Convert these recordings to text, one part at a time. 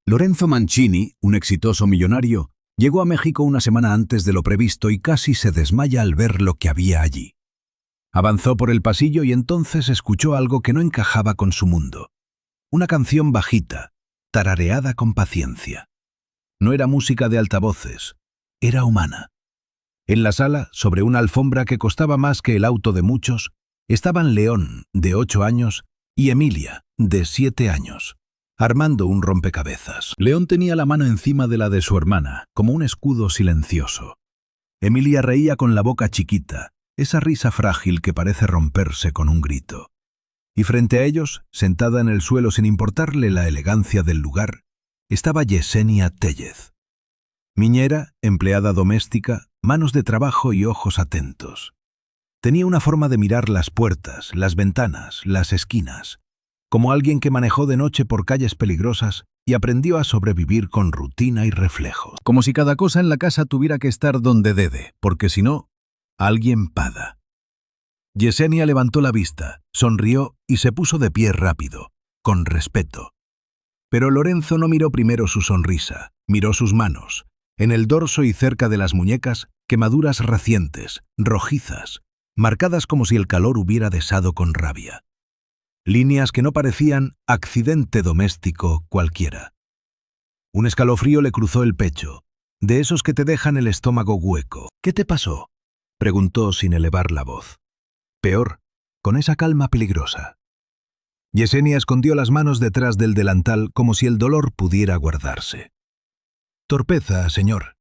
Lorenzo Mancini, un exitoso millonario, llegó a México una semana antes de lo previsto y casi se desmaya al ver lo que había allí. Avanzó por el pasillo y entonces escuchó algo que no encajaba con su mundo. Una canción bajita, tarareada con paciencia. No era música de altavoces, era humana. En la sala, sobre una alfombra que costaba más que el auto de muchos, estaban León, de 8 años, y Emilia, de 7 años, armando un rompecabezas. León tenía la mano encima de la de su hermana, como un escudo silencioso. Emilia reía con la boca chiquita, esa risa frágil que parece romperse con un grito. Y frente a ellos, sentada en el suelo sin importarle la elegancia del lugar, estaba Yesenia Tellez. Miñera, empleada doméstica, manos de trabajo y ojos atentos. Tenía una forma de mirar las puertas, las ventanas, las esquinas, como alguien que manejó de noche por calles peligrosas y aprendió a sobrevivir con rutina y reflejos. Como si cada cosa en la casa tuviera que estar donde debe, porque si no, alguien paga. Yesenia levantó la vista, sonrió y se puso de pie rápido, con respeto. Pero Lorenzo no miró primero su sonrisa, miró sus manos, en el dorso y cerca de las muñecas, quemaduras recientes, rojizas, marcadas como si el calor hubiera desado con rabia. Líneas que no parecían accidente doméstico cualquiera. Un escalofrío le cruzó el pecho, de esos que te dejan el estómago hueco. «¿Qué te pasó?», preguntó sin elevar la voz. Peor, con esa calma peligrosa. Yesenia escondió las manos detrás del delantal como si el dolor pudiera guardarse. «Torpeza, señor».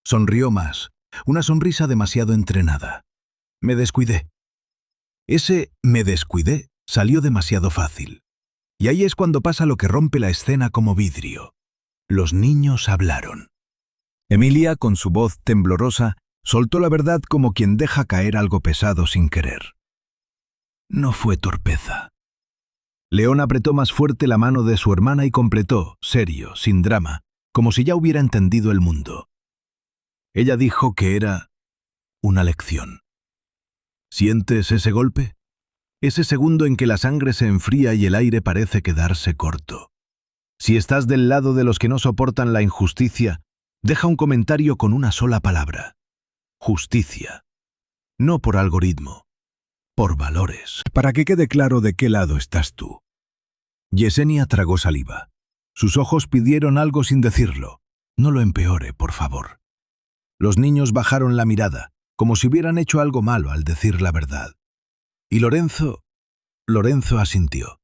Sonrió más, una sonrisa demasiado entrenada. «Me descuidé». Ese «me descuidé» salió demasiado fácil. Y ahí es cuando pasa lo que rompe la escena como vidrio. Los niños hablaron. Emilia, con su voz temblorosa, soltó la verdad como quien deja caer algo pesado sin querer. «No fue torpeza». León apretó más fuerte la mano de su hermana y completó, serio, sin drama, como si ya hubiera entendido el mundo. Ella dijo que era una lección. ¿Sientes ese golpe? Ese segundo en que la sangre se enfría y el aire parece quedarse corto. Si estás del lado de los que no soportan la injusticia, deja un comentario con una sola palabra. Justicia. No por algoritmo, por valores. Para que quede claro de qué lado estás tú. Yesenia tragó saliva. Sus ojos pidieron algo sin decirlo. No lo empeore, por favor. Los niños bajaron la mirada, como si hubieran hecho algo malo al decir la verdad. Y Lorenzo asintió.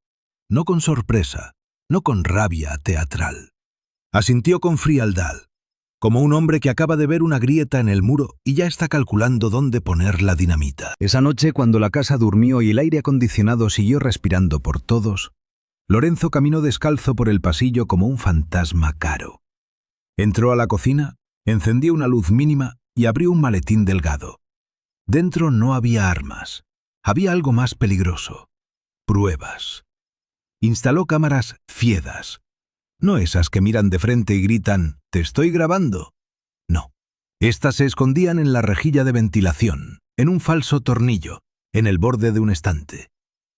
No con sorpresa, no con rabia teatral. Asintió con frialdad, como un hombre que acaba de ver una grieta en el muro y ya está calculando dónde poner la dinamita. Esa noche, cuando la casa durmió y el aire acondicionado siguió respirando por todos, Lorenzo caminó descalzo por el pasillo como un fantasma caro. Entró a la cocina, encendió una luz mínima y abrió un maletín delgado. Dentro no había armas. Había algo más peligroso. Pruebas. Instaló cámaras ciegas. No esas que miran de frente y gritan, «¡Te estoy grabando!». No. Estas se escondían en la rejilla de ventilación, en un falso tornillo, en el borde de un estante.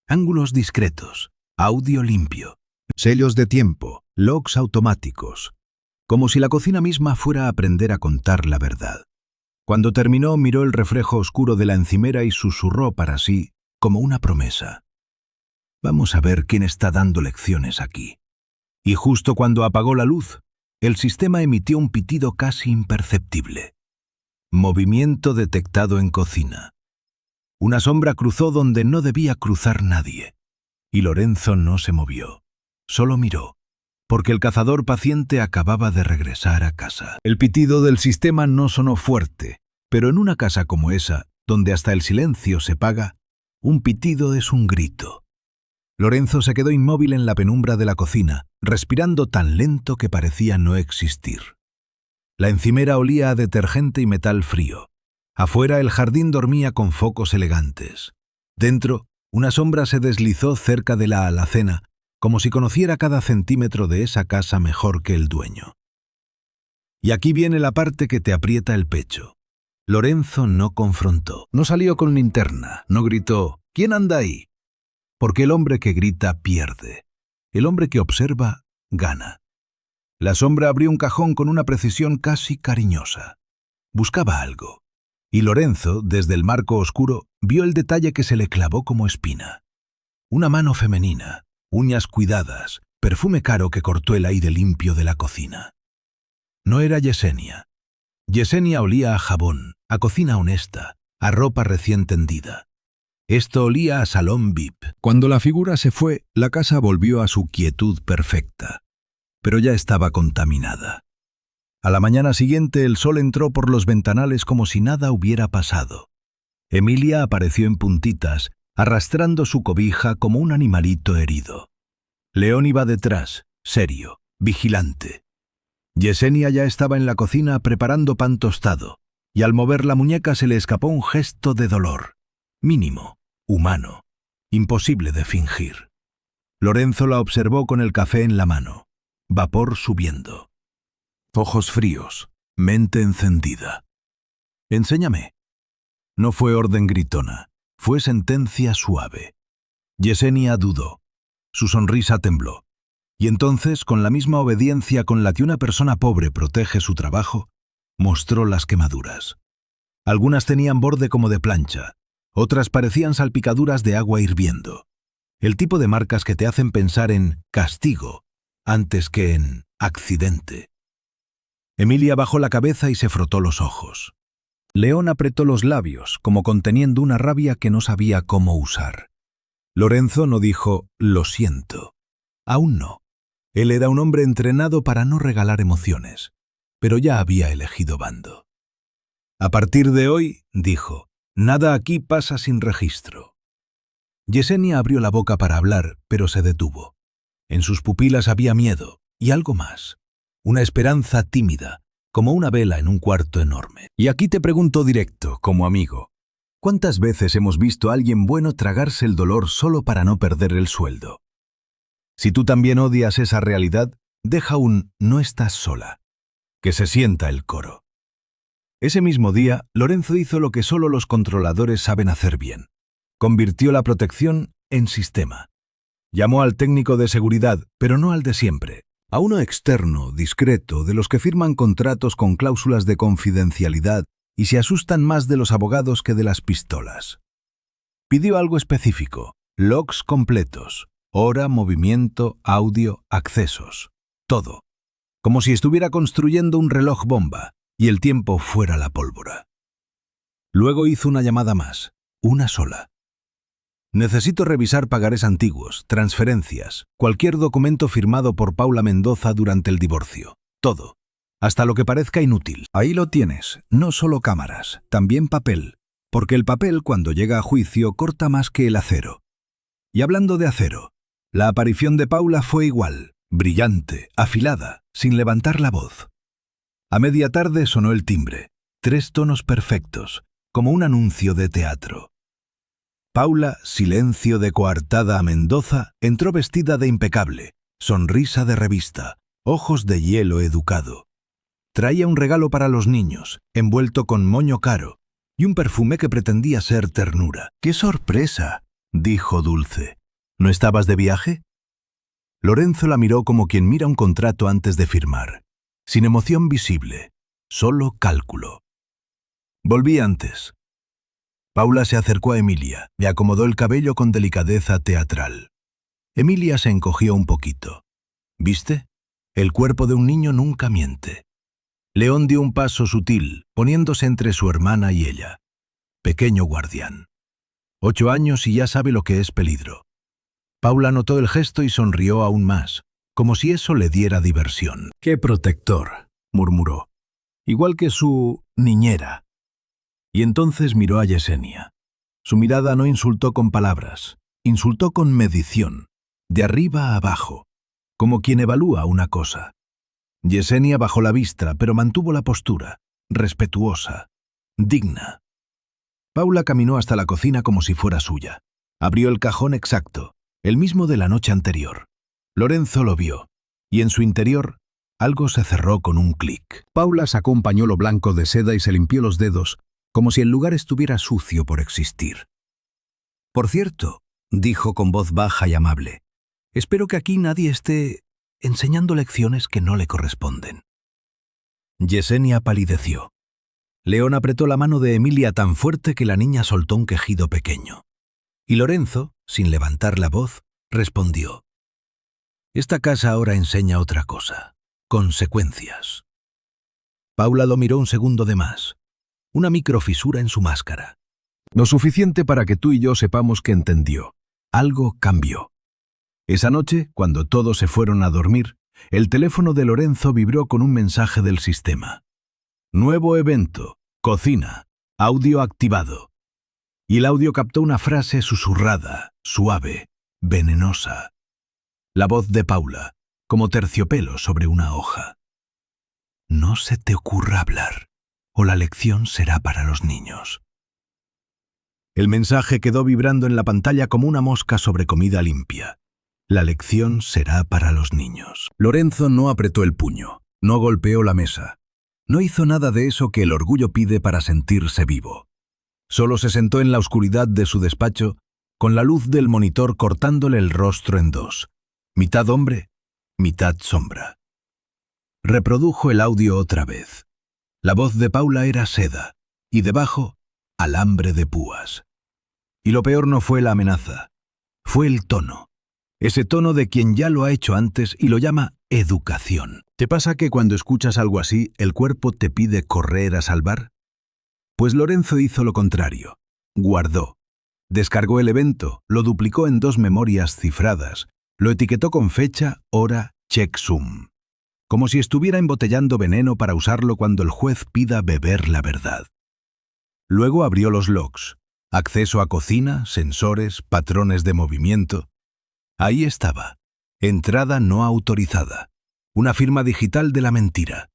Ángulos discretos, audio limpio, sellos de tiempo, logs automáticos. Como si la cocina misma fuera a aprender a contar la verdad. Cuando terminó, miró el reflejo oscuro de la encimera y susurró para sí, como una promesa. «Vamos a ver quién está dando lecciones aquí». Y justo cuando apagó la luz, el sistema emitió un pitido casi imperceptible. Movimiento detectado en cocina. Una sombra cruzó donde no debía cruzar nadie. Y Lorenzo no se movió, solo miró, porque el cazador paciente acababa de regresar a casa. El pitido del sistema no sonó fuerte, pero en una casa como esa, donde hasta el silencio se paga, un pitido es un grito. Lorenzo se quedó inmóvil en la penumbra de la cocina, respirando tan lento que parecía no existir. La encimera olía a detergente y metal frío. Afuera el jardín dormía con focos elegantes. Dentro, una sombra se deslizó cerca de la alacena, como si conociera cada centímetro de esa casa mejor que el dueño. Y aquí viene la parte que te aprieta el pecho. Lorenzo no confrontó, no salió con linterna, no gritó, «¿Quién anda ahí?». Porque el hombre que grita pierde. El hombre que observa gana. La sombra abrió un cajón con una precisión casi cariñosa. Buscaba algo, y Lorenzo, desde el marco oscuro, vio el detalle que se le clavó como espina. Una mano femenina, uñas cuidadas, perfume caro que cortó el aire limpio de la cocina. No era Yesenia. Yesenia olía a jabón, a cocina honesta, a ropa recién tendida. Esto olía a salón VIP. Cuando la figura se fue, la casa volvió a su quietud perfecta, pero ya estaba contaminada. A la mañana siguiente el sol entró por los ventanales como si nada hubiera pasado. Emilia apareció en puntitas, arrastrando su cobija como un animalito herido. León iba detrás, serio, vigilante. Yesenia ya estaba en la cocina preparando pan tostado, y al mover la muñeca se le escapó un gesto de dolor, mínimo, humano, imposible de fingir. Lorenzo la observó con el café en la mano, vapor subiendo. Ojos fríos, mente encendida. «Enséñame». No fue orden gritona, fue sentencia suave. Yesenia dudó. Su sonrisa tembló. Y entonces, con la misma obediencia con la que una persona pobre protege su trabajo, mostró las quemaduras. Algunas tenían borde como de plancha, otras parecían salpicaduras de agua hirviendo. El tipo de marcas que te hacen pensar en castigo antes que en accidente. Emilia bajó la cabeza y se frotó los ojos. León apretó los labios, como conteniendo una rabia que no sabía cómo usar. Lorenzo no dijo «lo siento». Aún no. Él era un hombre entrenado para no regalar emociones, pero ya había elegido bando. «A partir de hoy», dijo, «nada aquí pasa sin registro». Yesenia abrió la boca para hablar, pero se detuvo. En sus pupilas había miedo, y algo más. Una esperanza tímida, como una vela en un cuarto enorme. Y aquí te pregunto directo, como amigo. ¿Cuántas veces hemos visto a alguien bueno tragarse el dolor solo para no perder el sueldo? Si tú también odias esa realidad, deja un «no estás sola». Que se sienta el coro. Ese mismo día, Lorenzo hizo lo que solo los controladores saben hacer bien. Convirtió la protección en sistema. Llamó al técnico de seguridad, pero no al de siempre. A uno externo, discreto, de los que firman contratos con cláusulas de confidencialidad y se asustan más de los abogados que de las pistolas. Pidió algo específico, logs completos, hora, movimiento, audio, accesos, todo. Como si estuviera construyendo un reloj bomba y el tiempo fuera la pólvora. Luego hizo una llamada más, una sola. Necesito revisar pagarés antiguos, transferencias, cualquier documento firmado por Paula Mendoza durante el divorcio. Todo. Hasta lo que parezca inútil. Ahí lo tienes. No solo cámaras, también papel. Porque el papel, cuando llega a juicio, corta más que el acero. Y hablando de acero, la aparición de Paula fue igual, brillante, afilada, sin levantar la voz. A media tarde sonó el timbre. 3 tonos perfectos, como un anuncio de teatro. Paula, silencio de coartada a Mendoza, entró vestida de impecable, sonrisa de revista, ojos de hielo educado. Traía un regalo para los niños, envuelto con moño caro, y un perfume que pretendía ser ternura. «¡Qué sorpresa!», dijo dulce. «¿No estabas de viaje?». Lorenzo la miró como quien mira un contrato antes de firmar, sin emoción visible, solo cálculo. «Volví antes». Paula se acercó a Emilia, le acomodó el cabello con delicadeza teatral. Emilia se encogió un poquito. ¿Viste? El cuerpo de un niño nunca miente. León dio un paso sutil, poniéndose entre su hermana y ella. Pequeño guardián. 8 años y ya sabe lo que es peligro. Paula notó el gesto y sonrió aún más, como si eso le diera diversión. «¡Qué protector!», murmuró. Igual que su niñera. Y entonces miró a Yesenia. Su mirada no insultó con palabras, insultó con medición, de arriba a abajo, como quien evalúa una cosa. Yesenia bajó la vista, pero mantuvo la postura, respetuosa, digna. Paula caminó hasta la cocina como si fuera suya. Abrió el cajón exacto, el mismo de la noche anterior. Lorenzo lo vio, y en su interior algo se cerró con un clic. Paula sacó un pañuelo blanco de seda y se limpió los dedos, como si el lugar estuviera sucio por existir. «Por cierto», dijo con voz baja y amable, «espero que aquí nadie esté enseñando lecciones que no le corresponden. Yesenia palideció. León apretó la mano de Emilia tan fuerte que la niña soltó un quejido pequeño. Y Lorenzo, sin levantar la voz, respondió: «Esta casa ahora enseña otra cosa. Consecuencias». Paula lo miró un segundo de más. Una microfisura en su máscara. Lo suficiente para que tú y yo sepamos que entendió. Algo cambió. Esa noche, cuando todos se fueron a dormir, el teléfono de Lorenzo vibró con un mensaje del sistema. Nuevo evento, cocina, audio activado. Y el audio captó una frase susurrada, suave, venenosa. La voz de Paula, como terciopelo sobre una hoja. No se te ocurra hablar, o la lección será para los niños. El mensaje quedó vibrando en la pantalla como una mosca sobre comida limpia. La lección será para los niños. Lorenzo no apretó el puño, no golpeó la mesa. No hizo nada de eso que el orgullo pide para sentirse vivo. Solo se sentó en la oscuridad de su despacho, con la luz del monitor cortándole el rostro en dos. Mitad hombre, mitad sombra. Reprodujo el audio otra vez. La voz de Paula era seda, y debajo, alambre de púas. Y lo peor no fue la amenaza, fue el tono. Ese tono de quien ya lo ha hecho antes y lo llama educación. ¿Te pasa que cuando escuchas algo así, el cuerpo te pide correr a salvar? Pues Lorenzo hizo lo contrario. Guardó. Descargó el evento, lo duplicó en 2 memorias cifradas, lo etiquetó con fecha, hora, checksum. Como si estuviera embotellando veneno para usarlo cuando el juez pida beber la verdad. Luego abrió los logs. Acceso a cocina, sensores, patrones de movimiento. Ahí estaba. Entrada no autorizada. Una firma digital de la mentira.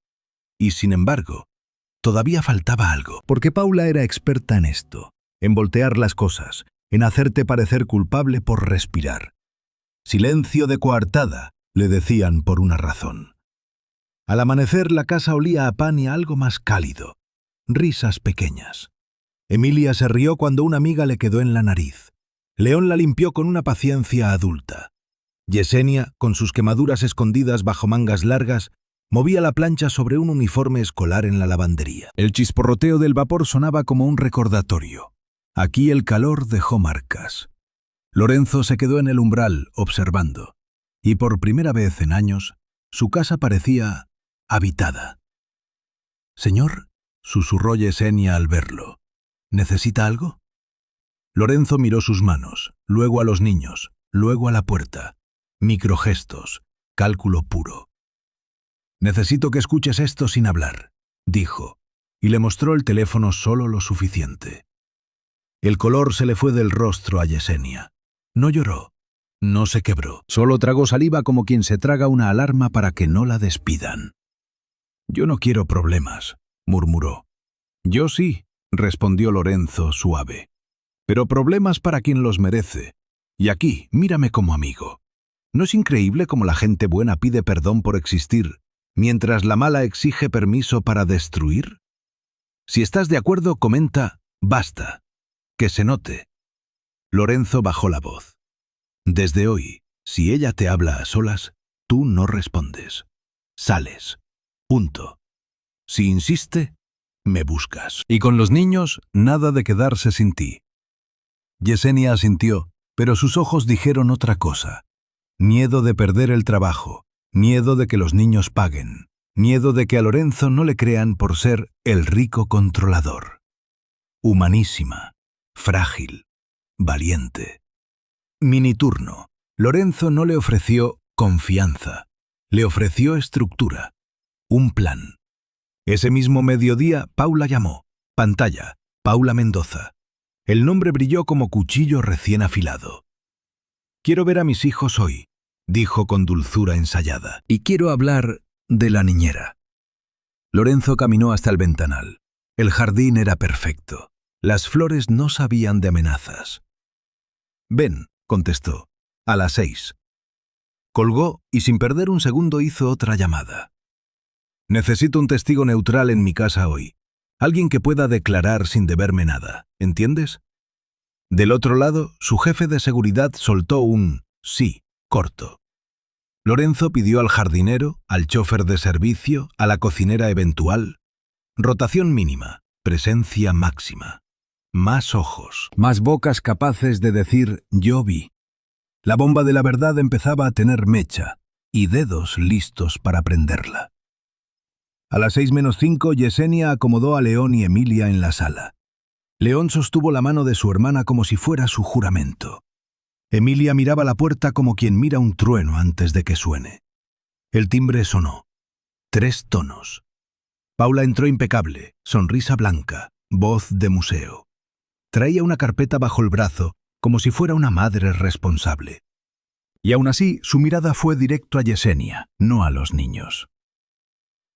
Y sin embargo, todavía faltaba algo. Porque Paula era experta en esto. En voltear las cosas. En hacerte parecer culpable por respirar. Silencio de coartada, le decían por una razón. Al amanecer la casa olía a pan y a algo más cálido. Risas pequeñas. Emilia se rió cuando una amiga le quedó en la nariz. León la limpió con una paciencia adulta. Yesenia, con sus quemaduras escondidas bajo mangas largas, movía la plancha sobre un uniforme escolar en la lavandería. El chisporroteo del vapor sonaba como un recordatorio. Aquí el calor dejó marcas. Lorenzo se quedó en el umbral, observando. Y por primera vez en años, su casa parecía habitada. «Señor», susurró Yesenia al verlo, «¿necesita algo?» Lorenzo miró sus manos, luego a los niños, luego a la puerta. Microgestos, cálculo puro. «Necesito que escuches esto sin hablar», dijo, y le mostró el teléfono solo lo suficiente. El color se le fue del rostro a Yesenia. No lloró, no se quebró, solo tragó saliva como quien se traga una alarma para que no la despidan. «Yo no quiero problemas», murmuró. «Yo sí», respondió Lorenzo suave. «Pero problemas para quien los merece. Y aquí, mírame como amigo. ¿No es increíble cómo la gente buena pide perdón por existir, mientras la mala exige permiso para destruir? Si estás de acuerdo, comenta, basta. Que se note». Lorenzo bajó la voz. «Desde hoy, si ella te habla a solas, tú no respondes. Sales. Punto. Si insiste, me buscas. Y con los niños, nada de quedarse sin ti». Yesenia asintió, pero sus ojos dijeron otra cosa. Miedo de perder el trabajo, miedo de que los niños paguen, miedo de que a Lorenzo no le crean por ser el rico controlador. Humanísima, frágil, valiente. Miniturno. Lorenzo no le ofreció confianza, le ofreció estructura, un plan. Ese mismo mediodía, Paula llamó. Pantalla, Paula Mendoza. El nombre brilló como cuchillo recién afilado. «Quiero ver a mis hijos hoy», dijo con dulzura ensayada, «y quiero hablar de la niñera». Lorenzo caminó hasta el ventanal. El jardín era perfecto. Las flores no sabían de amenazas. «Ven», contestó, «a las 6». Colgó y sin perder un segundo hizo otra llamada. «Necesito un testigo neutral en mi casa hoy. Alguien que pueda declarar sin deberme nada, ¿entiendes?» Del otro lado, su jefe de seguridad soltó un sí corto. Lorenzo pidió al jardinero, al chofer de servicio, a la cocinera eventual. Rotación mínima, presencia máxima. Más ojos, más bocas capaces de decir «yo vi». La bomba de la verdad empezaba a tener mecha y dedos listos para prenderla. A las 6:05, Yesenia acomodó a León y Emilia en la sala. León sostuvo la mano de su hermana como si fuera su juramento. Emilia miraba la puerta como quien mira un trueno antes de que suene. El timbre sonó. 3 tonos. Paula entró impecable, sonrisa blanca, voz de museo. Traía una carpeta bajo el brazo, como si fuera una madre responsable. Y aún así, su mirada fue directo a Yesenia, no a los niños.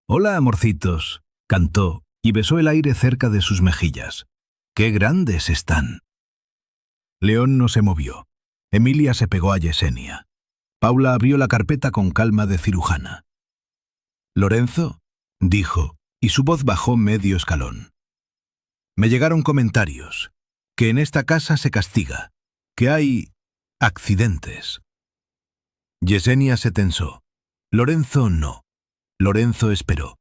«Hola, amorcitos», cantó, y besó el aire cerca de sus mejillas. «¡Qué grandes están!». León no se movió. Emilia se pegó a Yesenia. Paula abrió la carpeta con calma de cirujana. «¿Lorenzo?», dijo, y su voz bajó medio escalón. «Me llegaron comentarios, que en esta casa se castiga, que hay accidentes». Yesenia se tensó. Lorenzo no. Lorenzo esperó,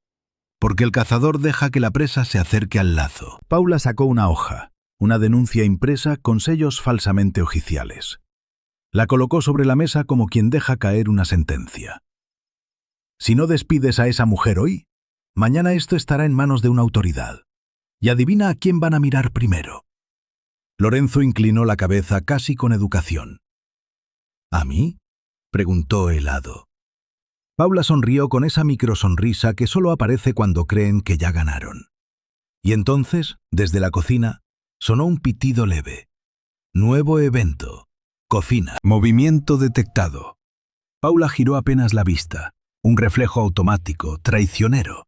porque el cazador deja que la presa se acerque al lazo. Paula sacó una hoja, una denuncia impresa con sellos falsamente oficiales. La colocó sobre la mesa como quien deja caer una sentencia. «Si no despides a esa mujer hoy, mañana esto estará en manos de una autoridad. Y adivina a quién van a mirar primero». Lorenzo inclinó la cabeza casi con educación. «¿A mí?», preguntó helado. Paula sonrió con esa microsonrisa que solo aparece cuando creen que ya ganaron. Y entonces, desde la cocina, sonó un pitido leve. «Nuevo evento. Cocina. Movimiento detectado». Paula giró apenas la vista, un reflejo automático, traicionero.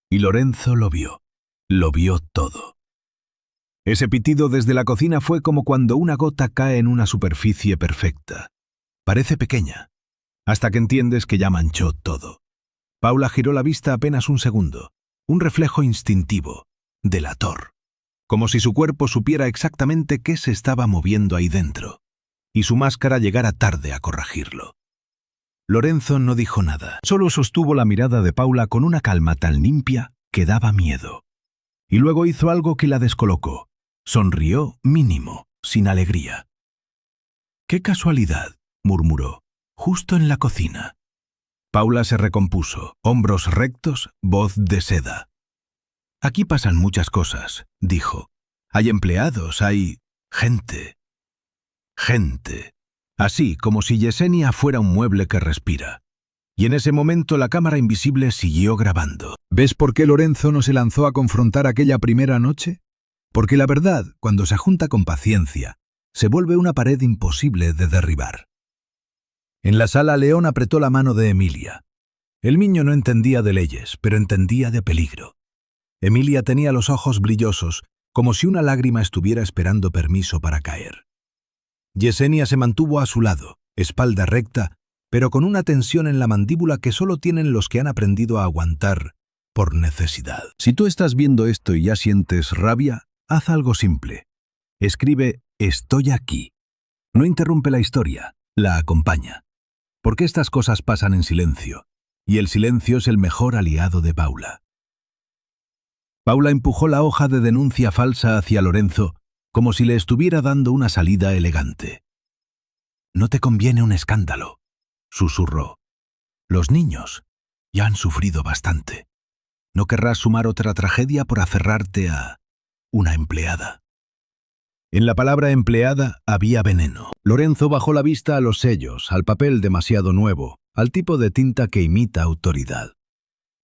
Y Lorenzo lo vio todo. Ese pitido desde la cocina fue como cuando una gota cae en una superficie perfecta. Parece pequeña, hasta que entiendes que ya manchó todo. Paula giró la vista apenas un segundo, un reflejo instintivo, delator, como si su cuerpo supiera exactamente qué se estaba moviendo ahí dentro, y su máscara llegara tarde a corregirlo. Lorenzo no dijo nada, solo sostuvo la mirada de Paula con una calma tan limpia que daba miedo. Y luego hizo algo que la descolocó. Sonrió mínimo, sin alegría. «¡Qué casualidad!», murmuró, justo en la cocina. Paula se recompuso, hombros rectos, voz de seda. «Aquí pasan muchas cosas», dijo. «Hay empleados, hay gente. Gente». Así, como si Yesenia fuera un mueble que respira. Y en ese momento la cámara invisible siguió grabando. ¿Ves por qué Lorenzo no se lanzó a confrontar aquella primera noche? Porque la verdad, cuando se junta con paciencia, se vuelve una pared imposible de derribar. En la sala, León apretó la mano de Emilia. El niño no entendía de leyes, pero entendía de peligro. Emilia tenía los ojos brillosos, como si una lágrima estuviera esperando permiso para caer. Yesenia se mantuvo a su lado, espalda recta, pero con una tensión en la mandíbula que solo tienen los que han aprendido a aguantar por necesidad. Si tú estás viendo esto y ya sientes rabia, haz algo simple. Escribe «Estoy aquí». No interrumpe la historia, la acompaña. Porque estas cosas pasan en silencio, y el silencio es el mejor aliado de Paula. Paula empujó la hoja de denuncia falsa hacia Lorenzo, como si le estuviera dando una salida elegante. «No te conviene un escándalo», susurró. «Los niños ya han sufrido bastante. No querrás sumar otra tragedia por aferrarte a una empleada». En la palabra empleada había veneno. Lorenzo bajó la vista a los sellos, al papel demasiado nuevo, al tipo de tinta que imita autoridad.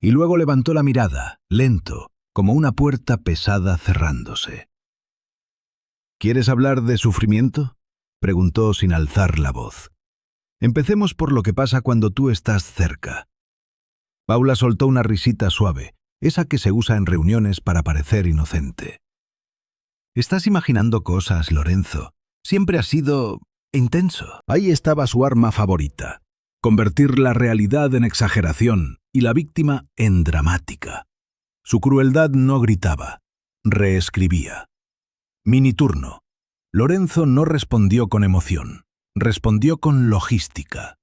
Y luego levantó la mirada, lento, como una puerta pesada cerrándose. «¿Quieres hablar de sufrimiento?», preguntó sin alzar la voz. «Empecemos por lo que pasa cuando tú estás cerca». Paula soltó una risita suave, esa que se usa en reuniones para parecer inocente. «Estás imaginando cosas, Lorenzo. Siempre has sido intenso». Ahí estaba su arma favorita: convertir la realidad en exageración y la víctima en dramática. Su crueldad no gritaba, reescribía. Mini turno. Lorenzo no respondió con emoción, respondió con logística.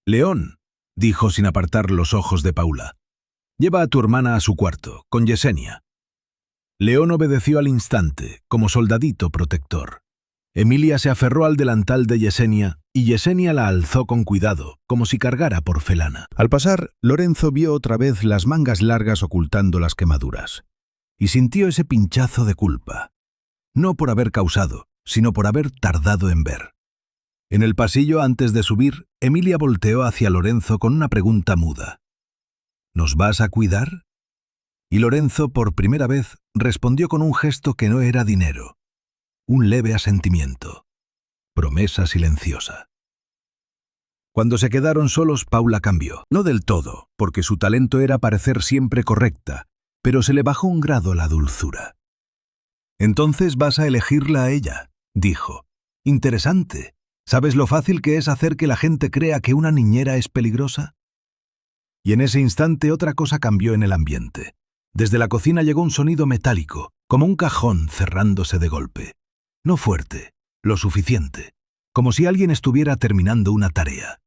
León, dijo sin apartar los ojos de Paula. Lleva a tu hermana a su cuarto, con Yesenia. León obedeció al instante, como soldadito protector. Emilia se aferró al delantal de Yesenia y Yesenia la alzó con cuidado, como si cargara porcelana. Al pasar, Lorenzo vio otra vez las mangas largas ocultando las quemaduras. Y sintió ese pinchazo de culpa. No por haber causado, sino por haber tardado en ver. En el pasillo, antes de subir, Emilia volteó hacia Lorenzo con una pregunta muda. ¿Nos vas a cuidar? Y Lorenzo, por primera vez, respondió con un gesto que no era dinero. Un leve asentimiento. Promesa silenciosa. Cuando se quedaron solos, Paula cambió. No del todo, porque su talento era parecer siempre correcta, pero se le bajó un grado la dulzura. «Entonces vas a elegirla a ella», dijo. «Interesante. ¿Sabes lo fácil que es hacer que la gente crea que una niñera es peligrosa?» Y en ese instante otra cosa cambió en el ambiente. Desde la cocina llegó un sonido metálico, como un cajón cerrándose de golpe. No fuerte, lo suficiente, como si alguien estuviera terminando una tarea.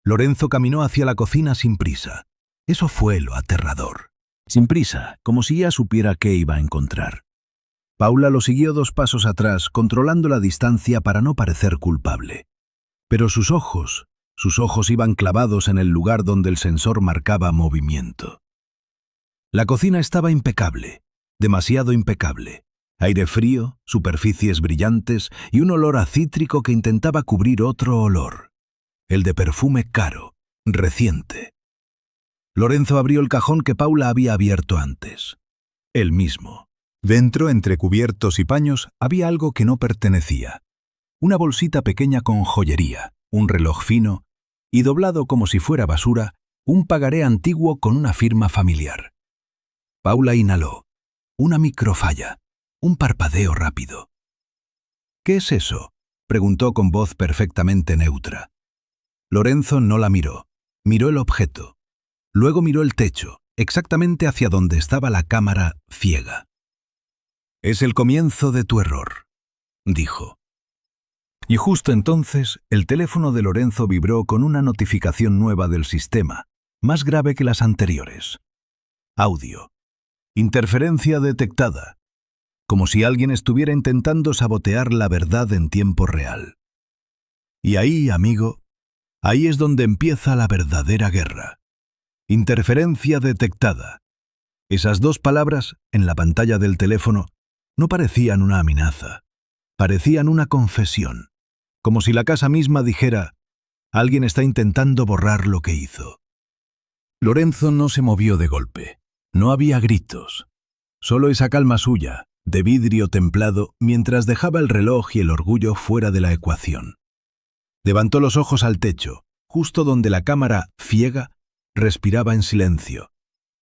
Lorenzo caminó hacia la cocina sin prisa. Eso fue lo aterrador. Sin prisa, como si ya supiera qué iba a encontrar. Paula lo siguió 2 pasos atrás, controlando la distancia para no parecer culpable. Pero sus ojos iban clavados en el lugar donde el sensor marcaba movimiento. La cocina estaba impecable, demasiado impecable. Aire frío, superficies brillantes y un olor a cítrico que intentaba cubrir otro olor. El de perfume caro, reciente. Lorenzo abrió el cajón que Paula había abierto antes. El mismo. Dentro, entre cubiertos y paños, había algo que no pertenecía. Una bolsita pequeña con joyería, un reloj fino y, doblado como si fuera basura, un pagaré antiguo con una firma familiar. Paula inhaló. Una microfalla. Un parpadeo rápido. «¿Qué es eso?», preguntó con voz perfectamente neutra. Lorenzo no la miró. Miró el objeto. Luego miró el techo, exactamente hacia donde estaba la cámara ciega. «Es el comienzo de tu error», dijo. Y justo entonces, el teléfono de Lorenzo vibró con una notificación nueva del sistema, más grave que las anteriores. Audio. Interferencia detectada. Como si alguien estuviera intentando sabotear la verdad en tiempo real. Y ahí, amigo, ahí es donde empieza la verdadera guerra. Interferencia detectada. Esas 2 palabras, en la pantalla del teléfono, no parecían una amenaza, parecían una confesión, como si la casa misma dijera, alguien está intentando borrar lo que hizo. Lorenzo no se movió de golpe, no había gritos, solo esa calma suya, de vidrio templado, mientras dejaba el reloj y el orgullo fuera de la ecuación. Levantó los ojos al techo, justo donde la cámara, ciega, respiraba en silencio,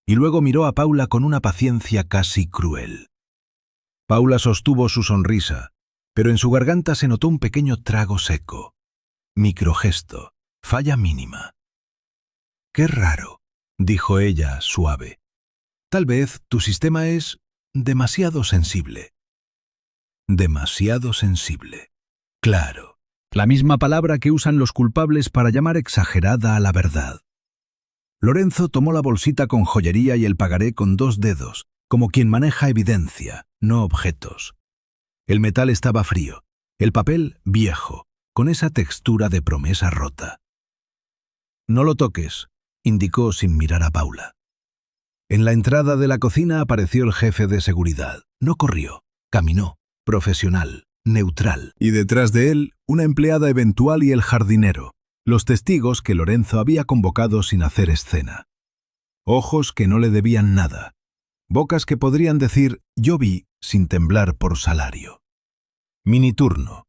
y luego miró a Paula con una paciencia casi cruel. Paula sostuvo su sonrisa, pero en su garganta se notó un pequeño trago seco. Microgesto, falla mínima. «Qué raro», dijo ella, suave. «Tal vez tu sistema es demasiado sensible». Demasiado sensible. Claro, la misma palabra que usan los culpables para llamar exagerada a la verdad. Lorenzo tomó la bolsita con joyería y el pagaré con 2 dedos, como quien maneja evidencia, no objetos. El metal estaba frío, el papel viejo, con esa textura de promesa rota. «No lo toques», indicó sin mirar a Paula. En la entrada de la cocina apareció el jefe de seguridad. No corrió, caminó, profesional, neutral. Y detrás de él, una empleada eventual y el jardinero, los testigos que Lorenzo había convocado sin hacer escena. Ojos que no le debían nada. Bocas que podrían decir «yo vi» sin temblar por salario. Miniturno.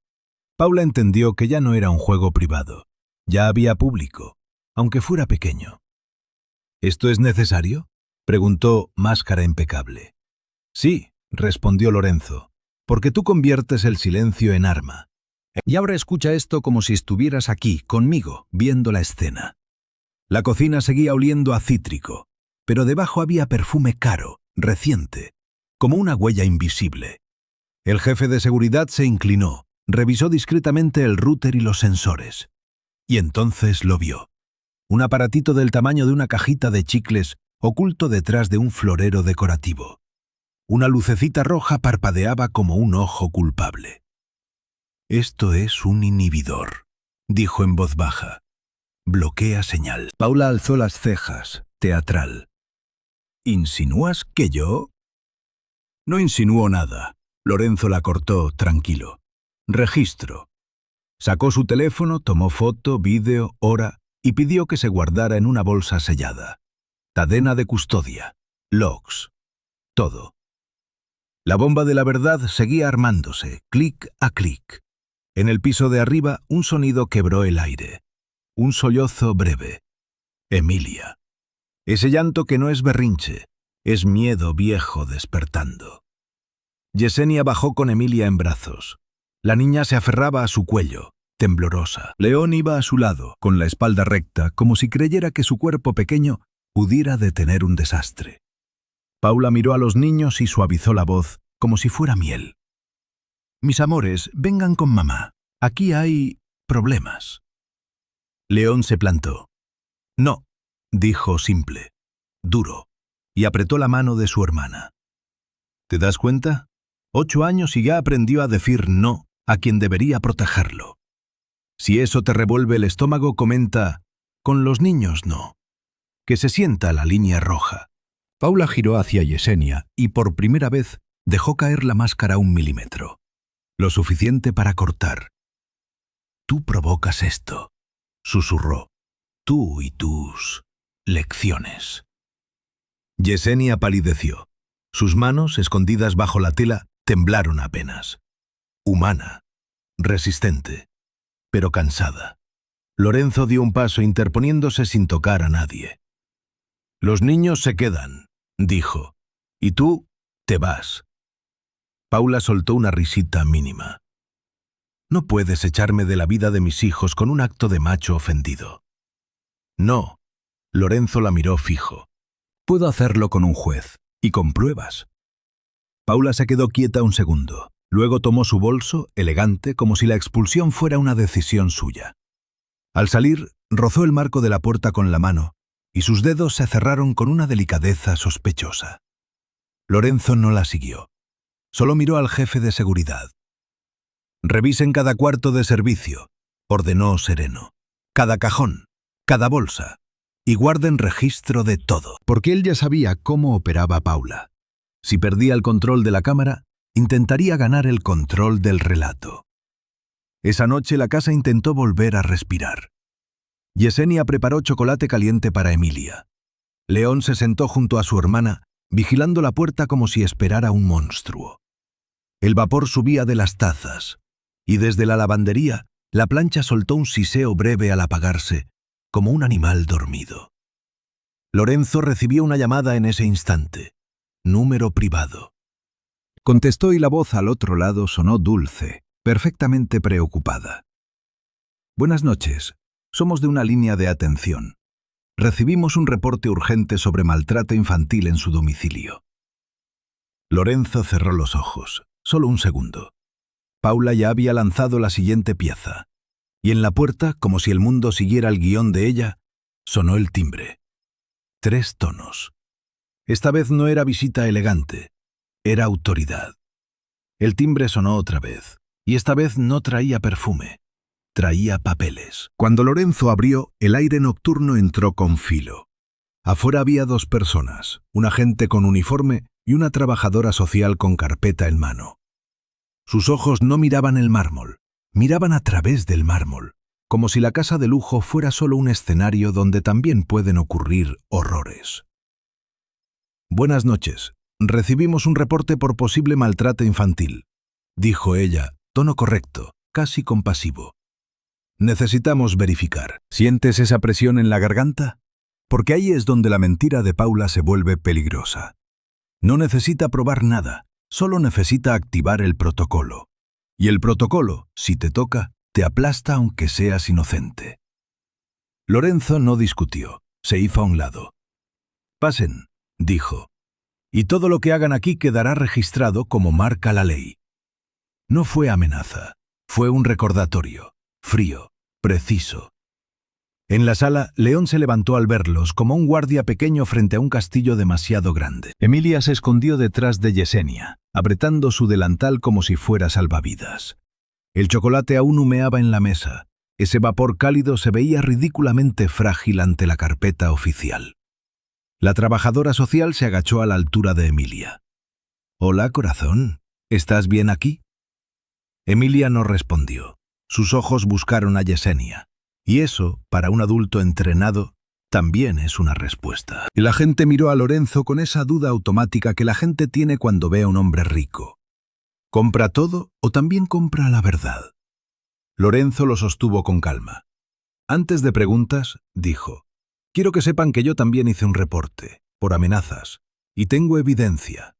Paula entendió que ya no era un juego privado. Ya había público, aunque fuera pequeño. «¿Esto es necesario?», preguntó Máscara Impecable. «Sí», respondió Lorenzo, «porque tú conviertes el silencio en arma. Y ahora escucha esto como si estuvieras aquí, conmigo, viendo la escena». La cocina seguía oliendo a cítrico, pero debajo había perfume caro, reciente, como una huella invisible. El jefe de seguridad se inclinó, revisó discretamente el router y los sensores. Y entonces lo vio. un aparatito del tamaño de una cajita de chicles oculto detrás de un florero decorativo. Una lucecita roja parpadeaba como un ojo culpable. «Esto es un inhibidor», dijo en voz baja. «Bloquea señal». Paula alzó las cejas, teatral. «¿Insinúas que yo?» «No insinuó nada». Lorenzo la cortó, tranquilo. «Registro». Sacó su teléfono, tomó foto, vídeo, hora y pidió que se guardara en una bolsa sellada. Cadena de custodia, logs, todo. La bomba de la verdad seguía armándose, clic a clic. En el piso de arriba, un sonido quebró el aire. Un sollozo breve. Emilia. Ese llanto que no es berrinche, es miedo viejo despertando. Yesenia bajó con Emilia en brazos. La niña se aferraba a su cuello, temblorosa. León iba a su lado, con la espalda recta, como si creyera que su cuerpo pequeño pudiera detener un desastre. Paula miró a los niños y suavizó la voz, como si fuera miel. «Mis amores, vengan con mamá. Aquí hay problemas». León se plantó. «No», dijo simple, duro, y apretó la mano de su hermana. «¿Te das cuenta? 8 años y ya aprendió a decir no a quien debería protegerlo. Si eso te revuelve el estómago, comenta, con los niños no. Que se sienta la línea roja». Paula giró hacia Yesenia y por primera vez dejó caer la máscara 1 milímetro. Lo suficiente para cortar. «Tú provocas esto», susurró. «Tú y tus lecciones». Yesenia palideció. Sus manos, escondidas bajo la tela, temblaron apenas. Humana, resistente, pero cansada. Lorenzo dio un paso interponiéndose sin tocar a nadie. «Los niños se quedan», dijo, «y tú te vas». Paula soltó una risita mínima. «No puedes echarme de la vida de mis hijos con un acto de macho ofendido». «No», Lorenzo la miró fijo. «Puedo hacerlo con un juez, y con pruebas». Paula se quedó quieta un segundo. Luego tomó su bolso, elegante, como si la expulsión fuera una decisión suya. Al salir, rozó el marco de la puerta con la mano, y sus dedos se cerraron con una delicadeza sospechosa. Lorenzo no la siguió. Solo miró al jefe de seguridad. «Revisen cada cuarto de servicio», ordenó sereno. «Cada cajón, cada bolsa, y guarden registro de todo». Porque él ya sabía cómo operaba Paula. Si perdía el control de la cámara, intentaría ganar el control del relato. Esa noche la casa intentó volver a respirar. Yesenia preparó chocolate caliente para Emilia. León se sentó junto a su hermana, vigilando la puerta como si esperara un monstruo. El vapor subía de las tazas, y desde la lavandería, la plancha soltó un siseo breve al apagarse, como un animal dormido. Lorenzo recibió una llamada en ese instante. Número privado. Contestó y la voz al otro lado sonó dulce, perfectamente preocupada. «Buenas noches. Somos de una línea de atención. Recibimos un reporte urgente sobre maltrato infantil en su domicilio». Lorenzo cerró los ojos. Solo un segundo. Paula ya había lanzado la siguiente pieza. Y en la puerta, como si el mundo siguiera el guión de ella, sonó el timbre. 3 tonos. Esta vez no era visita elegante. Era autoridad. El timbre sonó otra vez, y esta vez no traía perfume. Traía papeles. Cuando Lorenzo abrió, el aire nocturno entró con filo. Afuera había 2 personas, un agente con uniforme y una trabajadora social con carpeta en mano. Sus ojos no miraban el mármol, miraban a través del mármol, como si la casa de lujo fuera solo un escenario donde también pueden ocurrir horrores. «Buenas noches. Recibimos un reporte por posible maltrato infantil», dijo ella, tono correcto, casi compasivo. «Necesitamos verificar». ¿Sientes esa presión en la garganta? Porque ahí es donde la mentira de Paula se vuelve peligrosa. No necesita probar nada, solo necesita activar el protocolo. Y el protocolo, si te toca, te aplasta aunque seas inocente. Lorenzo no discutió, se hizo a un lado. «Pasen», dijo, «y todo lo que hagan aquí quedará registrado como marca la ley». No fue amenaza, fue un recordatorio, frío, preciso. En la sala, León se levantó al verlos, como un guardia pequeño frente a un castillo demasiado grande. Emilia se escondió detrás de Yesenia, apretando su delantal como si fuera salvavidas. El chocolate aún humeaba en la mesa. Ese vapor cálido se veía ridículamente frágil ante la carpeta oficial. La trabajadora social se agachó a la altura de Emilia. «Hola, corazón. ¿Estás bien aquí?» Emilia no respondió. Sus ojos buscaron a Yesenia. Y eso, para un adulto entrenado, también es una respuesta. El agente miró a Lorenzo con esa duda automática que la gente tiene cuando ve a un hombre rico. ¿Compra todo o también compra la verdad? Lorenzo lo sostuvo con calma. Antes de preguntas, dijo: «Quiero que sepan que yo también hice un reporte, por amenazas, y tengo evidencia».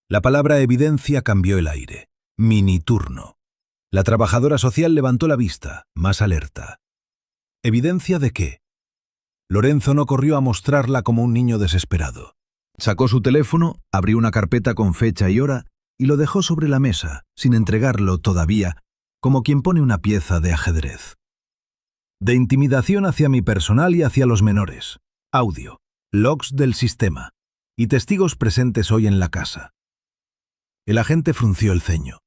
La palabra evidencia cambió el aire. Mini turno. La trabajadora social levantó la vista, más alerta. ¿Evidencia de qué? Lorenzo no corrió a mostrarla como un niño desesperado. Sacó su teléfono, abrió una carpeta con fecha y hora y lo dejó sobre la mesa, sin entregarlo todavía, como quien pone una pieza de ajedrez. De intimidación hacia mi personal y hacia los menores. Audio, logs del sistema y testigos presentes hoy en la casa. El agente frunció el ceño.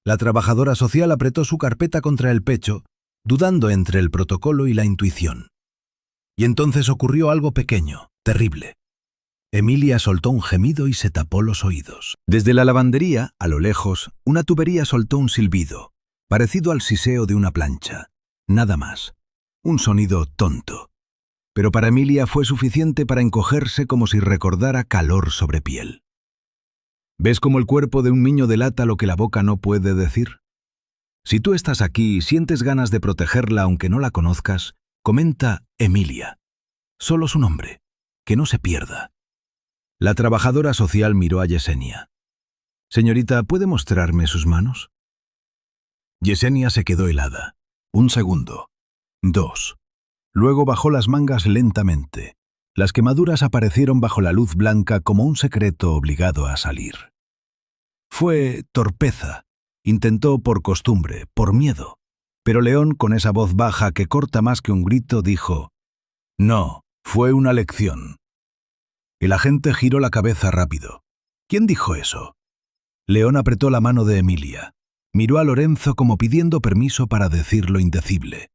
La trabajadora social apretó su carpeta contra el pecho, dudando entre el protocolo y la intuición. Y entonces ocurrió algo pequeño, terrible. Emilia soltó un gemido y se tapó los oídos. Desde la lavandería, a lo lejos, una tubería soltó un silbido, parecido al siseo de una plancha. Nada más. Un sonido tonto. Pero para Emilia fue suficiente para encogerse como si recordara calor sobre piel. ¿Ves cómo el cuerpo de un niño delata lo que la boca no puede decir? Si tú estás aquí y sientes ganas de protegerla aunque no la conozcas, comenta Emilia. Solo su nombre. Que no se pierda. La trabajadora social miró a Yesenia. «Señorita, ¿puede mostrarme sus manos?» Yesenia se quedó helada. 1 segundo. 2. Luego bajó las mangas lentamente. Las quemaduras aparecieron bajo la luz blanca como un secreto obligado a salir. Fue torpeza. Intentó por costumbre, por miedo. Pero León, con esa voz baja que corta más que un grito, dijo: «No, fue una lección». El agente giró la cabeza rápido. «¿Quién dijo eso?» León apretó la mano de Emilia. Miró a Lorenzo como pidiendo permiso para decir lo indecible.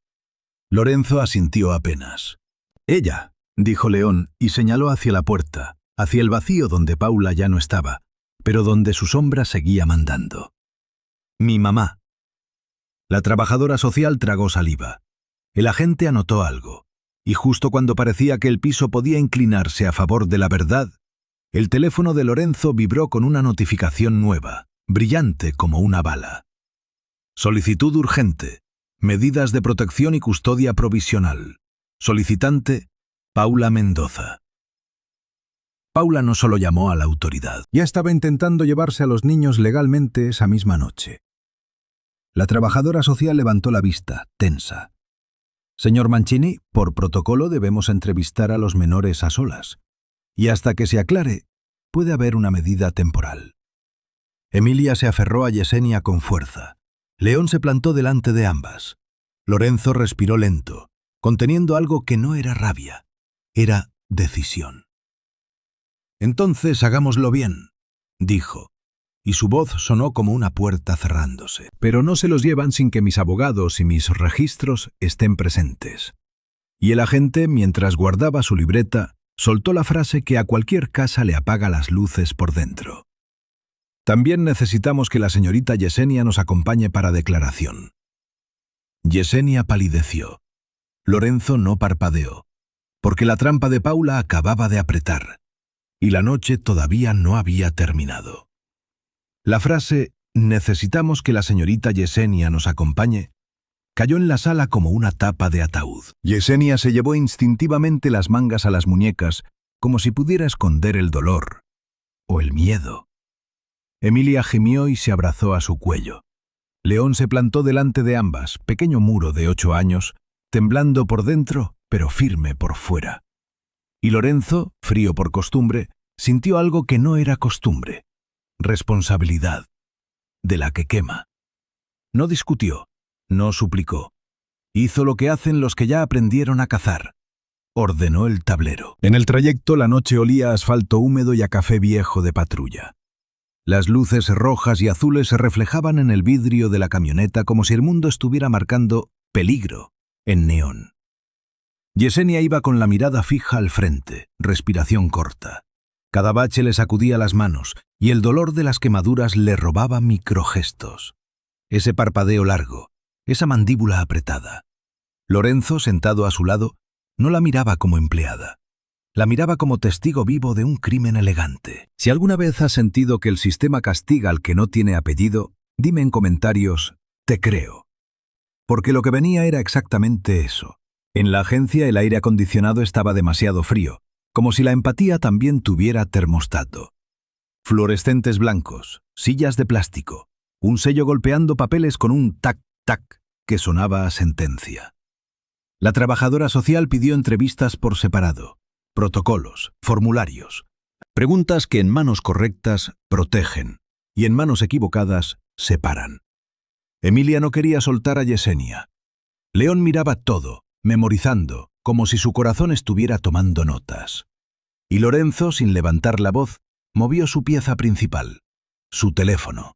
Lorenzo asintió apenas. «Ella», dijo León y señaló hacia la puerta, hacia el vacío donde Paula ya no estaba, pero donde su sombra seguía mandando. «Mi mamá». La trabajadora social tragó saliva. El agente anotó algo, y justo cuando parecía que el piso podía inclinarse a favor de la verdad, el teléfono de Lorenzo vibró con una notificación nueva, brillante como una bala. Solicitud urgente. Medidas de protección y custodia provisional. Solicitante: Paula Mendoza. Paula no solo llamó a la autoridad. Ya estaba intentando llevarse a los niños legalmente esa misma noche. La trabajadora social levantó la vista, tensa. «Señor Mancini, por protocolo debemos entrevistar a los menores a solas. Y hasta que se aclare, puede haber una medida temporal». Emilia se aferró a Yesenia con fuerza. León se plantó delante de ambas. Lorenzo respiró lento, conteniendo algo que no era rabia, era decisión. «Entonces hagámoslo bien», dijo, y su voz sonó como una puerta cerrándose. «Pero no se los llevan sin que mis abogados y mis registros estén presentes». Y el agente, mientras guardaba su libreta, soltó la frase que a cualquier casa le apaga las luces por dentro. «También necesitamos que la señorita Yesenia nos acompañe para declaración». Yesenia palideció. Lorenzo no parpadeó, porque la trampa de Paula acababa de apretar, y la noche todavía no había terminado. La frase «necesitamos que la señorita Yesenia nos acompañe» cayó en la sala como una tapa de ataúd. Yesenia se llevó instintivamente las mangas a las muñecas, como si pudiera esconder el dolor o el miedo. Emilia gimió y se abrazó a su cuello. León se plantó delante de ambas, pequeño muro de 8 años, temblando por dentro, pero firme por fuera. Y Lorenzo, frío por costumbre, sintió algo que no era costumbre. Responsabilidad, de la que quema. No discutió, no suplicó. Hizo lo que hacen los que ya aprendieron a cazar. Ordenó el tablero. En el trayecto la noche olía a asfalto húmedo y a café viejo de patrulla. Las luces rojas y azules se reflejaban en el vidrio de la camioneta como si el mundo estuviera marcando peligro en neón. Yesenia iba con la mirada fija al frente, respiración corta. Cada bache le sacudía las manos y el dolor de las quemaduras le robaba microgestos. Ese parpadeo largo, esa mandíbula apretada. Lorenzo, sentado a su lado, no la miraba como empleada. La miraba como testigo vivo de un crimen elegante. Si alguna vez has sentido que el sistema castiga al que no tiene apellido, dime en comentarios, te creo. Porque lo que venía era exactamente eso. En la agencia el aire acondicionado estaba demasiado frío, como si la empatía también tuviera termostato. Fluorescentes blancos, sillas de plástico, un sello golpeando papeles con un tac-tac que sonaba a sentencia. La trabajadora social pidió entrevistas por separado, protocolos, formularios, preguntas que en manos correctas protegen y en manos equivocadas separan. Emilia no quería soltar a Yesenia. León miraba todo, memorizando, como si su corazón estuviera tomando notas. Y Lorenzo, sin levantar la voz, movió su pieza principal, su teléfono.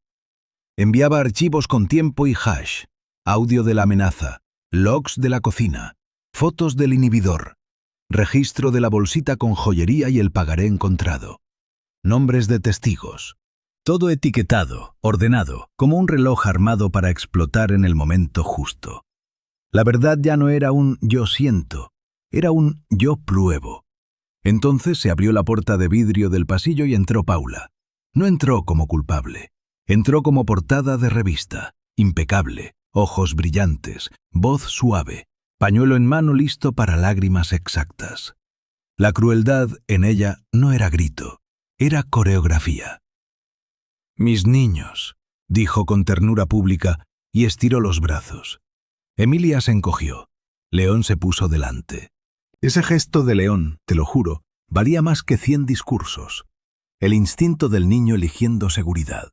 Enviaba archivos con tiempo y hash, audio de la amenaza, logs de la cocina, fotos del inhibidor, registro de la bolsita con joyería y el pagaré encontrado, nombres de testigos. Todo etiquetado, ordenado, como un reloj armado para explotar en el momento justo. La verdad ya no era un yo siento, era un yo pruebo. Entonces se abrió la puerta de vidrio del pasillo y entró Paula. No entró como culpable, entró como portada de revista, impecable, ojos brillantes, voz suave, pañuelo en mano listo para lágrimas exactas. La crueldad en ella no era grito, era coreografía. «Mis niños», dijo con ternura pública y estiró los brazos. Emilia se encogió. León se puso delante. Ese gesto de León, te lo juro, valía más que 100 discursos. El instinto del niño eligiendo seguridad.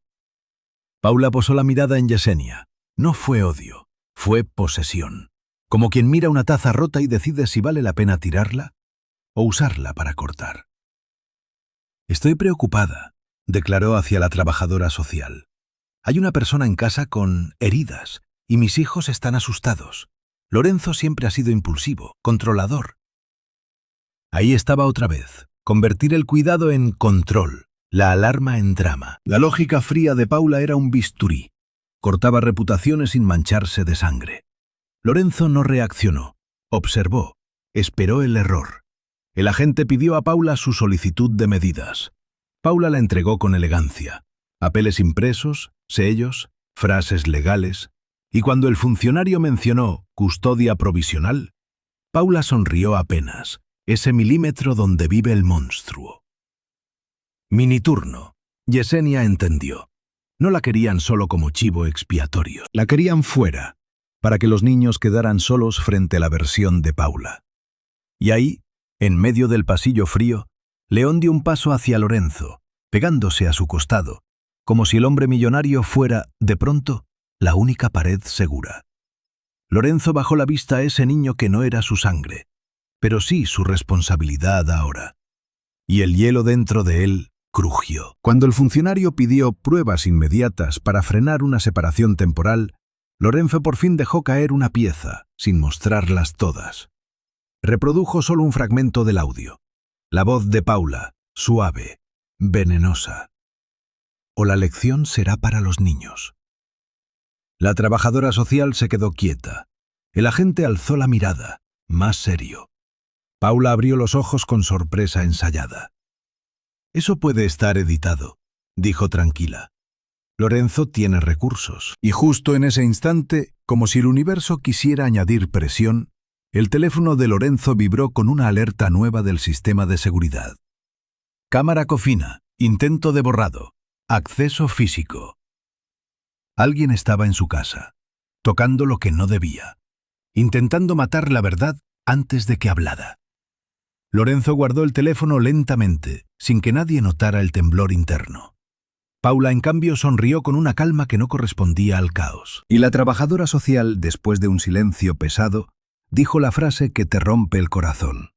Paula posó la mirada en Yesenia. No fue odio, fue posesión. Como quien mira una taza rota y decide si vale la pena tirarla o usarla para cortar. «Estoy preocupada», declaró hacia la trabajadora social. «Hay una persona en casa con heridas y mis hijos están asustados. Lorenzo siempre ha sido impulsivo, controlador». Ahí estaba otra vez, convertir el cuidado en control, la alarma en drama. La lógica fría de Paula era un bisturí. Cortaba reputaciones sin mancharse de sangre. Lorenzo no reaccionó, observó, esperó el error. El agente pidió a Paula su solicitud de medidas. Paula la entregó con elegancia. Papeles impresos, sellos, frases legales. Y cuando el funcionario mencionó custodia provisional, Paula sonrió apenas, ese milímetro donde vive el monstruo. Miniturno. Yesenia entendió. No la querían solo como chivo expiatorio. La querían fuera, para que los niños quedaran solos frente a la versión de Paula. Y ahí, en medio del pasillo frío, León dio un paso hacia Lorenzo, pegándose a su costado, como si el hombre millonario fuera, de pronto, la única pared segura. Lorenzo bajó la vista a ese niño que no era su sangre, pero sí su responsabilidad ahora. Y el hielo dentro de él crujió. Cuando el funcionario pidió pruebas inmediatas para frenar una separación temporal, Lorenzo por fin dejó caer una pieza, sin mostrarlas todas. Reprodujo solo un fragmento del audio. La voz de Paula, suave, venenosa. «O la lección será para los niños». La trabajadora social se quedó quieta. El agente alzó la mirada, más serio. Paula abrió los ojos con sorpresa ensayada. «Eso puede estar editado», dijo tranquila. «Lorenzo tiene recursos». Y justo en ese instante, como si el universo quisiera añadir presión, el teléfono de Lorenzo vibró con una alerta nueva del sistema de seguridad. Cámara cocina, intento de borrado, acceso físico. Alguien estaba en su casa, tocando lo que no debía, intentando matar la verdad antes de que hablara. Lorenzo guardó el teléfono lentamente, sin que nadie notara el temblor interno. Paula, en cambio, sonrió con una calma que no correspondía al caos. Y la trabajadora social, después de un silencio pesado, dijo la frase que te rompe el corazón.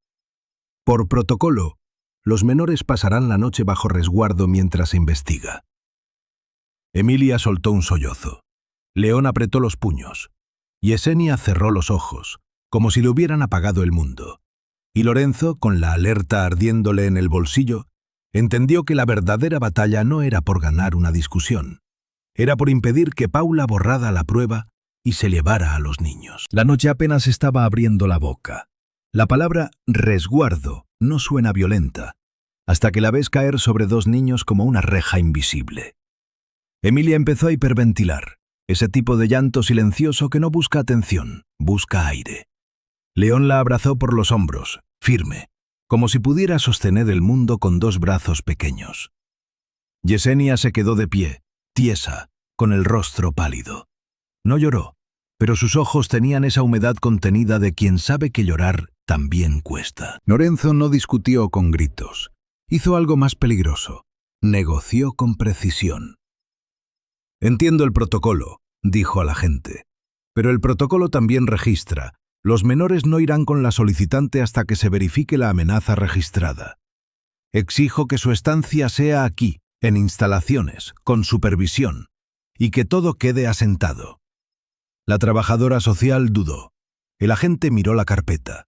Por protocolo, los menores pasarán la noche bajo resguardo mientras se investiga. Emilia soltó un sollozo. León apretó los puños. Yesenia cerró los ojos, como si le hubieran apagado el mundo. Y Lorenzo, con la alerta ardiéndole en el bolsillo, entendió que la verdadera batalla no era por ganar una discusión. Era por impedir que Paula borrara la prueba y se llevara a los niños. La noche apenas estaba abriendo la boca. La palabra resguardo no suena violenta, hasta que la ves caer sobre dos niños como una reja invisible. Emilia empezó a hiperventilar, ese tipo de llanto silencioso que no busca atención, busca aire. León la abrazó por los hombros, firme, como si pudiera sostener el mundo con dos brazos pequeños. Yesenia se quedó de pie, tiesa, con el rostro pálido. No lloró, pero sus ojos tenían esa humedad contenida de quien sabe que llorar también cuesta. Lorenzo no discutió con gritos. Hizo algo más peligroso. Negoció con precisión. Entiendo el protocolo, dijo a la gente. Pero el protocolo también registra. Los menores no irán con la solicitante hasta que se verifique la amenaza registrada. Exijo que su estancia sea aquí, en instalaciones, con supervisión, y que todo quede asentado. La trabajadora social dudó. El agente miró la carpeta.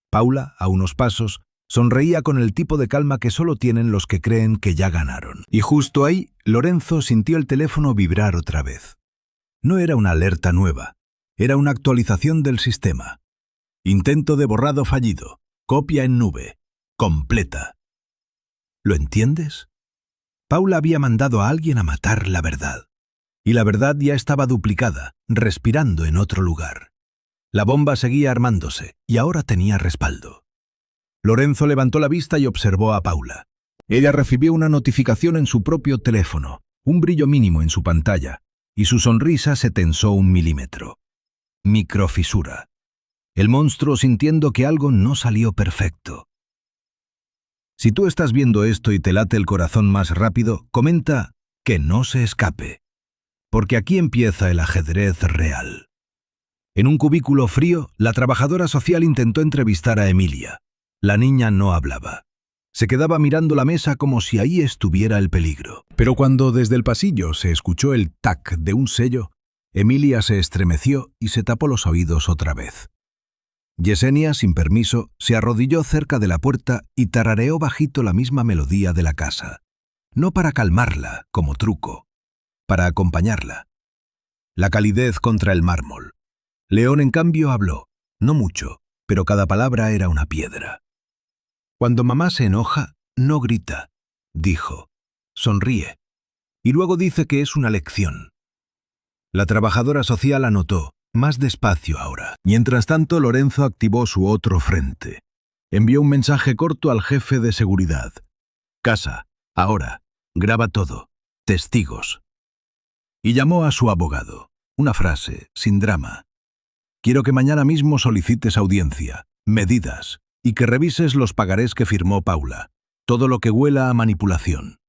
Paula, a unos pasos, sonreía con el tipo de calma que solo tienen los que creen que ya ganaron. Y justo ahí, Lorenzo sintió el teléfono vibrar otra vez. No era una alerta nueva, era una actualización del sistema. Intento de borrado fallido, copia en nube, completa. ¿Lo entiendes? Paula había mandado a alguien a matar la verdad. Y la verdad ya estaba duplicada, respirando en otro lugar. La bomba seguía armándose, y ahora tenía respaldo. Lorenzo levantó la vista y observó a Paula. Ella recibió una notificación en su propio teléfono, un brillo mínimo en su pantalla, y su sonrisa se tensó 1 milímetro. Microfisura. El monstruo sintiendo que algo no salió perfecto. Si tú estás viendo esto y te late el corazón más rápido, comenta que no se escape. Porque aquí empieza el ajedrez real. En un cubículo frío, la trabajadora social intentó entrevistar a Emilia. La niña no hablaba. Se quedaba mirando la mesa como si ahí estuviera el peligro. Pero cuando desde el pasillo se escuchó el tac de un sello, Emilia se estremeció y se tapó los oídos otra vez. Yesenia, sin permiso, se arrodilló cerca de la puerta y tarareó bajito la misma melodía de la casa. No para calmarla, como truco, para acompañarla. La calidez contra el mármol. León, en cambio, habló, no mucho, pero cada palabra era una piedra. Cuando mamá se enoja, no grita, dijo, sonríe, y luego dice que es una lección. La trabajadora social anotó, más despacio ahora. Mientras tanto, Lorenzo activó su otro frente. Envió un mensaje corto al jefe de seguridad. Casa, ahora, graba todo, testigos. Y llamó a su abogado. Una frase, sin drama. Quiero que mañana mismo solicites audiencia, medidas, y que revises los pagarés que firmó Paula, todo lo que huela a manipulación.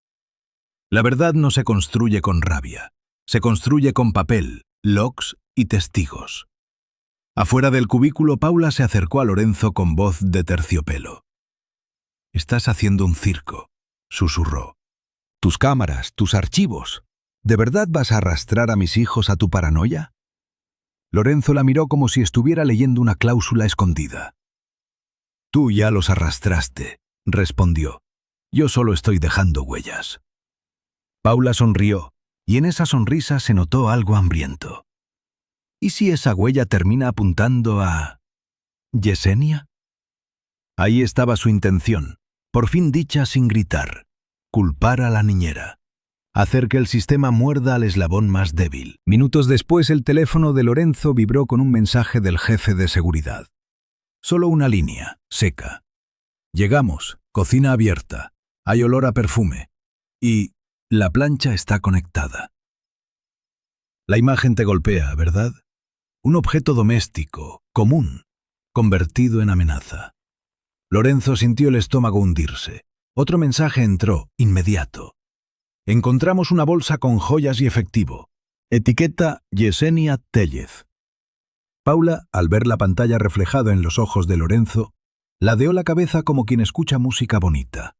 La verdad no se construye con rabia, se construye con papel, logs y testigos. Afuera del cubículo, Paula se acercó a Lorenzo con voz de terciopelo. «Estás haciendo un circo», susurró. «Tus cámaras, tus archivos. ¿De verdad vas a arrastrar a mis hijos a tu paranoia?» Lorenzo la miró como si estuviera leyendo una cláusula escondida. «Tú ya los arrastraste», respondió. «Yo solo estoy dejando huellas». Paula sonrió, y en esa sonrisa se notó algo hambriento. ¿Y si esa huella termina apuntando a Yesenia? Ahí estaba su intención, por fin dicha sin gritar, culpar a la niñera, hacer que el sistema muerda al eslabón más débil. Minutos después, el teléfono de Lorenzo vibró con un mensaje del jefe de seguridad. Solo una línea, seca. «Llegamos, cocina abierta, hay olor a perfume, y la plancha está conectada». La imagen te golpea, ¿verdad? Un objeto doméstico, común, convertido en amenaza. Lorenzo sintió el estómago hundirse. Otro mensaje entró, inmediato. Encontramos una bolsa con joyas y efectivo. Etiqueta Yesenia Tellez. Paula, al ver la pantalla reflejada en los ojos de Lorenzo, ladeó la cabeza como quien escucha música bonita.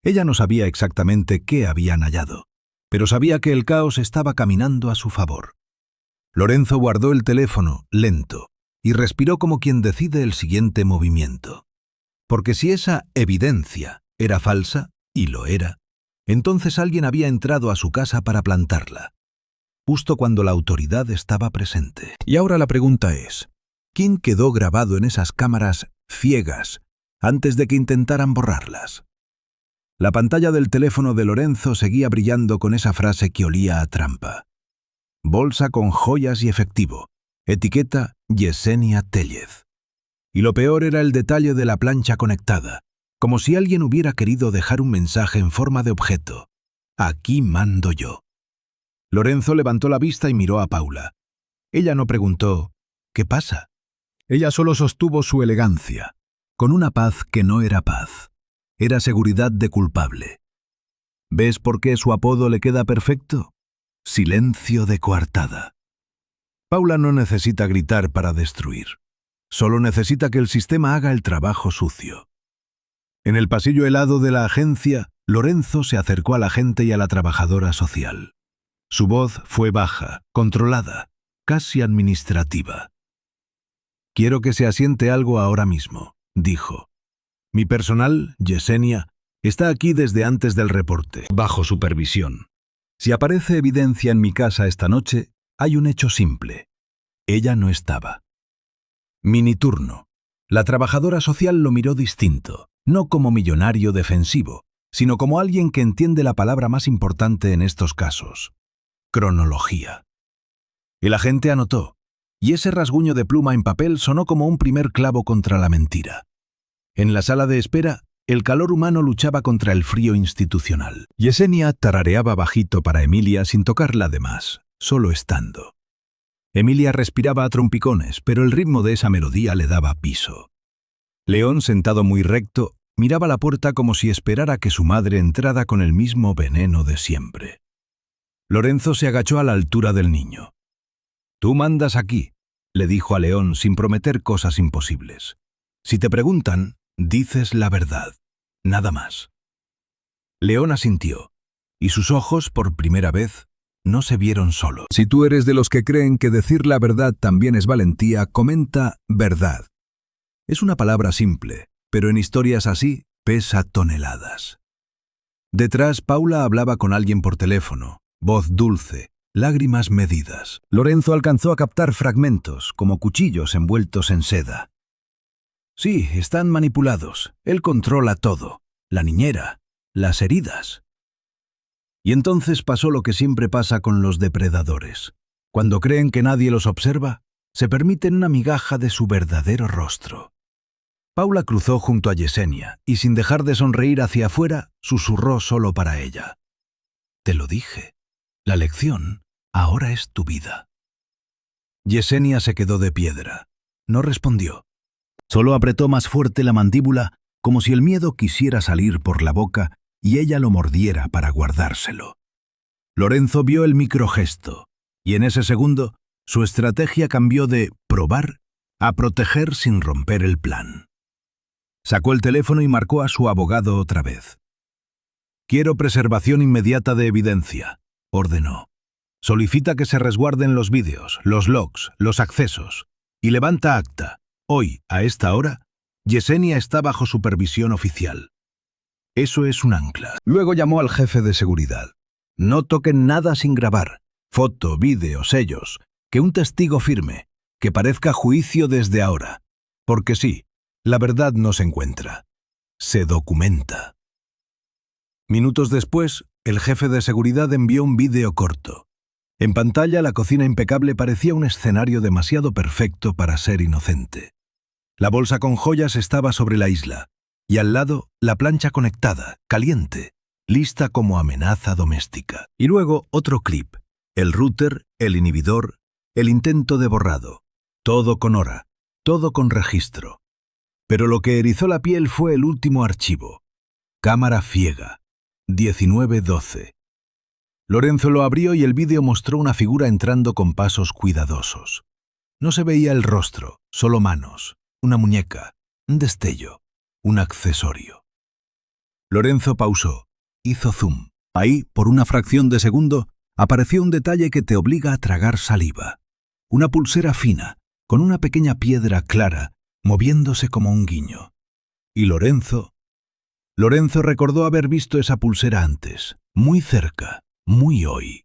Ella no sabía exactamente qué habían hallado, pero sabía que el caos estaba caminando a su favor. Lorenzo guardó el teléfono, lento, y respiró como quien decide el siguiente movimiento. Porque si esa evidencia era falsa, y lo era, entonces alguien había entrado a su casa para plantarla, justo cuando la autoridad estaba presente. Y ahora la pregunta es, ¿quién quedó grabado en esas cámaras ciegas antes de que intentaran borrarlas? La pantalla del teléfono de Lorenzo seguía brillando con esa frase que olía a trampa. Bolsa con joyas y efectivo. Etiqueta Yesenia Tellez. Y lo peor era el detalle de la plancha conectada, como si alguien hubiera querido dejar un mensaje en forma de objeto. Aquí mando yo. Lorenzo levantó la vista y miró a Paula. Ella no preguntó, ¿qué pasa? Ella solo sostuvo su elegancia, con una paz que no era paz. Era seguridad de culpable. ¿Ves por qué su apodo le queda perfecto? Silencio de coartada. Paula no necesita gritar para destruir. Solo necesita que el sistema haga el trabajo sucio. En el pasillo helado de la agencia, Lorenzo se acercó a la gente y a la trabajadora social. Su voz fue baja, controlada, casi administrativa. «Quiero que se asiente algo ahora mismo», dijo. «Mi personal, Yesenia, está aquí desde antes del reporte, bajo supervisión. Si aparece evidencia en mi casa esta noche, hay un hecho simple. Ella no estaba». Mini turno. La trabajadora social lo miró distinto, no como millonario defensivo, sino como alguien que entiende la palabra más importante en estos casos. Cronología. El agente anotó, y ese rasguño de pluma en papel sonó como un primer clavo contra la mentira. En la sala de espera, el calor humano luchaba contra el frío institucional. Yesenia tarareaba bajito para Emilia sin tocarla de más, solo estando. Emilia respiraba a trompicones, pero el ritmo de esa melodía le daba piso. León, sentado muy recto, miraba la puerta como si esperara que su madre entrara con el mismo veneno de siempre. Lorenzo se agachó a la altura del niño. «Tú mandas aquí», le dijo a León sin prometer cosas imposibles. «Si te preguntan, dices la verdad, nada más». León asintió, y sus ojos, por primera vez, no se vieron solos. «Si tú eres de los que creen que decir la verdad también es valentía, comenta verdad. Es una palabra simple, pero en historias así pesa toneladas». Detrás, Paula hablaba con alguien por teléfono, voz dulce, lágrimas medidas. Lorenzo alcanzó a captar fragmentos, como cuchillos envueltos en seda. «Sí, están manipulados. Él controla todo. La niñera, las heridas». Y entonces pasó lo que siempre pasa con los depredadores. Cuando creen que nadie los observa, se permiten una migaja de su verdadero rostro. Paula cruzó junto a Yesenia y, sin dejar de sonreír hacia afuera, susurró solo para ella. «Te lo dije. La lección ahora es tu vida». Yesenia se quedó de piedra. No respondió. Solo apretó más fuerte la mandíbula, como si el miedo quisiera salir por la boca y ella lo mordiera para guardárselo. Lorenzo vio el microgesto, y en ese segundo, su estrategia cambió de probar a proteger sin romper el plan. Sacó el teléfono y marcó a su abogado otra vez. «Quiero preservación inmediata de evidencia», ordenó. «Solicita que se resguarden los vídeos, los logs, los accesos. Y levanta acta. Hoy, a esta hora, Yesenia está bajo supervisión oficial». Eso es un ancla. Luego llamó al jefe de seguridad. «No toquen nada sin grabar. Foto, vídeo, sellos. Que un testigo firme. Que parezca juicio desde ahora. Porque sí, la verdad no se encuentra. Se documenta». Minutos después, el jefe de seguridad envió un vídeo corto. En pantalla, la cocina impecable parecía un escenario demasiado perfecto para ser inocente. La bolsa con joyas estaba sobre la isla, y al lado, la plancha conectada, caliente, lista como amenaza doméstica. Y luego otro clip, el router, el inhibidor, el intento de borrado. Todo con hora, todo con registro. Pero lo que erizó la piel fue el último archivo. Cámara ciega. 19:12. Lorenzo lo abrió y el vídeo mostró una figura entrando con pasos cuidadosos. No se veía el rostro, solo manos, una muñeca, un destello, un accesorio. Lorenzo pausó, hizo zoom. Ahí, por una fracción de segundo, apareció un detalle que te obliga a tragar saliva. Una pulsera fina, con una pequeña piedra clara, moviéndose como un guiño. Y Lorenzo recordó haber visto esa pulsera antes, muy cerca, muy hoy.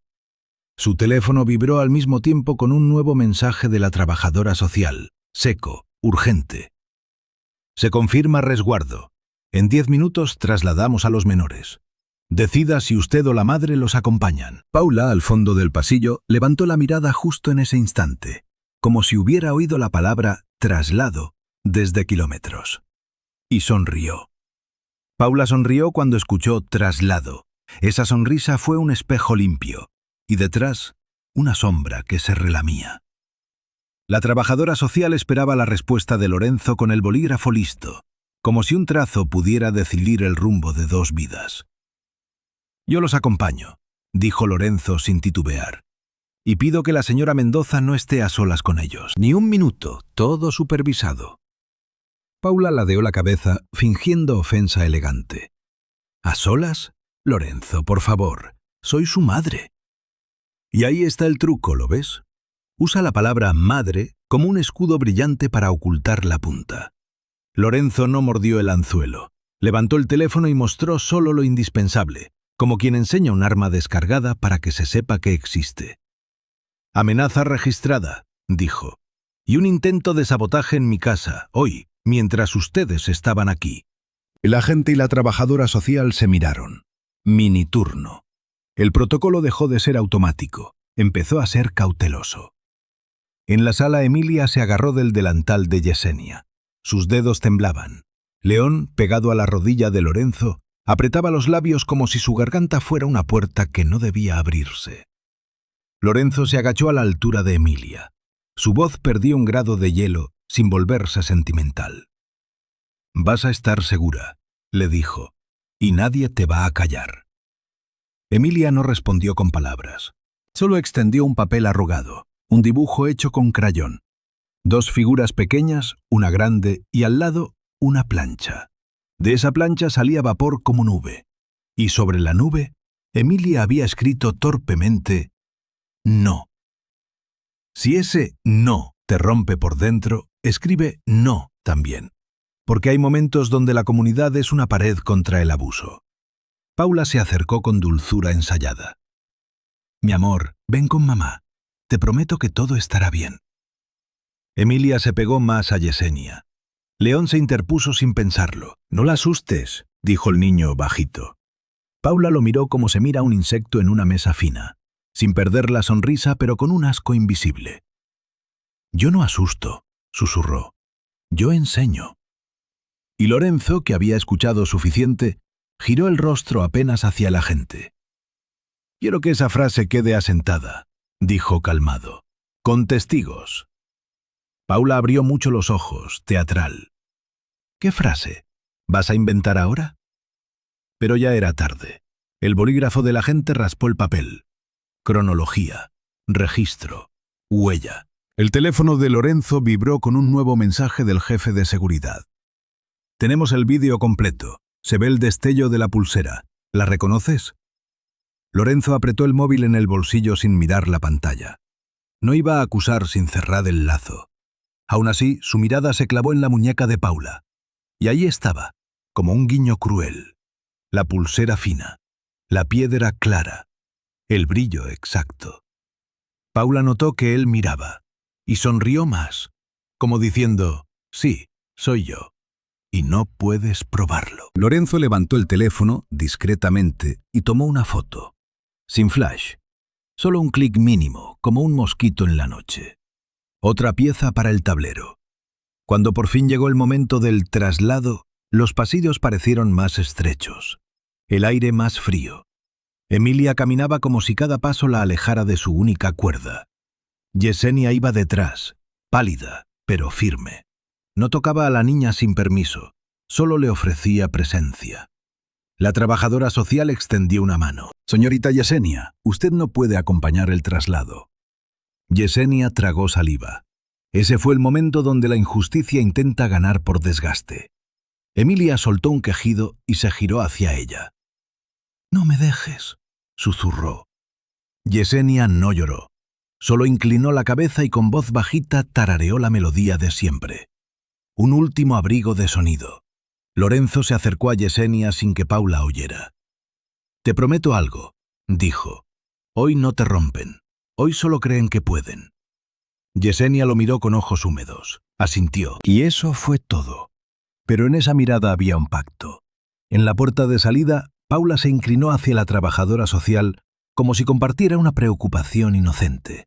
Su teléfono vibró al mismo tiempo con un nuevo mensaje de la trabajadora social, seco, urgente. Se confirma resguardo. En 10 minutos trasladamos a los menores. Decida si usted o la madre los acompañan. Paula, al fondo del pasillo, levantó la mirada justo en ese instante, como si hubiera oído la palabra traslado desde kilómetros. Y sonrió. Paula sonrió cuando escuchó traslado. Esa sonrisa fue un espejo limpio, y detrás, una sombra que se relamía. La trabajadora social esperaba la respuesta de Lorenzo con el bolígrafo listo, como si un trazo pudiera decidir el rumbo de 2 vidas. «Yo los acompaño», dijo Lorenzo sin titubear. «Y pido que la señora Mendoza no esté a solas con ellos. Ni un minuto, todo supervisado». Paula ladeó la cabeza, fingiendo ofensa elegante. «¿A solas? Lorenzo, por favor, soy su madre». Y ahí está el truco, ¿lo ves? Usa la palabra madre como un escudo brillante para ocultar la punta. Lorenzo no mordió el anzuelo. Levantó el teléfono y mostró solo lo indispensable, como quien enseña un arma descargada para que se sepa que existe. «Amenaza registrada», dijo, «y un intento de sabotaje en mi casa, hoy, mientras ustedes estaban aquí». El agente y la trabajadora social se miraron. Mini turno. El protocolo dejó de ser automático, empezó a ser cauteloso. En la sala Emilia se agarró del delantal de Yesenia. Sus dedos temblaban. León, pegado a la rodilla de Lorenzo, apretaba los labios como si su garganta fuera una puerta que no debía abrirse. Lorenzo se agachó a la altura de Emilia. Su voz perdió un grado de hielo sin volverse sentimental. «Vas a estar segura», le dijo, «y nadie te va a callar». Emilia no respondió con palabras. Solo extendió un papel arrugado, un dibujo hecho con crayón. 2 figuras pequeñas, una grande y al lado una plancha. De esa plancha salía vapor como nube. Y sobre la nube, Emilia había escrito torpemente «No». Si ese «no» te rompe por dentro, escribe «no» también. Porque hay momentos donde la comunidad es una pared contra el abuso. Paula se acercó con dulzura ensayada. «Mi amor, ven con mamá. Te prometo que todo estará bien». Emilia se pegó más a Yesenia. León se interpuso sin pensarlo. «No la asustes», dijo el niño bajito. Paula lo miró como se mira un insecto en una mesa fina, sin perder la sonrisa pero con un asco invisible. «Yo no asusto», susurró. «Yo enseño». Y Lorenzo, que había escuchado suficiente, giró el rostro apenas hacia la gente. «Quiero que esa frase quede asentada», dijo calmado, «con testigos». Paula abrió mucho los ojos, teatral. «¿Qué frase? ¿Vas a inventar ahora?» Pero ya era tarde. El bolígrafo del agente raspó el papel. Cronología, registro, huella. El teléfono de Lorenzo vibró con un nuevo mensaje del jefe de seguridad. «Tenemos el vídeo completo. Se ve el destello de la pulsera. ¿La reconoces?» Lorenzo apretó el móvil en el bolsillo sin mirar la pantalla. No iba a acusar sin cerrar el lazo. Aún así, su mirada se clavó en la muñeca de Paula. Y ahí estaba, como un guiño cruel. La pulsera fina, la piedra clara, el brillo exacto. Paula notó que él miraba, y sonrió más, como diciendo, «Sí, soy yo, y no puedes probarlo». Lorenzo levantó el teléfono discretamente y tomó una foto. Sin flash, solo un clic mínimo, como un mosquito en la noche. Otra pieza para el tablero. Cuando por fin llegó el momento del traslado, los pasillos parecieron más estrechos, el aire más frío. Emilia caminaba como si cada paso la alejara de su única cuerda. Yesenia iba detrás, pálida, pero firme. No tocaba a la niña sin permiso, solo le ofrecía presencia. La trabajadora social extendió una mano. Señorita Yesenia, usted no puede acompañar el traslado. Yesenia tragó saliva. Ese fue el momento donde la injusticia intenta ganar por desgaste. Emilia soltó un quejido y se giró hacia ella. «No me dejes», susurró. Yesenia no lloró. Solo inclinó la cabeza y con voz bajita tarareó la melodía de siempre. Un último abrigo de sonido. Lorenzo se acercó a Yesenia sin que Paula oyera. «Te prometo algo», dijo. «Hoy no te rompen. Hoy solo creen que pueden». Yesenia lo miró con ojos húmedos. Asintió. Y eso fue todo. Pero en esa mirada había un pacto. En la puerta de salida, Paula se inclinó hacia la trabajadora social como si compartiera una preocupación inocente.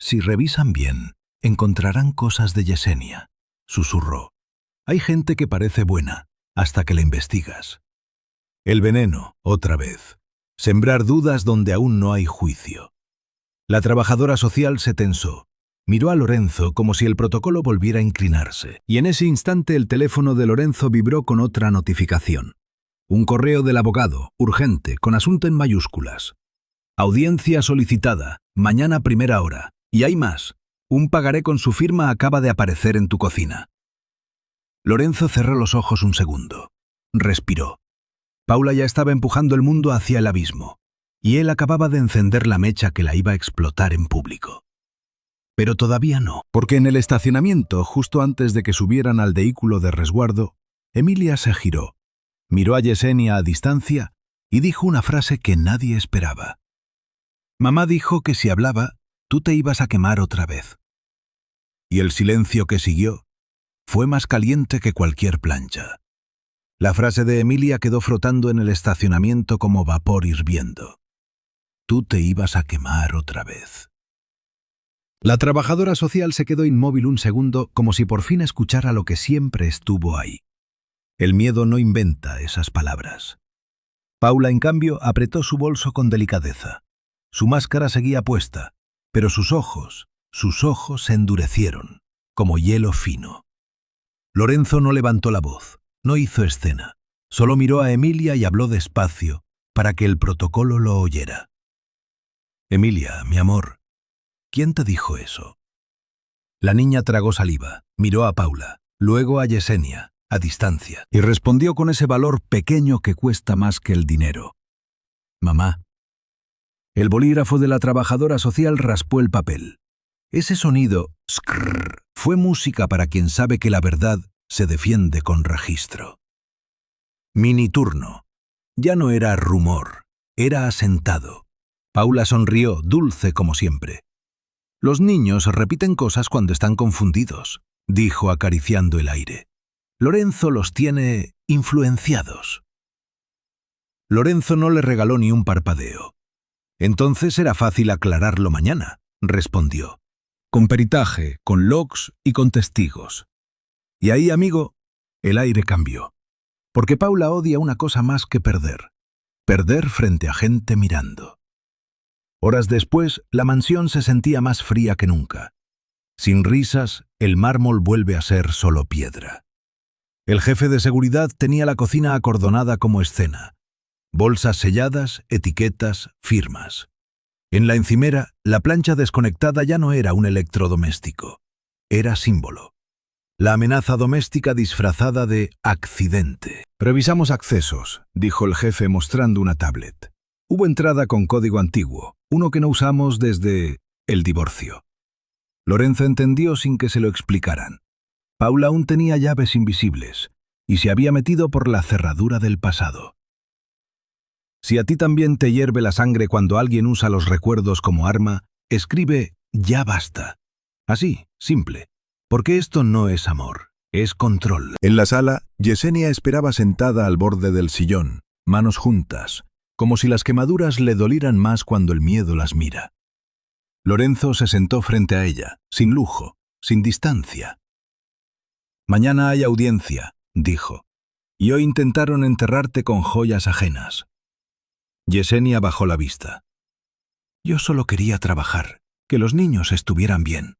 «Si revisan bien, encontrarán cosas de Yesenia», susurró. «Hay gente que parece buena, hasta que la investigas». El veneno, otra vez. Sembrar dudas donde aún no hay juicio. La trabajadora social se tensó. Miró a Lorenzo como si el protocolo volviera a inclinarse. Y en ese instante el teléfono de Lorenzo vibró con otra notificación. Un correo del abogado, urgente, con asunto en mayúsculas. «Audiencia solicitada, mañana 1:00 Y hay más. Un pagaré con su firma acaba de aparecer en tu cocina». Lorenzo cerró los ojos un segundo. Respiró. Paula ya estaba empujando el mundo hacia el abismo, y él acababa de encender la mecha que la iba a explotar en público. Pero todavía no, porque en el estacionamiento, justo antes de que subieran al vehículo de resguardo, Emilia se giró, miró a Yesenia a distancia y dijo una frase que nadie esperaba. «Mamá dijo que si hablaba, tú te ibas a quemar otra vez». Y el silencio que siguió fue más caliente que cualquier plancha. La frase de Emilia quedó flotando en el estacionamiento como vapor hirviendo. «Tú te ibas a quemar otra vez». La trabajadora social se quedó inmóvil un segundo como si por fin escuchara lo que siempre estuvo ahí. El miedo no inventa esas palabras. Paula, en cambio, apretó su bolso con delicadeza. Su máscara seguía puesta, pero sus ojos se endurecieron, como hielo fino. Lorenzo no levantó la voz. No hizo escena, solo miró a Emilia y habló despacio para que el protocolo lo oyera. «Emilia, mi amor, ¿quién te dijo eso?» La niña tragó saliva, miró a Paula, luego a Yesenia, a distancia, y respondió con ese valor pequeño que cuesta más que el dinero. «Mamá». El bolígrafo de la trabajadora social raspó el papel. Ese sonido, skrrr, fue música para quien sabe que la verdad se defiende con registro. Mini turno. Ya no era rumor, era asentado. Paula sonrió, dulce como siempre. «Los niños repiten cosas cuando están confundidos», dijo acariciando el aire. «Lorenzo los tiene influenciados». Lorenzo no le regaló ni un parpadeo. «Entonces era fácil aclararlo mañana», respondió. «Con peritaje, con logs y con testigos». Y ahí, amigo, el aire cambió. Porque Paula odia una cosa más que perder. Perder frente a gente mirando. Horas después, la mansión se sentía más fría que nunca. Sin risas, el mármol vuelve a ser solo piedra. El jefe de seguridad tenía la cocina acordonada como escena. Bolsas selladas, etiquetas, firmas. En la encimera, la plancha desconectada ya no era un electrodoméstico. Era símbolo. La amenaza doméstica disfrazada de accidente. «Revisamos accesos», dijo el jefe mostrando una tablet. Hubo entrada con código antiguo, uno que no usamos desde el divorcio. Lorenzo entendió sin que se lo explicaran. Paula aún tenía llaves invisibles y se había metido por la cerradura del pasado. Si a ti también te hierve la sangre cuando alguien usa los recuerdos como arma, escribe «ya basta». Así, simple. Porque esto no es amor, es control. En la sala, Yesenia esperaba sentada al borde del sillón, manos juntas, como si las quemaduras le dolieran más cuando el miedo las mira. Lorenzo se sentó frente a ella, sin lujo, sin distancia. «Mañana hay audiencia», dijo, «y hoy intentaron enterrarte con joyas ajenas». Yesenia bajó la vista. «Yo solo quería trabajar, que los niños estuvieran bien».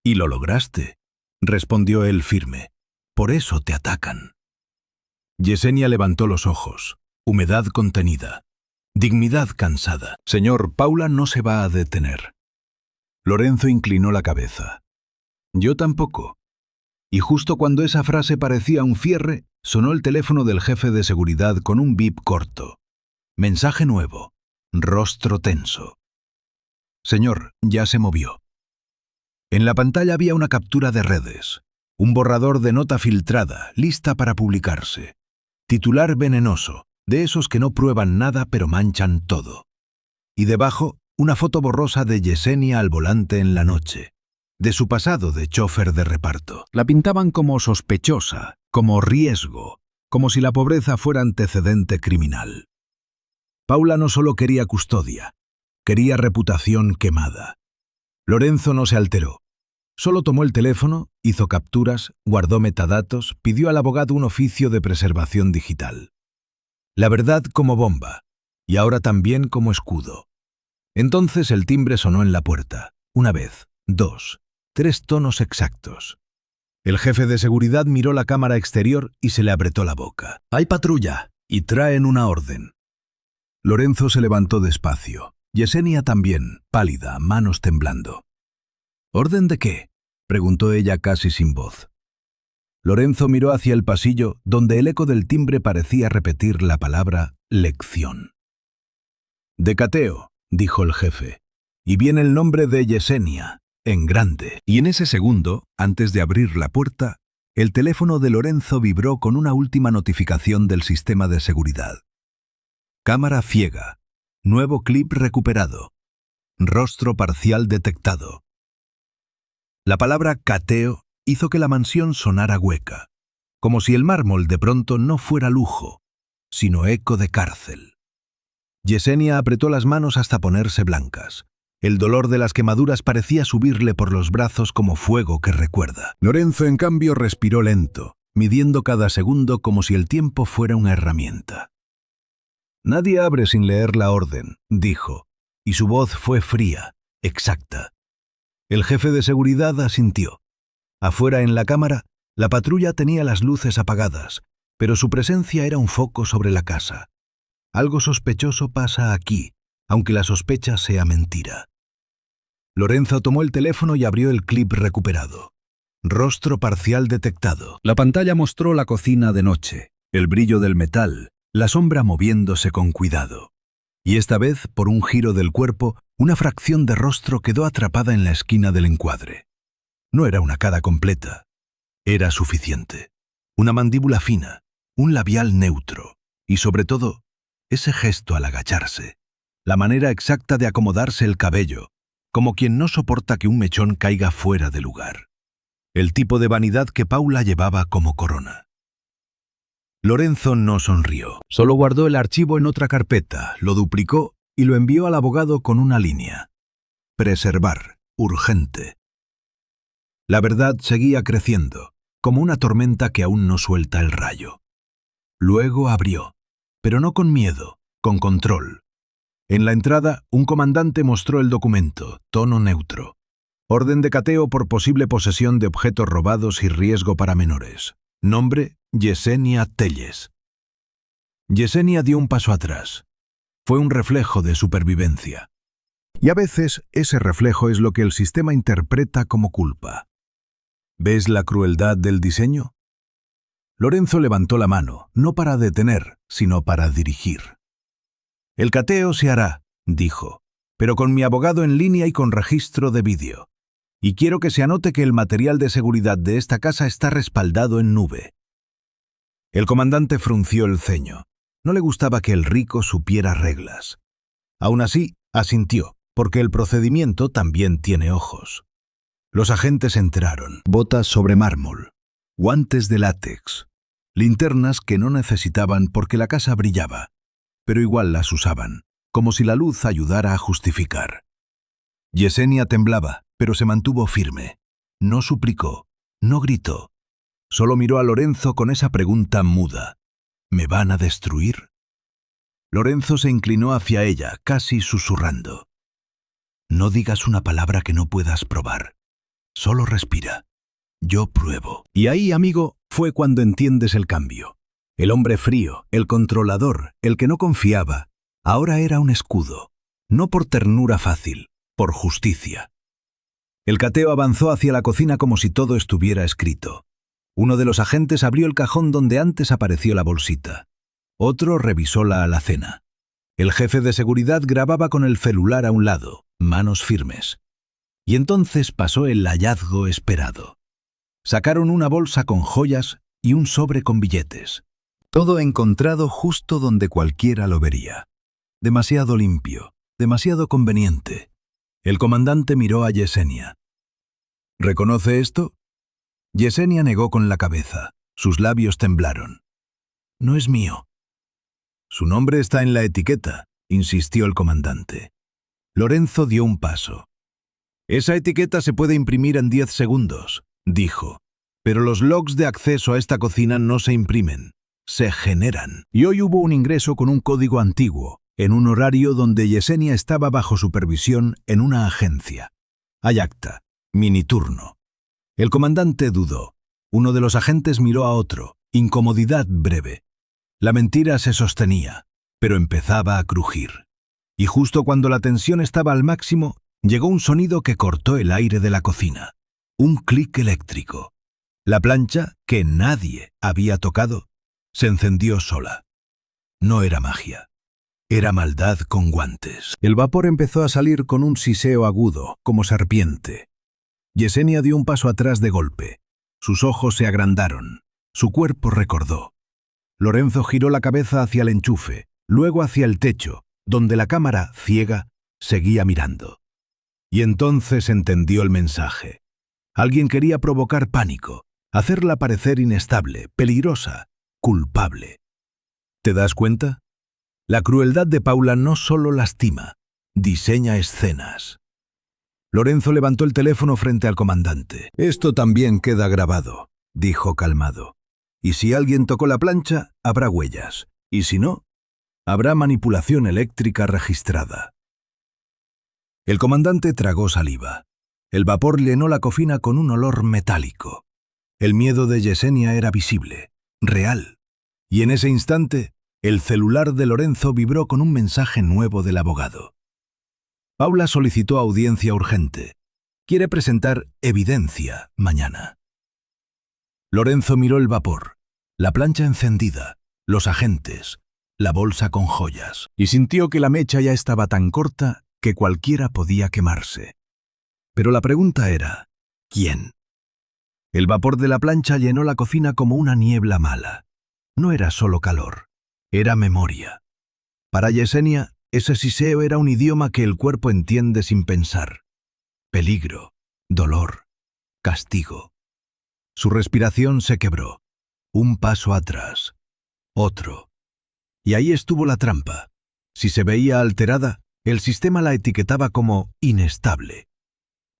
«Y lo lograste», respondió él firme. «Por eso te atacan». Yesenia levantó los ojos, humedad contenida. Dignidad cansada. Señor, Paula no se va a detener. Lorenzo inclinó la cabeza. Yo tampoco. Y justo cuando esa frase parecía un cierre, sonó el teléfono del jefe de seguridad con un bip corto. Mensaje nuevo. Rostro tenso. Señor, ya se movió. En la pantalla había una captura de redes, un borrador de nota filtrada, lista para publicarse. Titular venenoso, de esos que no prueban nada pero manchan todo. Y debajo, una foto borrosa de Yesenia al volante en la noche, de su pasado de chofer de reparto. La pintaban como sospechosa, como riesgo, como si la pobreza fuera antecedente criminal. Paula no solo quería custodia, quería reputación quemada. Lorenzo no se alteró. Solo tomó el teléfono, hizo capturas, guardó metadatos, pidió al abogado un oficio de preservación digital. La verdad como bomba, y ahora también como escudo. Entonces el timbre sonó en la puerta. Una vez, dos, tres tonos exactos. El jefe de seguridad miró la cámara exterior y se le apretó la boca. «Hay patrulla, y traen una orden». Lorenzo se levantó despacio. Yesenia también, pálida, manos temblando. «¿Orden de qué?», preguntó ella casi sin voz. Lorenzo miró hacia el pasillo, donde el eco del timbre parecía repetir la palabra lección. «De cateo», dijo el jefe, «y viene el nombre de Yesenia, en grande». Y en ese segundo, antes de abrir la puerta, el teléfono de Lorenzo vibró con una última notificación del sistema de seguridad. Cámara ciega. Nuevo clip recuperado. Rostro parcial detectado. La palabra cateo hizo que la mansión sonara hueca, como si el mármol de pronto no fuera lujo, sino eco de cárcel. Yesenia apretó las manos hasta ponerse blancas. El dolor de las quemaduras parecía subirle por los brazos como fuego que recuerda. Lorenzo, en cambio, respiró lento, midiendo cada segundo como si el tiempo fuera una herramienta. «Nadie abre sin leer la orden», dijo, y su voz fue fría, exacta. El jefe de seguridad asintió. Afuera en la cámara, la patrulla tenía las luces apagadas, pero su presencia era un foco sobre la casa. Algo sospechoso pasa aquí, aunque la sospecha sea mentira. Lorenzo tomó el teléfono y abrió el clip recuperado. Rostro parcial detectado. La pantalla mostró la cocina de noche, el brillo del metal, la sombra moviéndose con cuidado. Y esta vez, por un giro del cuerpo, una fracción de rostro quedó atrapada en la esquina del encuadre. No era una cara completa. Era suficiente. Una mandíbula fina, un labial neutro, y sobre todo, ese gesto al agacharse. La manera exacta de acomodarse el cabello, como quien no soporta que un mechón caiga fuera de lugar. El tipo de vanidad que Paula llevaba como corona. Lorenzo no sonrió. Solo guardó el archivo en otra carpeta, lo duplicó y lo envió al abogado con una línea. Preservar. Urgente. La verdad seguía creciendo, como una tormenta que aún no suelta el rayo. Luego abrió, pero no con miedo, con control. En la entrada, un comandante mostró el documento, tono neutro. Orden de cateo por posible posesión de objetos robados y riesgo para menores. Nombre, Yesenia Telles. Yesenia dio un paso atrás. Fue un reflejo de supervivencia. Y a veces ese reflejo es lo que el sistema interpreta como culpa. ¿Ves la crueldad del diseño? Lorenzo levantó la mano, no para detener, sino para dirigir. «El cateo se hará», dijo, «pero con mi abogado en línea y con registro de vídeo. Y quiero que se anote que el material de seguridad de esta casa está respaldado en nube». El comandante frunció el ceño. No le gustaba que el rico supiera reglas. Aún así, asintió, porque el procedimiento también tiene ojos. Los agentes entraron. Botas sobre mármol, guantes de látex, linternas que no necesitaban porque la casa brillaba, pero igual las usaban, como si la luz ayudara a justificar. Yesenia temblaba, pero se mantuvo firme. No suplicó, no gritó. Solo miró a Lorenzo con esa pregunta muda. ¿Me van a destruir? Lorenzo se inclinó hacia ella, casi susurrando. No digas una palabra que no puedas probar. Solo respira. Yo pruebo. Y ahí, amigo, fue cuando entiendes el cambio. El hombre frío, el controlador, el que no confiaba, Ahora era un escudo, no por ternura fácil, por justicia. El cateo avanzó hacia la cocina como si todo estuviera escrito. Uno de los agentes abrió el cajón donde antes apareció la bolsita. Otro revisó la alacena. El jefe de seguridad grababa con el celular a un lado, manos firmes. Y entonces pasó el hallazgo esperado. Sacaron una bolsa con joyas y un sobre con billetes. Todo encontrado justo donde cualquiera lo vería. Demasiado limpio, demasiado conveniente. El comandante miró a Yesenia. ¿Reconoce esto? Yesenia negó con la cabeza. Sus labios temblaron. No es mío. Su nombre está en la etiqueta, insistió el comandante. Lorenzo dio un paso. Esa etiqueta se puede imprimir en 10 segundos, dijo. Pero los logs de acceso a esta cocina no se imprimen, se generan. Y hoy hubo un ingreso con un código antiguo, en un horario donde Yesenia estaba bajo supervisión en una agencia. Hay acta, miniturno. El comandante dudó. Uno de los agentes miró a otro, incomodidad breve. La mentira se sostenía, pero empezaba a crujir. Y justo cuando la tensión estaba al máximo, llegó un sonido que cortó el aire de la cocina. Un clic eléctrico. La plancha, que nadie había tocado, se encendió sola. No era magia. Era maldad con guantes. El vapor empezó a salir con un siseo agudo, como serpiente. Yesenia dio un paso atrás de golpe. Sus ojos se agrandaron. Su cuerpo recordó. Lorenzo giró la cabeza hacia el enchufe, luego hacia el techo, donde la cámara, ciega, seguía mirando. Y entonces entendió el mensaje. Alguien quería provocar pánico, hacerla parecer inestable, peligrosa, culpable. ¿Te das cuenta? La crueldad de Paula no solo lastima, diseña escenas. Lorenzo levantó el teléfono frente al comandante. Esto también queda grabado, dijo calmado. Y si alguien tocó la plancha, habrá huellas. Y si no, habrá manipulación eléctrica registrada. El comandante tragó saliva. El vapor llenó la cocina con un olor metálico. El miedo de Yesenia era visible, real. Y en ese instante, el celular de Lorenzo vibró con un mensaje nuevo del abogado. Paula solicitó audiencia urgente. Quiere presentar evidencia mañana. Lorenzo miró el vapor, la plancha encendida, los agentes, la bolsa con joyas, y sintió que la mecha ya estaba tan corta que cualquiera podía quemarse. Pero la pregunta era, ¿quién? El vapor de la plancha llenó la cocina como una niebla mala. No era solo calor, era memoria. Para Yesenia, ese siseo era un idioma que el cuerpo entiende sin pensar. Peligro, dolor, castigo. Su respiración se quebró. Un paso atrás. Otro. Y ahí estuvo la trampa. Si se veía alterada, el sistema la etiquetaba como inestable.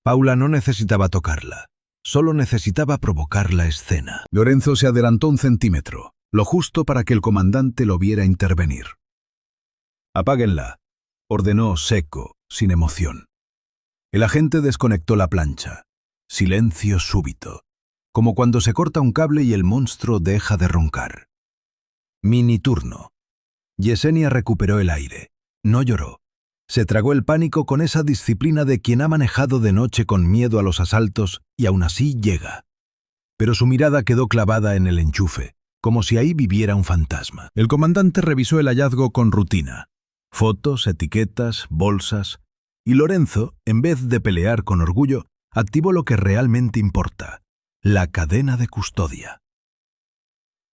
Paula no necesitaba tocarla. Solo necesitaba provocar la escena. Lorenzo se adelantó 1 centímetro, lo justo para que el comandante lo viera intervenir. «Apáguenla», ordenó seco, sin emoción. El agente desconectó la plancha. Silencio súbito, como cuando se corta un cable y el monstruo deja de roncar. Miniturno. Yesenia recuperó el aire. No lloró. Se tragó el pánico con esa disciplina de quien ha manejado de noche con miedo a los asaltos y aún así llega. Pero su mirada quedó clavada en el enchufe, como si ahí viviera un fantasma. El comandante revisó el hallazgo con rutina. Fotos, etiquetas, bolsas. Y Lorenzo, en vez de pelear con orgullo, activó lo que realmente importa: la cadena de custodia.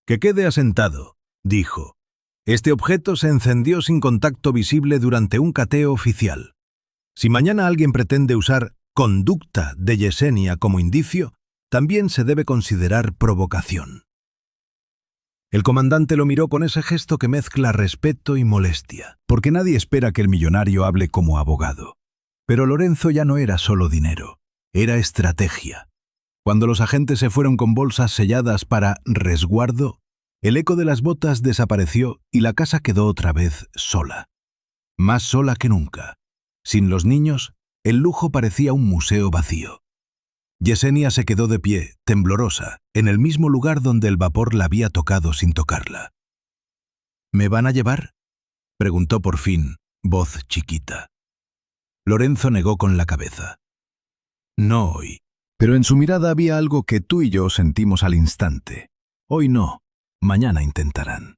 «Que quede asentado», dijo. Este objeto se encendió sin contacto visible durante un cateo oficial. Si mañana alguien pretende usar conducta de Yesenia como indicio, también se debe considerar provocación. El comandante lo miró con ese gesto que mezcla respeto y molestia, porque nadie espera que el millonario hable como abogado. Pero Lorenzo ya no era solo dinero, era estrategia. Cuando los agentes se fueron con bolsas selladas para resguardo, el eco de las botas desapareció y la casa quedó otra vez sola. Más sola que nunca. Sin los niños, el lujo parecía un museo vacío. Yesenia se quedó de pie, temblorosa, en el mismo lugar donde el vapor la había tocado sin tocarla. «¿Me van a llevar?», Preguntó por fin, voz chiquita. Lorenzo negó con la cabeza. No hoy. Pero en su mirada había algo que tú y yo sentimos al instante. Hoy no, mañana intentarán.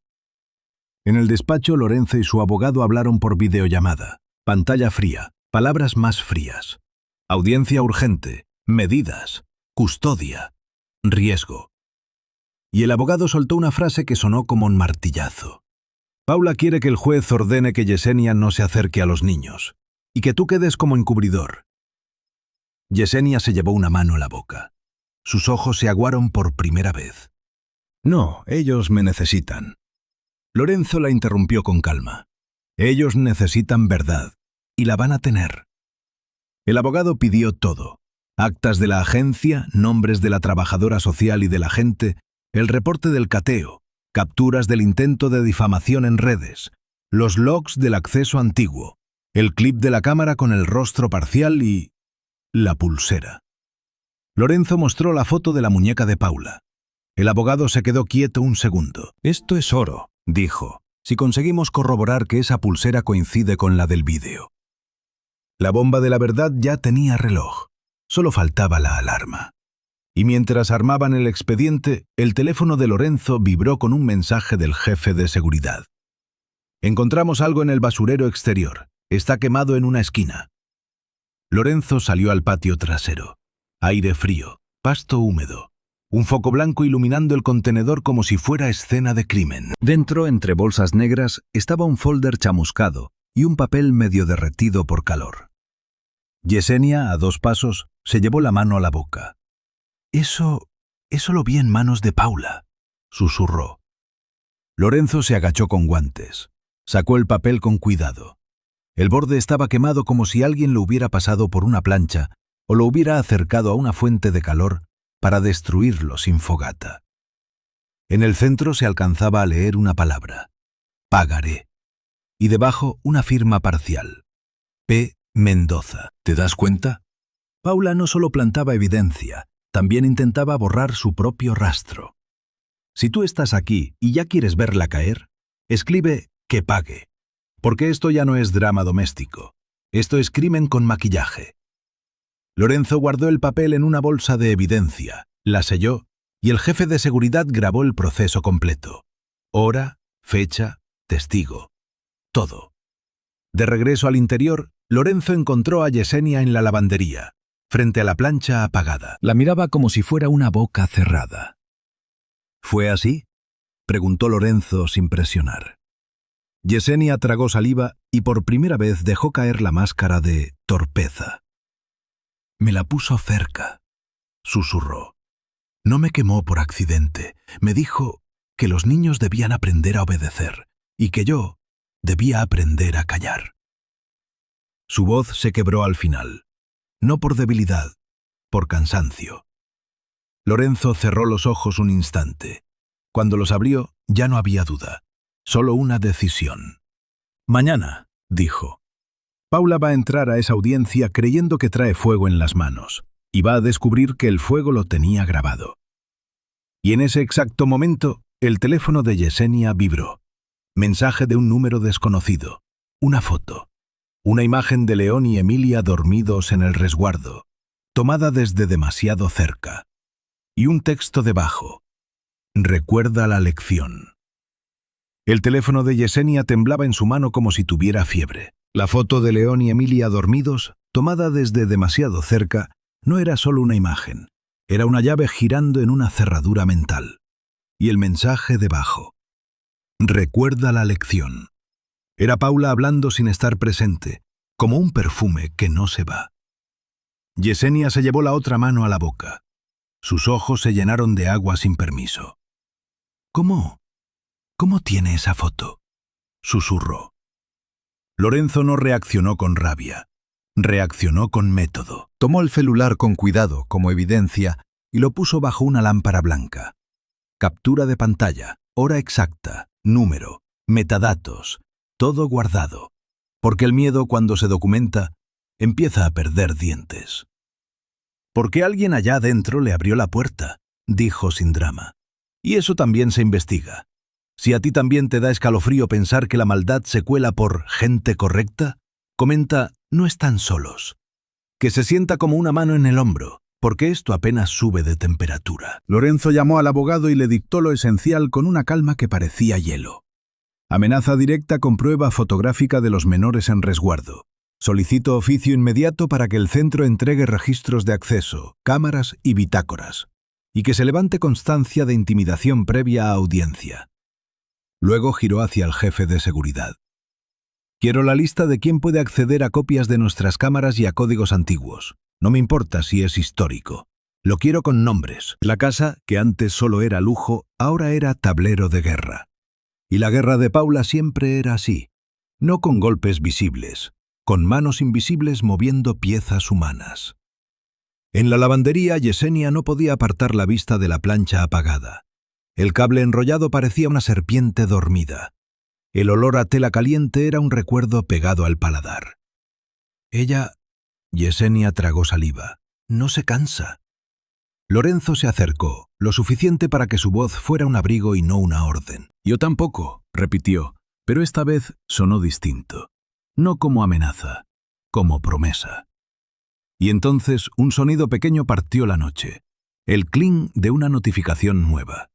En el despacho, Lorenzo y su abogado hablaron por videollamada. Pantalla fría, palabras más frías. Audiencia urgente, medidas, custodia, riesgo. Y el abogado soltó una frase que sonó como un martillazo. Paula quiere que el juez ordene que Yesenia no se acerque a los niños, y que tú quedes como encubridor. Yesenia se llevó una mano a la boca. Sus ojos se aguaron por primera vez. No, ellos me necesitan. Lorenzo la interrumpió con calma. Ellos necesitan verdad, y la van a tener. El abogado pidió todo. Actas de la agencia, nombres de la trabajadora social y del agente, el reporte del cateo, capturas del intento de difamación en redes, los logs del acceso antiguo, el clip de la cámara con el rostro parcial y la pulsera. Lorenzo mostró la foto de la muñeca de Paula. El abogado se quedó quieto un segundo. Esto es oro, dijo, si conseguimos corroborar que esa pulsera coincide con la del vídeo. La bomba de la verdad ya tenía reloj. Solo faltaba la alarma. Y mientras armaban el expediente, el teléfono de Lorenzo vibró con un mensaje del jefe de seguridad. Encontramos algo en el basurero exterior. Está quemado en una esquina. Lorenzo salió al patio trasero. Aire frío, pasto húmedo. Un foco blanco iluminando el contenedor como si fuera escena de crimen. Dentro, entre bolsas negras, estaba un folder chamuscado y un papel medio derretido por calor. Yesenia, a 2 pasos, se llevó la mano a la boca. Eso lo vi en manos de Paula, susurró. Lorenzo se agachó con guantes. Sacó el papel con cuidado. El borde estaba quemado como si alguien lo hubiera pasado por una plancha o lo hubiera acercado a una fuente de calor para destruirlo sin fogata. En el centro se alcanzaba a leer una palabra: pagaré. Y debajo una firma parcial: P. Mendoza. ¿Te das cuenta? Paula no solo plantaba evidencia, también intentaba borrar su propio rastro. Si tú estás aquí y ya quieres verla caer, escribe que pague. Porque esto ya no es drama doméstico. Esto es crimen con maquillaje. Lorenzo guardó el papel en una bolsa de evidencia, la selló y el jefe de seguridad grabó el proceso completo. Hora, fecha, testigo. Todo. De regreso al interior, Lorenzo encontró a Yesenia en la lavandería, frente a la plancha apagada. La miraba como si fuera una boca cerrada. ¿Fue así?, preguntó Lorenzo sin presionar. Yesenia tragó saliva y por primera vez dejó caer la máscara de torpeza. Me la puso cerca, susurró. No me quemó por accidente. Me dijo que los niños debían aprender a obedecer y que yo debía aprender a callar. Su voz se quebró al final, no por debilidad, por cansancio. Lorenzo cerró los ojos un instante. Cuando los abrió, ya no había duda, solo una decisión. Mañana, dijo. Paula va a entrar a esa audiencia creyendo que trae fuego en las manos, y va a descubrir que el fuego lo tenía grabado. Y en ese exacto momento, el teléfono de Yesenia vibró. Mensaje de un número desconocido. Una foto. Una imagen de León y Emilia dormidos en el resguardo, tomada desde demasiado cerca. Y un texto debajo. Recuerda la lección. El teléfono de Yesenia temblaba en su mano como si tuviera fiebre. La foto de León y Emilia dormidos, tomada desde demasiado cerca, no era solo una imagen. Era una llave girando en una cerradura mental. Y el mensaje debajo. Recuerda la lección. Era Paula hablando sin estar presente, como un perfume que no se va. Yesenia se llevó la otra mano a la boca. Sus ojos se llenaron de agua sin permiso. ¿Cómo tiene esa foto?, susurró. Lorenzo no reaccionó con rabia. Reaccionó con método. Tomó el celular con cuidado, como evidencia, y lo puso bajo una lámpara blanca. Captura de pantalla, hora exacta, número, metadatos, todo guardado. Porque el miedo, cuando se documenta, empieza a perder dientes. Porque alguien allá adentro le abrió la puerta, dijo sin drama. Y eso también se investiga. Si a ti también te da escalofrío pensar que la maldad se cuela por gente correcta, comenta, no están solos. Que se sienta como una mano en el hombro, porque esto apenas sube de temperatura. Lorenzo llamó al abogado y le dictó lo esencial con una calma que parecía hielo. Amenaza directa con prueba fotográfica de los menores en resguardo. Solicito oficio inmediato para que el centro entregue registros de acceso, cámaras y bitácoras, y que se levante constancia de intimidación previa a audiencia. Luego giró hacia el jefe de seguridad. Quiero la lista de quién puede acceder a copias de nuestras cámaras y a códigos antiguos. No me importa si es histórico. Lo quiero con nombres. La casa, que antes solo era lujo, ahora era tablero de guerra. Y la guerra de Paula siempre era así. No con golpes visibles, con manos invisibles moviendo piezas humanas. En la lavandería, Yesenia no podía apartar la vista de la plancha apagada. El cable enrollado parecía una serpiente dormida. El olor a tela caliente era un recuerdo pegado al paladar. Yesenia tragó saliva. No se cansa. Lorenzo se acercó, lo suficiente para que su voz fuera un abrigo y no una orden. Yo tampoco, repitió, pero esta vez sonó distinto. No como amenaza, como promesa. Y entonces un sonido pequeño partió la noche. El cling de una notificación nueva.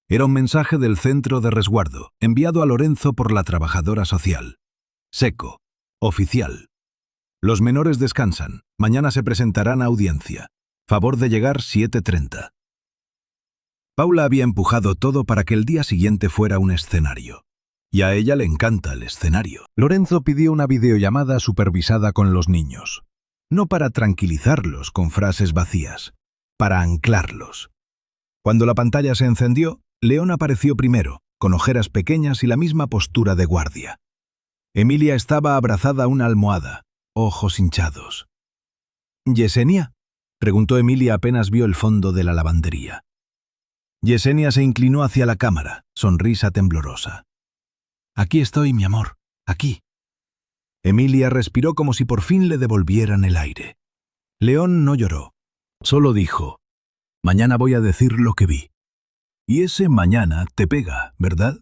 Era un mensaje del centro de resguardo, enviado a Lorenzo por la trabajadora social. Seco. Oficial. Los menores descansan. Mañana se presentarán a audiencia. Favor de llegar 7:30. Paula había empujado todo para que el día siguiente fuera un escenario. Y a ella le encanta el escenario. Lorenzo pidió una videollamada supervisada con los niños. No para tranquilizarlos con frases vacías, para anclarlos. Cuando la pantalla se encendió, León apareció primero, con ojeras pequeñas y la misma postura de guardia. Emilia estaba abrazada a una almohada, ojos hinchados. «¿Yesenia?», preguntó Emilia apenas vio el fondo de la lavandería. Yesenia se inclinó hacia la cámara, sonrisa temblorosa. «Aquí estoy, mi amor, aquí». Emilia respiró como si por fin le devolvieran el aire. León no lloró, solo dijo, «Mañana voy a decir lo que vi». Y ese mañana te pega, ¿verdad?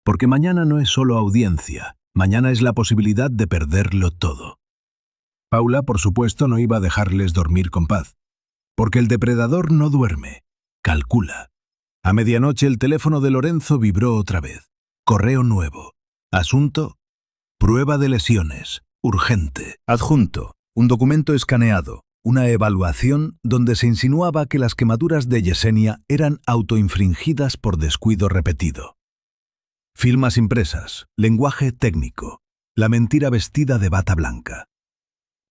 Porque mañana no es solo audiencia, mañana es la posibilidad de perderlo todo. Paula, por supuesto, no iba a dejarles dormir con paz. Porque el depredador no duerme, calcula. A medianoche el teléfono de Lorenzo vibró otra vez. Correo nuevo. Asunto: prueba de lesiones, urgente. Adjunto: un documento escaneado. Una evaluación donde se insinuaba que las quemaduras de Yesenia eran autoinfringidas por descuido repetido. Firmas impresas, lenguaje técnico, la mentira vestida de bata blanca.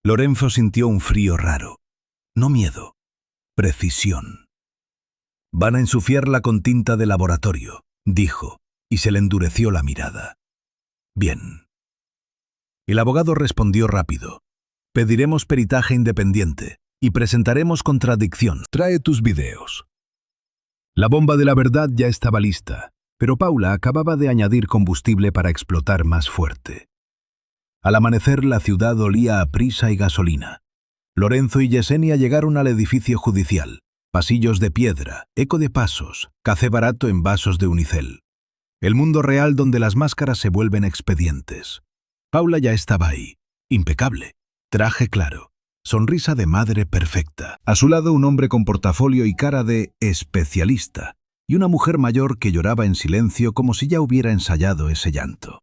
Lorenzo sintió un frío raro. No miedo, precisión. «Van a ensuciarla con tinta de laboratorio», dijo, y se le endureció la mirada. «Bien». El abogado respondió rápido. «Pediremos peritaje independiente y presentaremos contradicción. Trae tus videos». La bomba de la verdad ya estaba lista, pero Paula acababa de añadir combustible para explotar más fuerte. Al amanecer la ciudad olía a prisa y gasolina. Lorenzo y Yesenia llegaron al edificio judicial. Pasillos de piedra, eco de pasos, café barato en vasos de unicel. El mundo real donde las máscaras se vuelven expedientes. Paula ya estaba ahí, impecable. Traje claro, sonrisa de madre perfecta. A su lado un hombre con portafolio y cara de especialista, y una mujer mayor que lloraba en silencio como si ya hubiera ensayado ese llanto.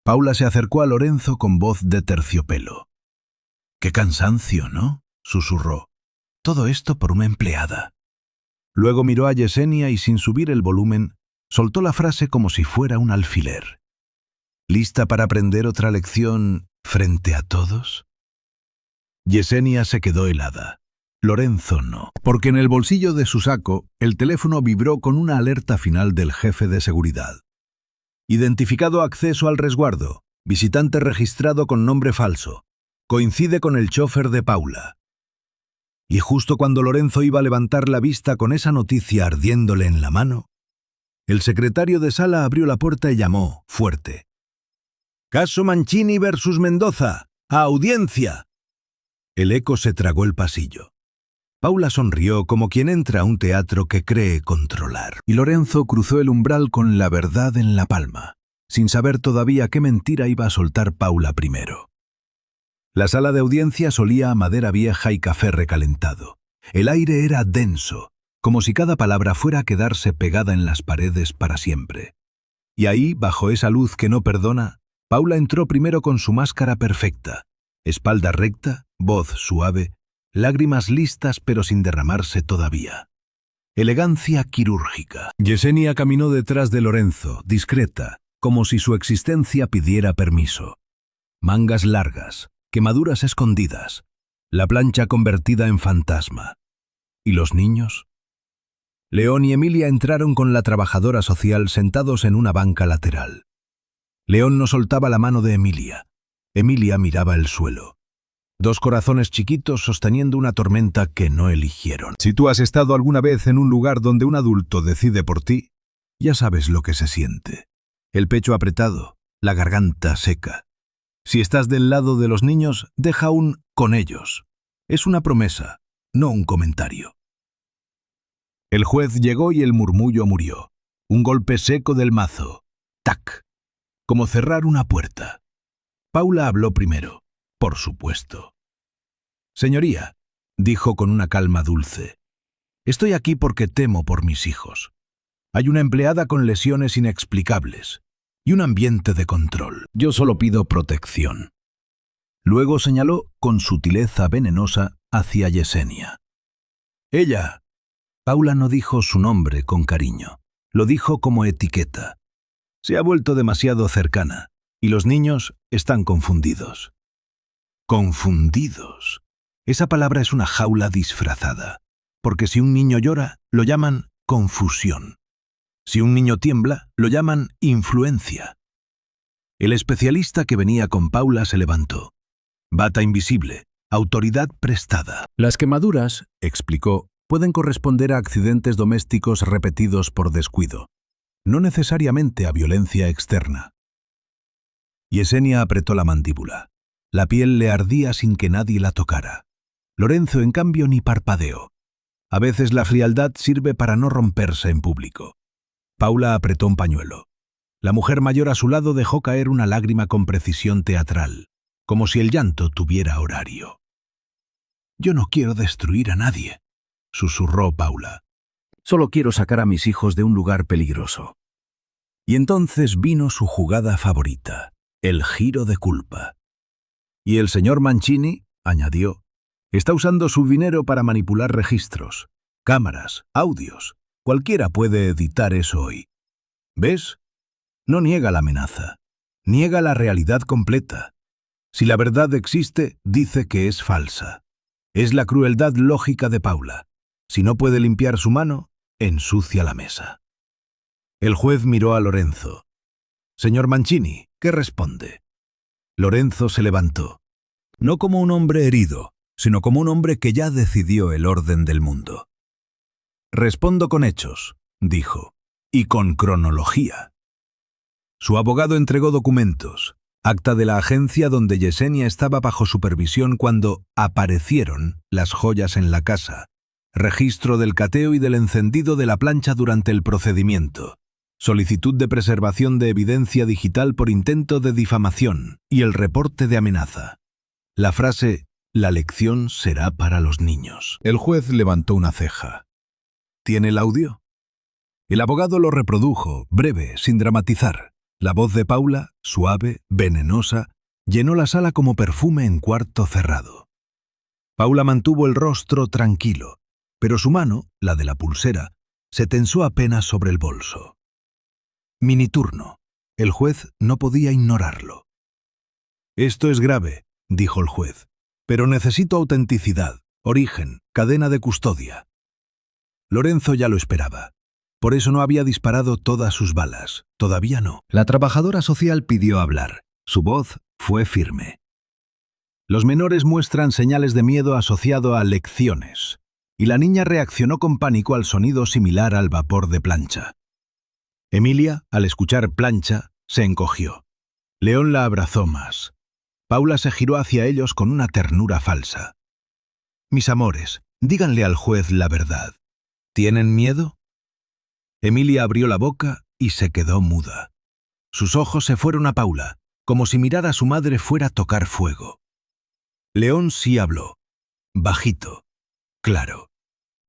Paula se acercó a Lorenzo con voz de terciopelo. «Qué cansancio, ¿no?», susurró. «Todo esto por una empleada». Luego miró a Yesenia y sin subir el volumen, soltó la frase como si fuera un alfiler. «¿Lista para aprender otra lección frente a todos?». Yesenia se quedó helada. Lorenzo no. Porque en el bolsillo de su saco, el teléfono vibró con una alerta final del jefe de seguridad. Identificado acceso al resguardo. Visitante registrado con nombre falso. Coincide con el chofer de Paula. Y justo cuando Lorenzo iba a levantar la vista con esa noticia ardiéndole en la mano, el secretario de sala abrió la puerta y llamó, fuerte. «Caso Mancini versus Mendoza. ¡A audiencia!». El eco se tragó el pasillo. Paula sonrió como quien entra a un teatro que cree controlar, y Lorenzo cruzó el umbral con la verdad en la palma, sin saber todavía qué mentira iba a soltar Paula primero. La sala de audiencias olía a madera vieja y café recalentado. El aire era denso, como si cada palabra fuera a quedarse pegada en las paredes para siempre. Y ahí, bajo esa luz que no perdona, Paula entró primero con su máscara perfecta, espalda recta, voz suave, lágrimas listas pero sin derramarse todavía. Elegancia quirúrgica. Yesenia caminó detrás de Lorenzo, discreta, como si su existencia pidiera permiso. Mangas largas, quemaduras escondidas, la plancha convertida en fantasma. ¿Y los niños? León y Emilia entraron con la trabajadora social sentados en una banca lateral. León no soltaba la mano de Emilia. Emilia miraba el suelo. Dos corazones chiquitos sosteniendo una tormenta que no eligieron. Si tú has estado alguna vez en un lugar donde un adulto decide por ti, ya sabes lo que se siente. El pecho apretado, la garganta seca. Si estás del lado de los niños, deja un con ellos. Es una promesa, no un comentario. El juez llegó y el murmullo murió. Un golpe seco del mazo. ¡Tac! Como cerrar una puerta. Paula habló primero, por supuesto. Señoría, dijo con una calma dulce, estoy aquí porque temo por mis hijos. Hay una empleada con lesiones inexplicables y un ambiente de control. Yo solo pido protección. Luego señaló con sutileza venenosa hacia Yesenia. Ella. Paula no dijo su nombre con cariño, lo dijo como etiqueta. Se ha vuelto demasiado cercana y los niños están confundidos. Confundidos. Esa palabra es una jaula disfrazada, porque si un niño llora, lo llaman confusión. Si un niño tiembla, lo llaman influencia. El especialista que venía con Paula se levantó. Bata invisible, autoridad prestada. Las quemaduras, explicó, pueden corresponder a accidentes domésticos repetidos por descuido, no necesariamente a violencia externa. Yesenia apretó la mandíbula. La piel le ardía sin que nadie la tocara. Lorenzo, en cambio, ni parpadeó. A veces la frialdad sirve para no romperse en público. Paula apretó un pañuelo. La mujer mayor a su lado dejó caer una lágrima con precisión teatral, como si el llanto tuviera horario. «Yo no quiero destruir a nadie», susurró Paula. «Solo quiero sacar a mis hijos de un lugar peligroso». Y entonces vino su jugada favorita, el giro de culpa. «Y el señor Mancini», añadió, «está usando su dinero para manipular registros, cámaras, audios. Cualquiera puede editar eso hoy. ¿Ves? No niega la amenaza. Niega la realidad completa. Si la verdad existe, dice que es falsa. Es la crueldad lógica de Paula. Si no puede limpiar su mano, ensucia la mesa». El juez miró a Lorenzo. «Señor Mancini, ¿qué responde?» Lorenzo se levantó. No como un hombre herido, sino como un hombre que ya decidió el orden del mundo. «Respondo con hechos», dijo, «y con cronología». Su abogado entregó documentos, acta de la agencia donde Yesenia estaba bajo supervisión cuando aparecieron las joyas en la casa, registro del cateo y del encendido de la plancha durante el procedimiento, solicitud de preservación de evidencia digital por intento de difamación y el reporte de amenaza. La frase «la lección será para los niños». El juez levantó una ceja. ¿Tiene el audio? El abogado lo reprodujo, breve, sin dramatizar. La voz de Paula, suave, venenosa, llenó la sala como perfume en cuarto cerrado. Paula mantuvo el rostro tranquilo, pero su mano, la de la pulsera, se tensó apenas sobre el bolso. «Mini turno». El juez no podía ignorarlo. «Esto es grave», dijo el juez, «pero necesito autenticidad, origen, cadena de custodia». Lorenzo ya lo esperaba. Por eso no había disparado todas sus balas. Todavía no. La trabajadora social pidió hablar. Su voz fue firme. Los menores muestran señales de miedo asociado a lecciones, y la niña reaccionó con pánico al sonido similar al vapor de plancha. Emilia, al escuchar plancha, se encogió. León la abrazó más. Paula se giró hacia ellos con una ternura falsa. «Mis amores, díganle al juez la verdad. ¿Tienen miedo? Emilia abrió la boca y se quedó muda. Sus ojos se fueron a Paula, como si mirar a su madre fuera tocar fuego. León sí habló. Bajito. Claro.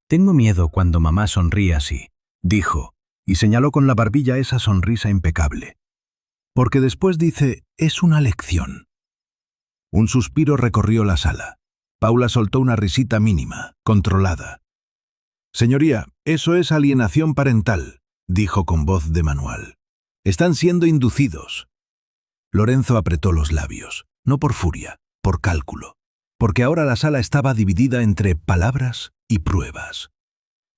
Tengo miedo cuando mamá sonríe así, dijo, y señaló con la barbilla esa sonrisa impecable. Porque después dice, es una lección. Un suspiro recorrió la sala. Paula soltó una risita mínima, controlada. Señoría, eso es alienación parental, dijo con voz de manual. Están siendo inducidos. Lorenzo apretó los labios, no por furia, por cálculo, porque ahora la sala estaba dividida entre palabras y pruebas.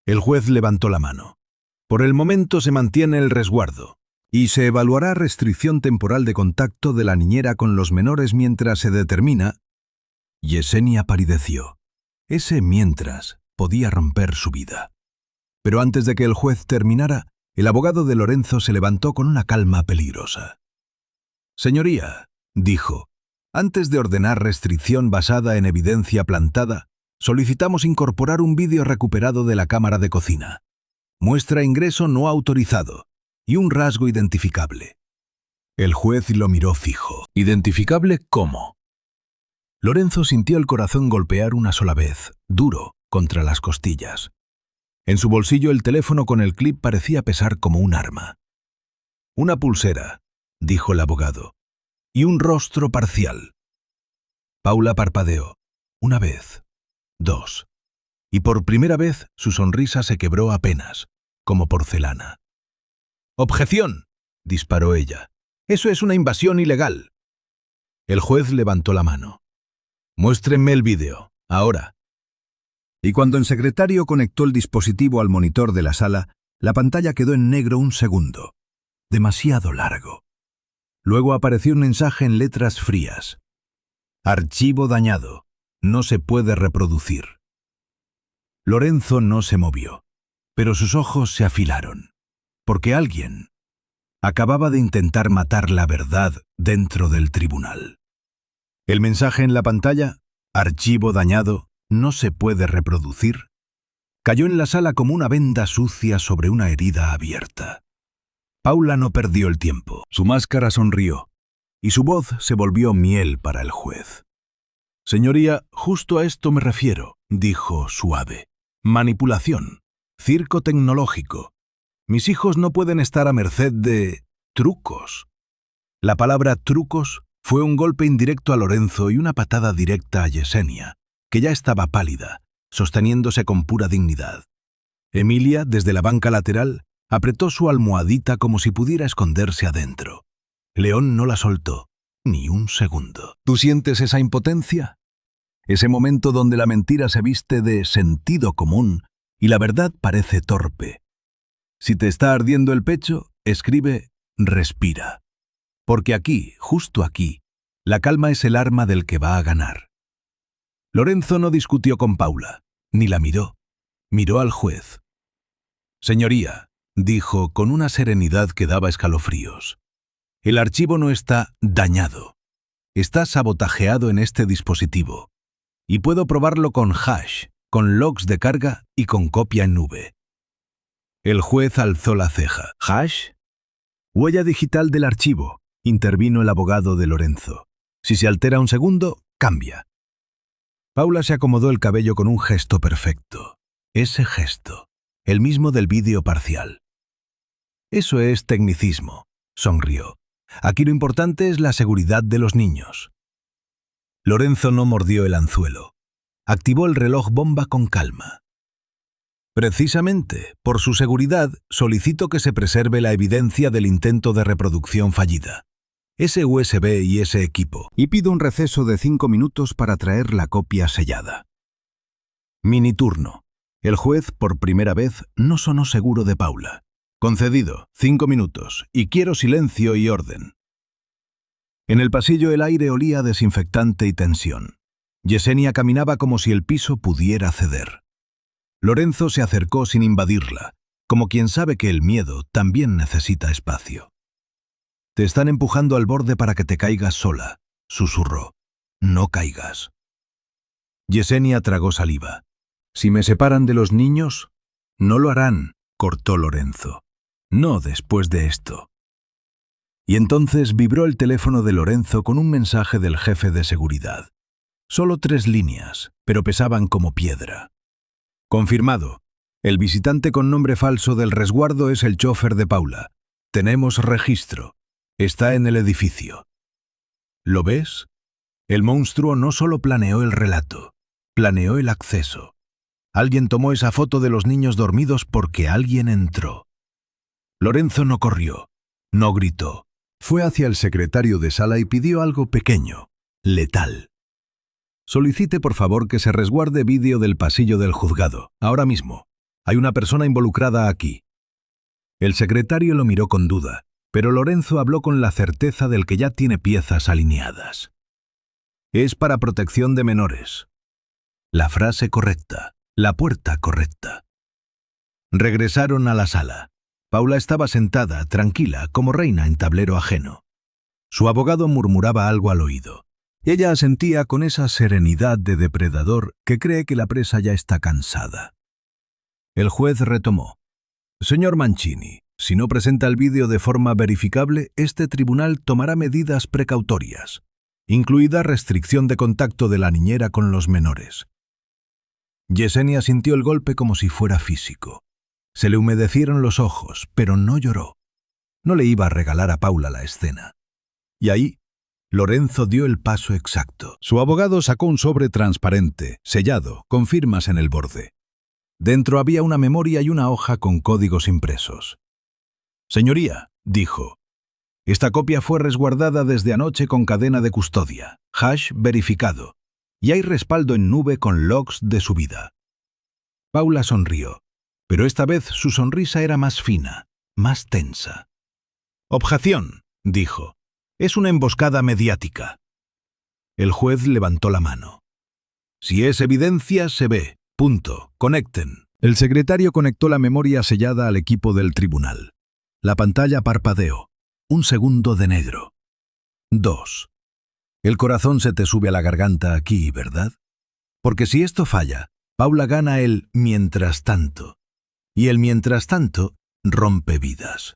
El juez levantó la mano. Por el momento se mantiene el resguardo, y se evaluará restricción temporal de contacto de la niñera con los menores mientras se determina. Yesenia palideció. Ese mientras podía romper su vida. Pero antes de que el juez terminara, el abogado de Lorenzo se levantó con una calma peligrosa. Señoría, dijo, antes de ordenar restricción basada en evidencia plantada, solicitamos incorporar un vídeo recuperado de la cámara de cocina. Muestra ingreso no autorizado y un rasgo identificable. El juez lo miró fijo. ¿Identificable cómo? Lorenzo sintió el corazón golpear una sola vez, duro, contra las costillas. En su bolsillo el teléfono con el clip parecía pesar como un arma. Una pulsera, dijo el abogado, y un rostro parcial. Paula parpadeó. Una vez, dos. Y por primera vez su sonrisa se quebró apenas, como porcelana. «¡Objeción!», disparó ella. «Eso es una invasión ilegal». El juez levantó la mano. «Muéstrenme el vídeo, ahora». Y cuando el secretario conectó el dispositivo al monitor de la sala, la pantalla quedó en negro un segundo. Demasiado largo. Luego apareció un mensaje en letras frías. «Archivo dañado. No se puede reproducir». Lorenzo no se movió, pero sus ojos se afilaron, porque alguien acababa de intentar matar la verdad dentro del tribunal. El mensaje en la pantalla, «Archivo dañado, no se puede reproducir», cayó en la sala como una venda sucia sobre una herida abierta. Paula no perdió el tiempo. Su máscara sonrió, y su voz se volvió miel para el juez. «Señoría, justo a esto me refiero», dijo suave. «Manipulación. Circo tecnológico. Mis hijos no pueden estar a merced de trucos». La palabra trucos fue un golpe indirecto a Lorenzo y una patada directa a Yesenia, que ya estaba pálida, sosteniéndose con pura dignidad. Emilia, desde la banca lateral, apretó su almohadita como si pudiera esconderse adentro. León no la soltó, ni un segundo. ¿Tú sientes esa impotencia? Ese momento donde la mentira se viste de sentido común y la verdad parece torpe. Si te está ardiendo el pecho, escribe «respira». Porque aquí, justo aquí, la calma es el arma del que va a ganar. Lorenzo no discutió con Paula, ni la miró. Miró al juez. «Señoría», dijo con una serenidad que daba escalofríos, «el archivo no está dañado. Está sabotajeado en este dispositivo. Y puedo probarlo con hash, con logs de carga y con copia en nube». El juez alzó la ceja. «¿Hash?» «Huella digital del archivo», intervino el abogado de Lorenzo. «Si se altera un segundo, cambia». Paula se acomodó el cabello con un gesto perfecto. Ese gesto, el mismo del vídeo parcial. «Eso es tecnicismo», sonrió. «Aquí lo importante es la seguridad de los niños». Lorenzo no mordió el anzuelo. Activó el reloj bomba con calma. «Precisamente, por su seguridad, solicito que se preserve la evidencia del intento de reproducción fallida. Ese USB y ese equipo. Y pido un receso de 5 minutos para traer la copia sellada». Mini turno. El juez, por primera vez, no sonó seguro de Paula. «Concedido, 5 minutos, y quiero silencio y orden». En el pasillo el aire olía a desinfectante y tensión. Yesenia caminaba como si el piso pudiera ceder. Lorenzo se acercó sin invadirla, como quien sabe que el miedo también necesita espacio. «Te están empujando al borde para que te caigas sola», susurró. «No caigas». Yesenia tragó saliva. Si me separan de los niños, no lo harán, cortó Lorenzo. No después de esto. Y entonces vibró el teléfono de Lorenzo con un mensaje del jefe de seguridad. Solo 3 líneas, pero pesaban como piedra. Confirmado. El visitante con nombre falso del resguardo es el chofer de Paula. Tenemos registro. Está en el edificio. ¿Lo ves? El monstruo no solo planeó el relato, planeó el acceso. Alguien tomó esa foto de los niños dormidos porque alguien entró. Lorenzo no corrió, no gritó. Fue hacia el secretario de sala y pidió algo pequeño, letal. Solicite por favor que se resguarde vídeo del pasillo del juzgado, ahora mismo. Hay una persona involucrada aquí. El secretario lo miró con duda, pero Lorenzo habló con la certeza del que ya tiene piezas alineadas. Es para protección de menores. La frase correcta, la puerta correcta. Regresaron a la sala. Paula estaba sentada, tranquila, como reina en tablero ajeno. Su abogado murmuraba algo al oído. Ella asentía con esa serenidad de depredador que cree que la presa ya está cansada. El juez retomó. Señor Mancini, si no presenta el vídeo de forma verificable, este tribunal tomará medidas precautorias, incluida restricción de contacto de la niñera con los menores. Yesenia sintió el golpe como si fuera físico. Se le humedecieron los ojos, pero no lloró. No le iba a regalar a Paula la escena. Y ahí, Lorenzo dio el paso exacto. Su abogado sacó un sobre transparente, sellado, con firmas en el borde. Dentro había una memoria y una hoja con códigos impresos. Señoría, dijo, esta copia fue resguardada desde anoche con cadena de custodia, hash verificado, y hay respaldo en nube con logs de su vida. Paula sonrió, pero esta vez su sonrisa era más fina, más tensa. Objeción, dijo, es una emboscada mediática. El juez levantó la mano. Si es evidencia, se ve. Punto. Conecten. El secretario conectó la memoria sellada al equipo del tribunal. La pantalla parpadeó. 1 segundo de negro. 2. El corazón se te sube a la garganta aquí, ¿verdad? Porque si esto falla, Paula gana el mientras tanto. Y el mientras tanto rompe vidas.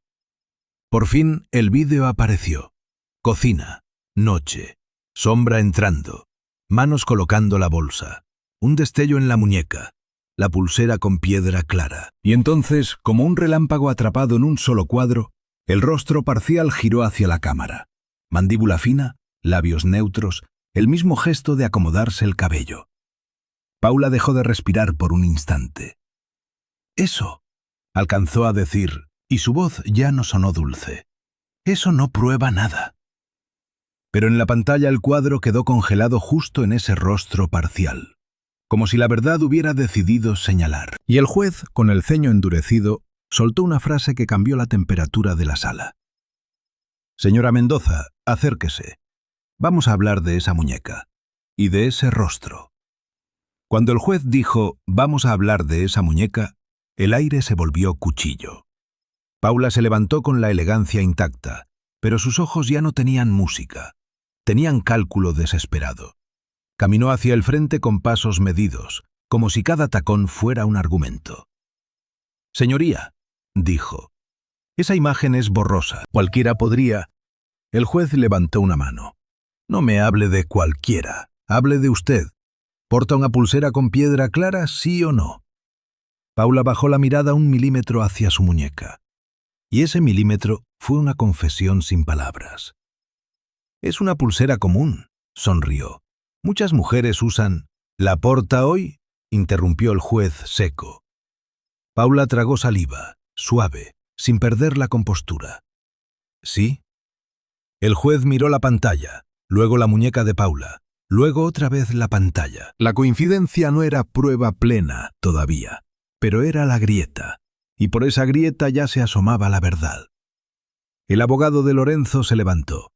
Por fin el vídeo apareció. Cocina, noche, sombra entrando, manos colocando la bolsa, un destello en la muñeca, la pulsera con piedra clara. Y entonces, como un relámpago atrapado en un solo cuadro, el rostro parcial giró hacia la cámara. Mandíbula fina, labios neutros, el mismo gesto de acomodarse el cabello. Paula dejó de respirar por un instante. «Eso», alcanzó a decir, y su voz ya no sonó dulce. «Eso no prueba nada». Pero en la pantalla el cuadro quedó congelado justo en ese rostro parcial, como si la verdad hubiera decidido señalar. Y el juez, con el ceño endurecido, soltó una frase que cambió la temperatura de la sala. «Señora Mendoza, acérquese. Vamos a hablar de esa muñeca y de ese rostro». Cuando el juez dijo «vamos a hablar de esa muñeca», el aire se volvió cuchillo. Paula se levantó con la elegancia intacta, pero sus ojos ya no tenían música, tenían cálculo desesperado. Caminó hacia el frente con pasos medidos, como si cada tacón fuera un argumento. «Señoría», dijo, «esa imagen es borrosa. Cualquiera podría». El juez levantó una mano. «No me hable de cualquiera, hable de usted. ¿Porta una pulsera con piedra clara, sí o no?» Paula bajó la mirada 1 milímetro hacia su muñeca. Y ese milímetro fue una confesión sin palabras. «Es una pulsera común», sonrió. «Muchas mujeres usan». «¿La porta hoy?», interrumpió el juez seco. Paula tragó saliva, suave, sin perder la compostura. «¿Sí?» El juez miró la pantalla, luego la muñeca de Paula, luego otra vez la pantalla. La coincidencia no era prueba plena todavía, pero era la grieta, y por esa grieta ya se asomaba la verdad. El abogado de Lorenzo se levantó.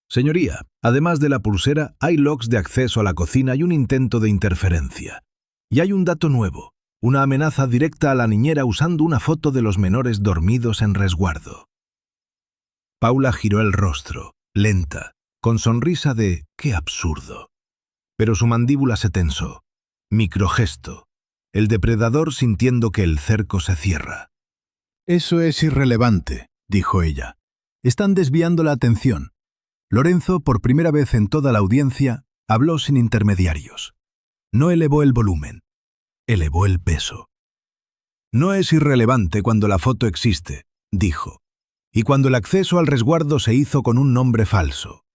«Señoría, además de la pulsera, hay logs de acceso a la cocina y un intento de interferencia. Y hay un dato nuevo, una amenaza directa a la niñera usando una foto de los menores dormidos en resguardo». Paula giró el rostro, lenta, con sonrisa de «qué absurdo». Pero su mandíbula se tensó. Microgesto. el depredador sintiendo que el cerco se cierra. Eso es irrelevante, dijo ella. Están desviando la atención. Lorenzo, por primera vez en toda la audiencia, habló sin intermediarios. No elevó el volumen, elevó el peso. No es irrelevante cuando la foto existe, dijo, y cuando el acceso al resguardo se hizo con un nombre falso.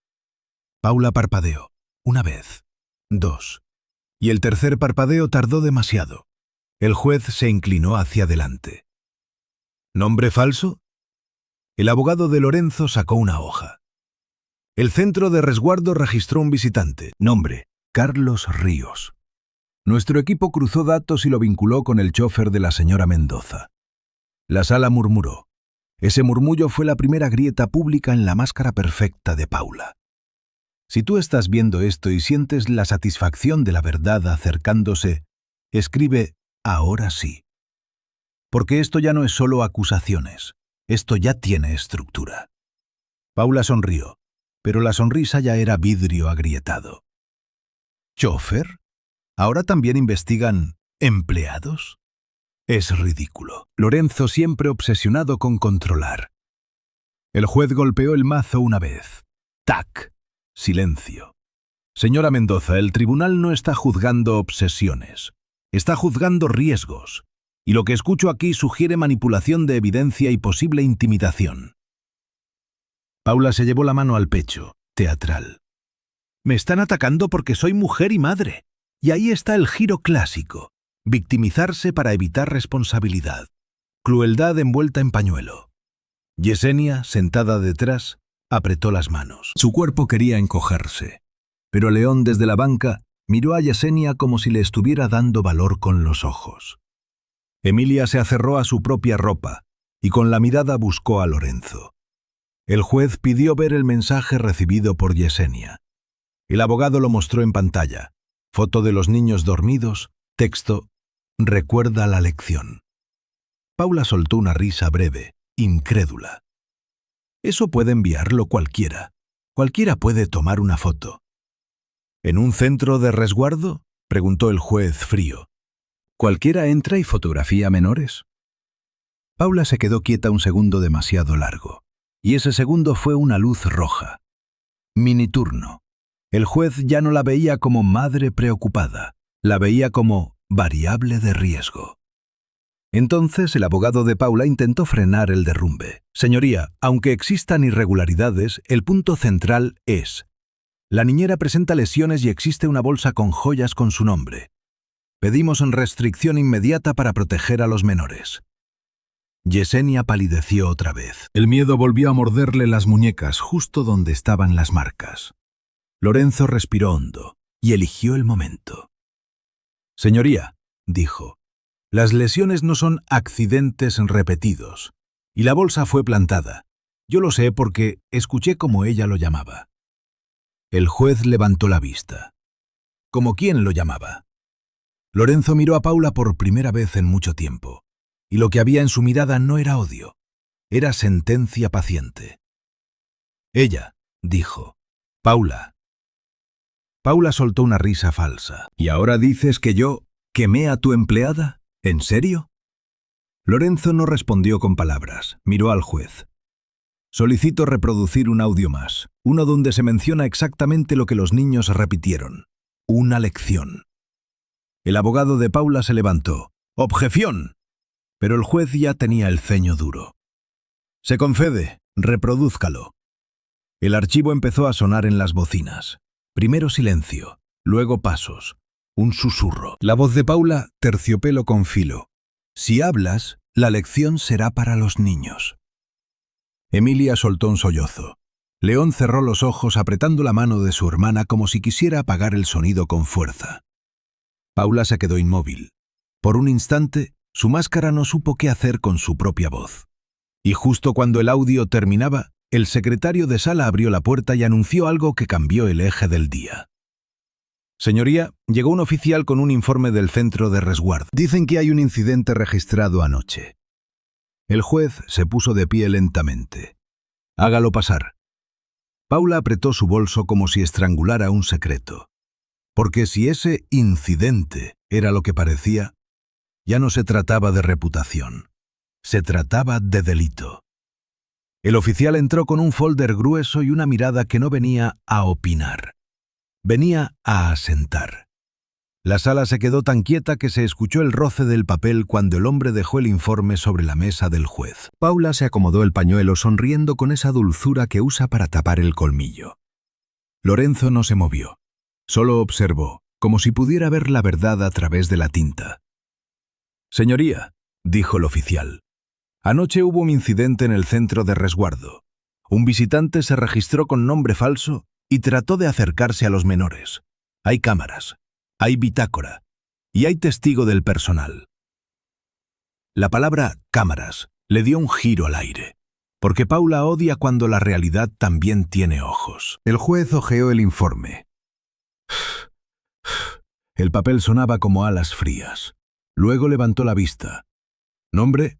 Paula parpadeó, una vez, dos, y el tercer parpadeo tardó demasiado. El juez se inclinó hacia adelante. ¿Nombre falso? El abogado de Lorenzo sacó una hoja. El centro de resguardo registró un visitante. Nombre: Carlos Ríos. Nuestro equipo cruzó datos y lo vinculó con el chofer de la señora Mendoza. La sala murmuró. Ese murmullo fue la primera grieta pública en la máscara perfecta de Paula. Si tú estás viendo esto y sientes la satisfacción de la verdad acercándose, escribe «ahora sí». Porque esto ya no es solo acusaciones, esto ya tiene estructura. Paula sonrió, pero la sonrisa ya era vidrio agrietado. ¿Chófer? ¿Ahora también investigan empleados? Es ridículo. Lorenzo siempre obsesionado con controlar. El juez golpeó el mazo una vez. ¡Tac! Silencio. Señora Mendoza, el tribunal no está juzgando obsesiones. Está juzgando riesgos. Y lo que escucho aquí sugiere manipulación de evidencia y posible intimidación. Paula se llevó la mano al pecho, teatral. Me están atacando porque soy mujer y madre. Y ahí está el giro clásico. Victimizarse para evitar responsabilidad. Crueldad envuelta en pañuelo. Yesenia, sentada detrás, apretó las manos. Su cuerpo quería encogerse. Pero León, desde la banca, miró a Yesenia como si le estuviera dando valor con los ojos. Emilia se aferró a su propia ropa y con la mirada buscó a Lorenzo. El juez pidió ver el mensaje recibido por Yesenia. El abogado lo mostró en pantalla. Foto de los niños dormidos, texto, recuerda la lección. Paula soltó una risa breve, incrédula. Eso puede enviarlo cualquiera. Cualquiera puede tomar una foto. ¿En un centro de resguardo?, preguntó el juez frío. ¿Cualquiera entra y fotografía a menores? Paula se quedó quieta un segundo demasiado largo, y ese segundo fue una luz roja. Miniturno. El juez ya no la veía como madre preocupada, la veía como variable de riesgo. Entonces el abogado de Paula intentó frenar el derrumbe. Señoría, aunque existan irregularidades, el punto central es: la niñera presenta lesiones y existe una bolsa con joyas con su nombre. Pedimos restricción inmediata para proteger a los menores. Yesenia palideció otra vez. El miedo volvió a morderle las muñecas justo donde estaban las marcas. Lorenzo respiró hondo y eligió el momento. Señoría, dijo, las lesiones no son accidentes repetidos, y la bolsa fue plantada. Yo lo sé porque escuché cómo ella lo llamaba. El juez levantó la vista. ¿Cómo quién lo llamaba? Lorenzo miró a Paula por primera vez en mucho tiempo, y lo que había en su mirada no era odio, era sentencia paciente. Ella, dijo, Paula. Paula soltó una risa falsa. ¿Y ahora dices que yo quemé a tu empleada? ¿En serio? Lorenzo no respondió con palabras, miró al juez. Solicito reproducir un audio más, uno donde se menciona exactamente lo que los niños repitieron. Una lección. El abogado de Paula se levantó. ¡Objeción! Pero el juez ya tenía el ceño duro. Se concede, reprodúzcalo. El archivo empezó a sonar en las bocinas. Primero silencio, luego pasos, un susurro. La voz de Paula, terciopelo con filo. Si hablas, la lección será para los niños. Emilia soltó un sollozo. León cerró los ojos apretando la mano de su hermana como si quisiera apagar el sonido con fuerza. Paula se quedó inmóvil. Por un instante, su máscara no supo qué hacer con su propia voz. Y justo cuando el audio terminaba, el secretario de sala abrió la puerta y anunció algo que cambió el eje del día. Señoría, llegó un oficial con un informe del centro de resguardo. Dicen que hay un incidente registrado anoche. El juez se puso de pie lentamente. Hágalo pasar. Paula apretó su bolso como si estrangulara un secreto. Porque si ese incidente era lo que parecía, Ya no se trataba de reputación. Se trataba de delito. El oficial entró con un folder grueso y una mirada que no venía a opinar. Venía a asentar. La sala se quedó tan quieta que se escuchó el roce del papel cuando el hombre dejó el informe sobre la mesa del juez. Paula se acomodó el pañuelo sonriendo con esa dulzura que usa para tapar el colmillo. Lorenzo no se movió. Solo observó, como si pudiera ver la verdad a través de la tinta. «Señoría», dijo el oficial, «anoche hubo un incidente en el centro de resguardo. Un visitante se registró con nombre falso y trató de acercarse a los menores. Hay cámaras, hay bitácora y hay testigo del personal». La palabra cámaras le dio un giro al aire, porque Paula odia cuando la realidad también tiene ojos. El juez hojeó el informe. El papel sonaba como alas frías. Luego levantó la vista. Nombre: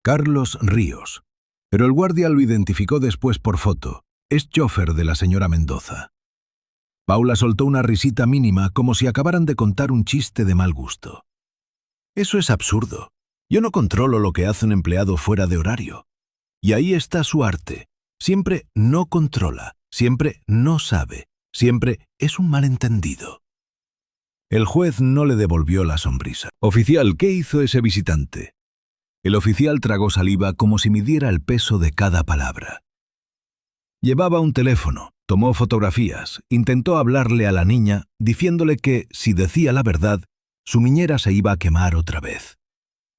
Carlos Ríos. Pero el guardia lo identificó después por foto. Es chofer de la señora Mendoza. Paula soltó una risita mínima como si acabaran de contar un chiste de mal gusto. Eso es absurdo. Yo no controlo lo que hace un empleado fuera de horario. Y ahí está su arte. Siempre no controla, siempre no sabe, siempre es un malentendido. El juez no le devolvió la sonrisa. «Oficial, ¿qué hizo ese visitante?» El oficial tragó saliva como si midiera el peso de cada palabra. Llevaba un teléfono, tomó fotografías, intentó hablarle a la niña, diciéndole que, si decía la verdad, su niñera se iba a quemar otra vez.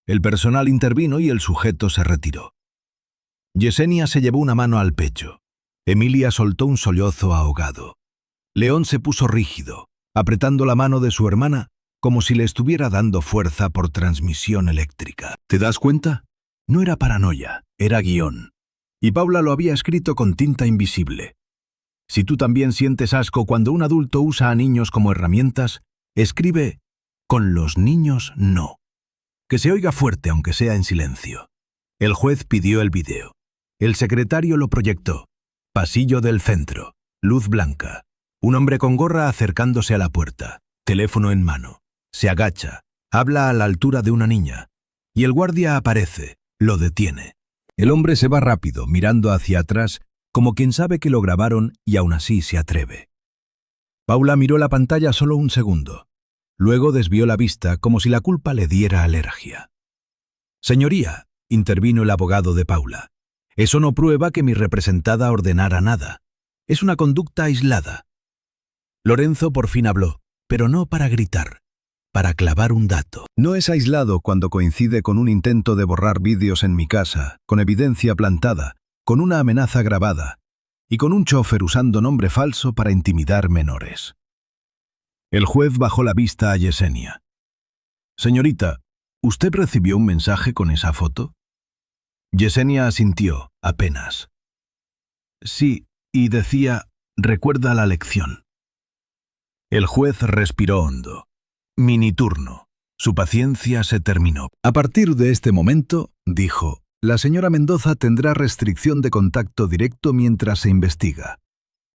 El personal intervino y el sujeto se retiró. Yesenia se llevó una mano al pecho. Emilia soltó un sollozo ahogado. León se puso rígido, apretando la mano de su hermana como si le estuviera dando fuerza por transmisión eléctrica. ¿Te das cuenta? No era paranoia, era guión. Y Paula lo había escrito con tinta invisible. Si tú también sientes asco cuando un adulto usa a niños como herramientas, escribe: «Con los niños no». Que se oiga fuerte aunque sea en silencio. El juez pidió el video. El secretario lo proyectó. Pasillo del centro. Luz blanca. Un hombre con gorra acercándose a la puerta. Teléfono en mano. Se agacha. Habla a la altura de una niña. Y el guardia aparece. Lo detiene. El hombre se va rápido, mirando hacia atrás, como quien sabe que lo grabaron y aún así se atreve. Paula miró la pantalla solo un segundo. Luego desvió la vista como si la culpa le diera alergia. «Señoría», intervino el abogado de Paula, «eso no prueba que mi representada ordenara nada. Es una conducta aislada». Lorenzo por fin habló, pero no para gritar, para clavar un dato. «No es aislado cuando coincide con un intento de borrar vídeos en mi casa, con evidencia plantada, con una amenaza grabada y con un chofer usando nombre falso para intimidar menores». El juez bajó la vista a Yesenia. «Señorita, ¿usted recibió un mensaje con esa foto?» Yesenia asintió, apenas. «Sí, y decía, recuerda la lección». El juez respiró hondo. Mini turno. Su paciencia se terminó. «A partir de este momento», dijo, «la señora Mendoza tendrá restricción de contacto directo mientras se investiga.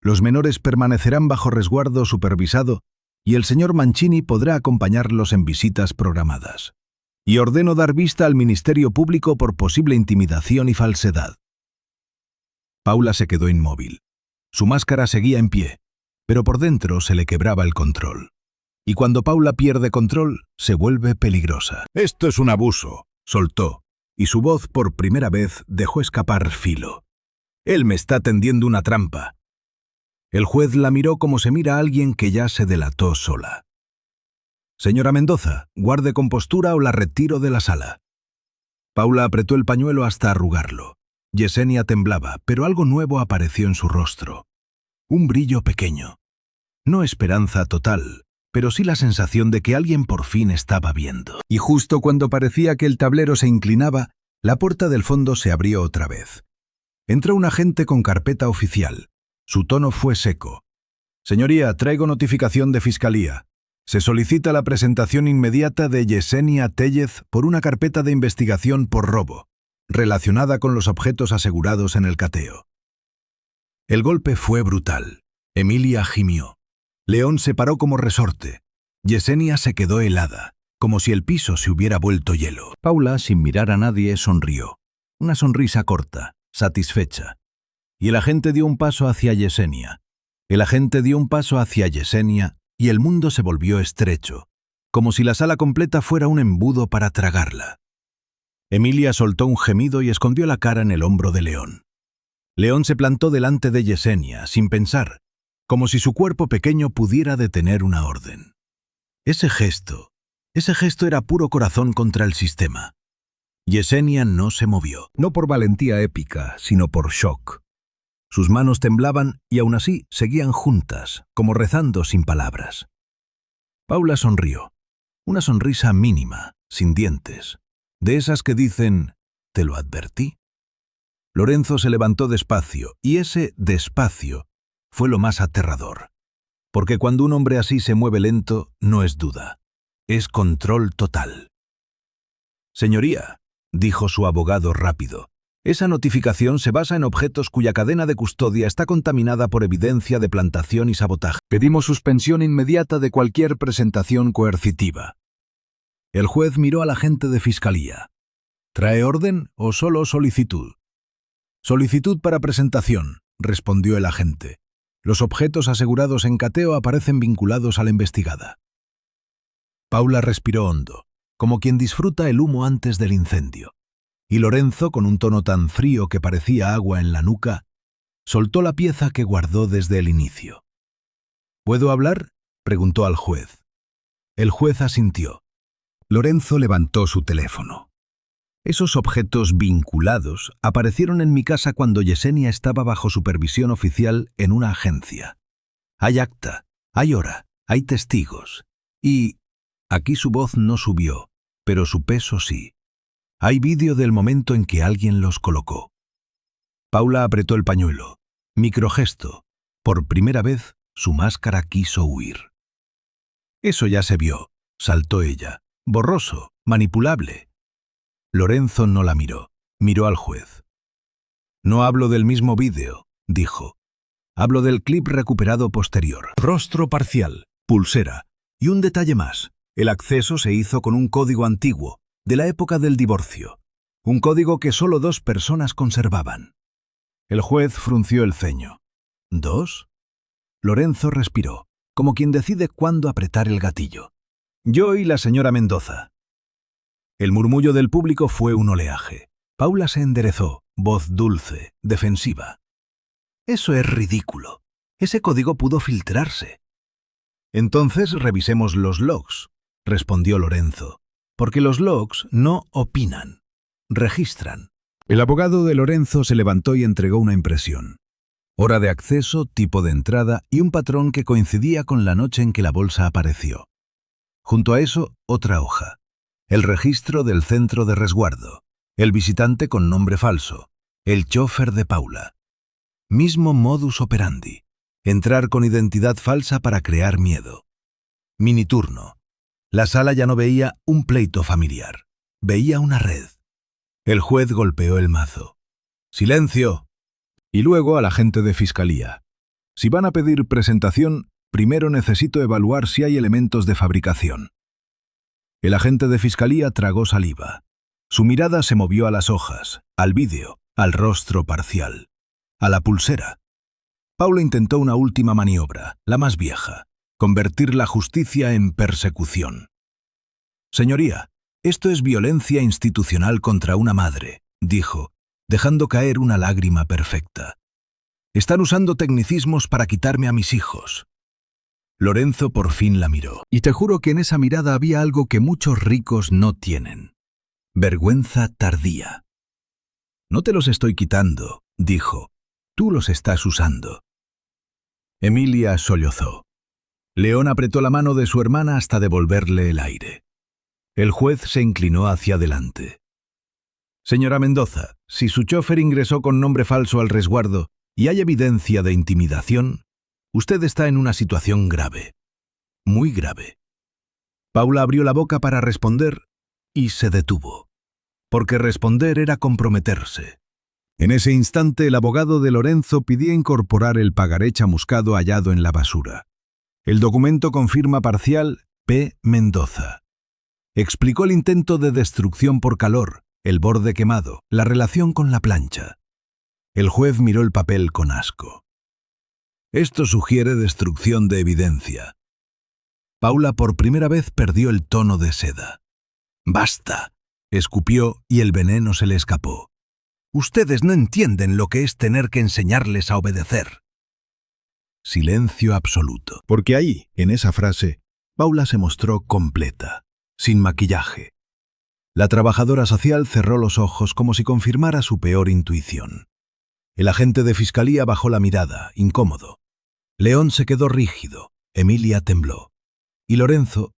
Los menores permanecerán bajo resguardo supervisado y el señor Mancini podrá acompañarlos en visitas programadas. Y ordeno dar vista al Ministerio Público por posible intimidación y falsedad». Paula se quedó inmóvil. Su máscara seguía en pie, pero por dentro se le quebraba el control. Y cuando Paula pierde control, se vuelve peligrosa. «Esto es un abuso», soltó, y su voz por primera vez dejó escapar filo. «Él me está tendiendo una trampa». El juez la miró como se mira a alguien que ya se delató sola. «Señora Mendoza, guarde compostura o la retiro de la sala». Paula apretó el pañuelo hasta arrugarlo. Yesenia temblaba, pero algo nuevo apareció en su rostro. Un brillo pequeño. No esperanza total, pero sí la sensación de que alguien por fin estaba viendo. Y justo cuando parecía que el tablero se inclinaba, la puerta del fondo se abrió otra vez. Entró un agente con carpeta oficial. Su tono fue seco. «Señoría, traigo notificación de fiscalía. Se solicita la presentación inmediata de Yesenia Tellez por una carpeta de investigación por robo, relacionada con los objetos asegurados en el cateo». El golpe fue brutal. Emilia gimió. León se paró como resorte. Yesenia se quedó helada. como si el piso se hubiera vuelto hielo. Paula, sin mirar a nadie, sonrió. Una sonrisa corta, satisfecha. Y el agente dio un paso hacia Yesenia. El agente dio un paso hacia Yesenia y el mundo se volvió estrecho, como si la sala completa fuera un embudo para tragarla. Emilia soltó un gemido y escondió la cara en el hombro de León. León se plantó delante de Yesenia, sin pensar, como si su cuerpo pequeño pudiera detener una orden. Ese gesto era puro corazón contra el sistema. Yesenia no se movió. No por valentía épica, sino por shock. Sus manos temblaban y aún así seguían juntas, como rezando sin palabras. Paula sonrió. Una sonrisa mínima, sin dientes. De esas que dicen, «¿Te lo advertí?». Lorenzo se levantó despacio, y ese despacio fue lo más aterrador. Porque cuando un hombre así se mueve lento, no es duda. Es control total. «Señoría», dijo su abogado rápido, «esa notificación se basa en objetos cuya cadena de custodia está contaminada por evidencia de plantación y sabotaje. Pedimos suspensión inmediata de cualquier presentación coercitiva». El juez miró al agente de fiscalía. «¿Trae orden o solo solicitud?» «Solicitud para presentación», respondió el agente. «Los objetos asegurados en cateo aparecen vinculados a la investigada». Paula respiró hondo, como quien disfruta el humo antes del incendio. Y Lorenzo, con un tono tan frío que parecía agua en la nuca, soltó la pieza que guardó desde el inicio. «¿Puedo hablar?», preguntó al juez. El juez asintió. Lorenzo levantó su teléfono. «Esos objetos vinculados aparecieron en mi casa cuando Yesenia estaba bajo supervisión oficial en una agencia. Hay acta, hay hora, hay testigos. Y aquí su voz no subió, pero su peso sí. Hay vídeo del momento en que alguien los colocó». Paula apretó el pañuelo. Microgesto. Por primera vez, su máscara quiso huir. «Eso ya se vio», saltó ella. «Borroso, manipulable». Lorenzo no la miró. Miró al juez. «No hablo del mismo vídeo», dijo. «Hablo del clip recuperado posterior. Rostro parcial, pulsera. Y un detalle más. El acceso se hizo con un código antiguo, de la época del divorcio. Un código que solo 2 personas conservaban». El juez frunció el ceño. «¿2?» Lorenzo respiró, como quien decide cuándo apretar el gatillo. «Yo y la señora Mendoza». El murmullo del público fue un oleaje. Paula se enderezó, voz dulce, defensiva. «Eso es ridículo. Ese código pudo filtrarse». «Entonces revisemos los logs», respondió Lorenzo, «porque los logs no opinan, registran». El abogado de Lorenzo se levantó y entregó una impresión. Hora de acceso, tipo de entrada y un patrón que coincidía con la noche en que la bolsa apareció. Junto a eso, otra hoja. El registro del centro de resguardo. El visitante con nombre falso. El chofer de Paula. Mismo modus operandi. Entrar con identidad falsa para crear miedo. Miniturno. La sala ya no veía un pleito familiar. Veía una red. El juez golpeó el mazo. «¡Silencio!». Y luego al agente de fiscalía. «Si van a pedir presentación, primero necesito evaluar si hay elementos de fabricación». El agente de fiscalía tragó saliva. Su mirada se movió a las hojas, al vídeo, al rostro parcial, a la pulsera. Paula intentó una última maniobra, la más vieja, convertir la justicia en persecución. «Señoría, esto es violencia institucional contra una madre», dijo, dejando caer una lágrima perfecta. «Están usando tecnicismos para quitarme a mis hijos». Lorenzo por fin la miró. Y te juro que en esa mirada había algo que muchos ricos no tienen. Vergüenza tardía. «No te los estoy quitando», dijo. «Tú los estás usando». Emilia sollozó. León apretó la mano de su hermana hasta devolverle el aire. El juez se inclinó hacia adelante. «Señora Mendoza, si su chofer ingresó con nombre falso al resguardo y hay evidencia de intimidación, usted está en una situación grave. Muy grave». Paula abrió la boca para responder y se detuvo. Porque responder era comprometerse. En ese instante el abogado de Lorenzo pidió incorporar el pagaré chamuscado hallado en la basura. El documento confirma parcial P. Mendoza. Explicó el intento de destrucción por calor, el borde quemado, la relación con la plancha. El juez miró el papel con asco. Esto sugiere destrucción de evidencia. Paula por primera vez perdió el tono de seda. «Basta», escupió y el veneno se le escapó. «Ustedes no entienden lo que es tener que enseñarles a obedecer». Silencio absoluto. Porque ahí, en esa frase, Paula se mostró completa, sin maquillaje. La trabajadora social cerró los ojos como si confirmara su peor intuición. El agente de fiscalía bajó la mirada, incómodo. León se quedó rígido, Emilia tembló. Y Lorenzo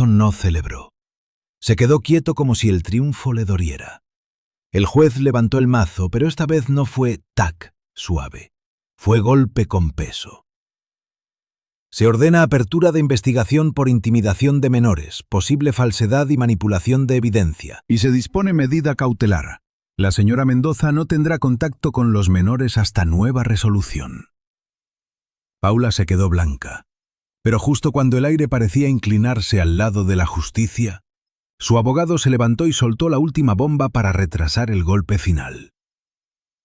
no celebró. Se quedó quieto como si el triunfo le doliera. El juez levantó el mazo, pero esta vez no fue tac, suave. Fue golpe con peso. Se ordena apertura de investigación por intimidación de menores, posible falsedad y manipulación de evidencia. Y se dispone medida cautelar. La señora Mendoza no tendrá contacto con los menores hasta nueva resolución. Paula se quedó blanca. Pero justo cuando el aire parecía inclinarse al lado de la justicia, su abogado se levantó y soltó la última bomba para retrasar el golpe final.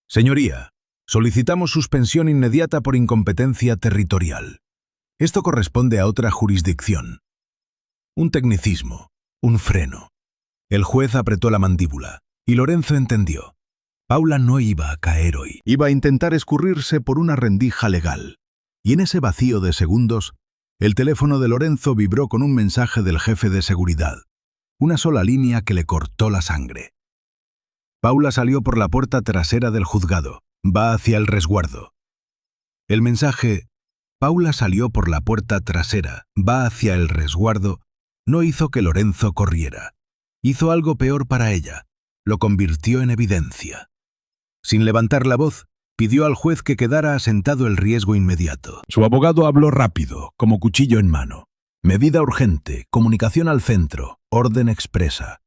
Señoría, solicitamos suspensión inmediata por incompetencia territorial. Esto corresponde a otra jurisdicción. Un tecnicismo, un freno. El juez apretó la mandíbula, y Lorenzo entendió. Paula no iba a caer hoy. Iba a intentar escurrirse por una rendija legal. Y en ese vacío de segundos, el teléfono de Lorenzo vibró con un mensaje del jefe de seguridad. Una sola línea que le cortó la sangre. Paula salió por la puerta trasera del juzgado. Va hacia el resguardo. El mensaje, Paula salió por la puerta trasera, va hacia el resguardo, no hizo que Lorenzo corriera. Hizo algo peor para ella. Lo convirtió en evidencia. Sin levantar la voz, pidió al juez que quedara asentado el riesgo inmediato. Su abogado habló rápido, como cuchillo en mano. Medida urgente, comunicación al centro, orden expresa.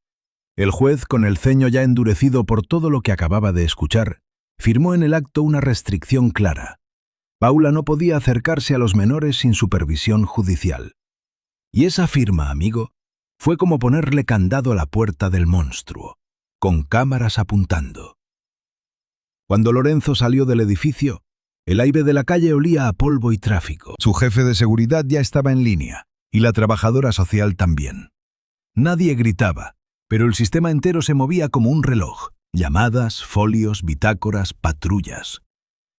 El juez, con el ceño ya endurecido por todo lo que acababa de escuchar, firmó en el acto una restricción clara. Paula no podía acercarse a los menores sin supervisión judicial. Y esa firma, amigo, fue como ponerle candado a la puerta del monstruo, con cámaras apuntando. Cuando Lorenzo salió del edificio, el aire de la calle olía a polvo y tráfico. Su jefe de seguridad ya estaba en línea, y la trabajadora social también. Nadie gritaba, pero el sistema entero se movía como un reloj. Llamadas, folios, bitácoras, patrullas.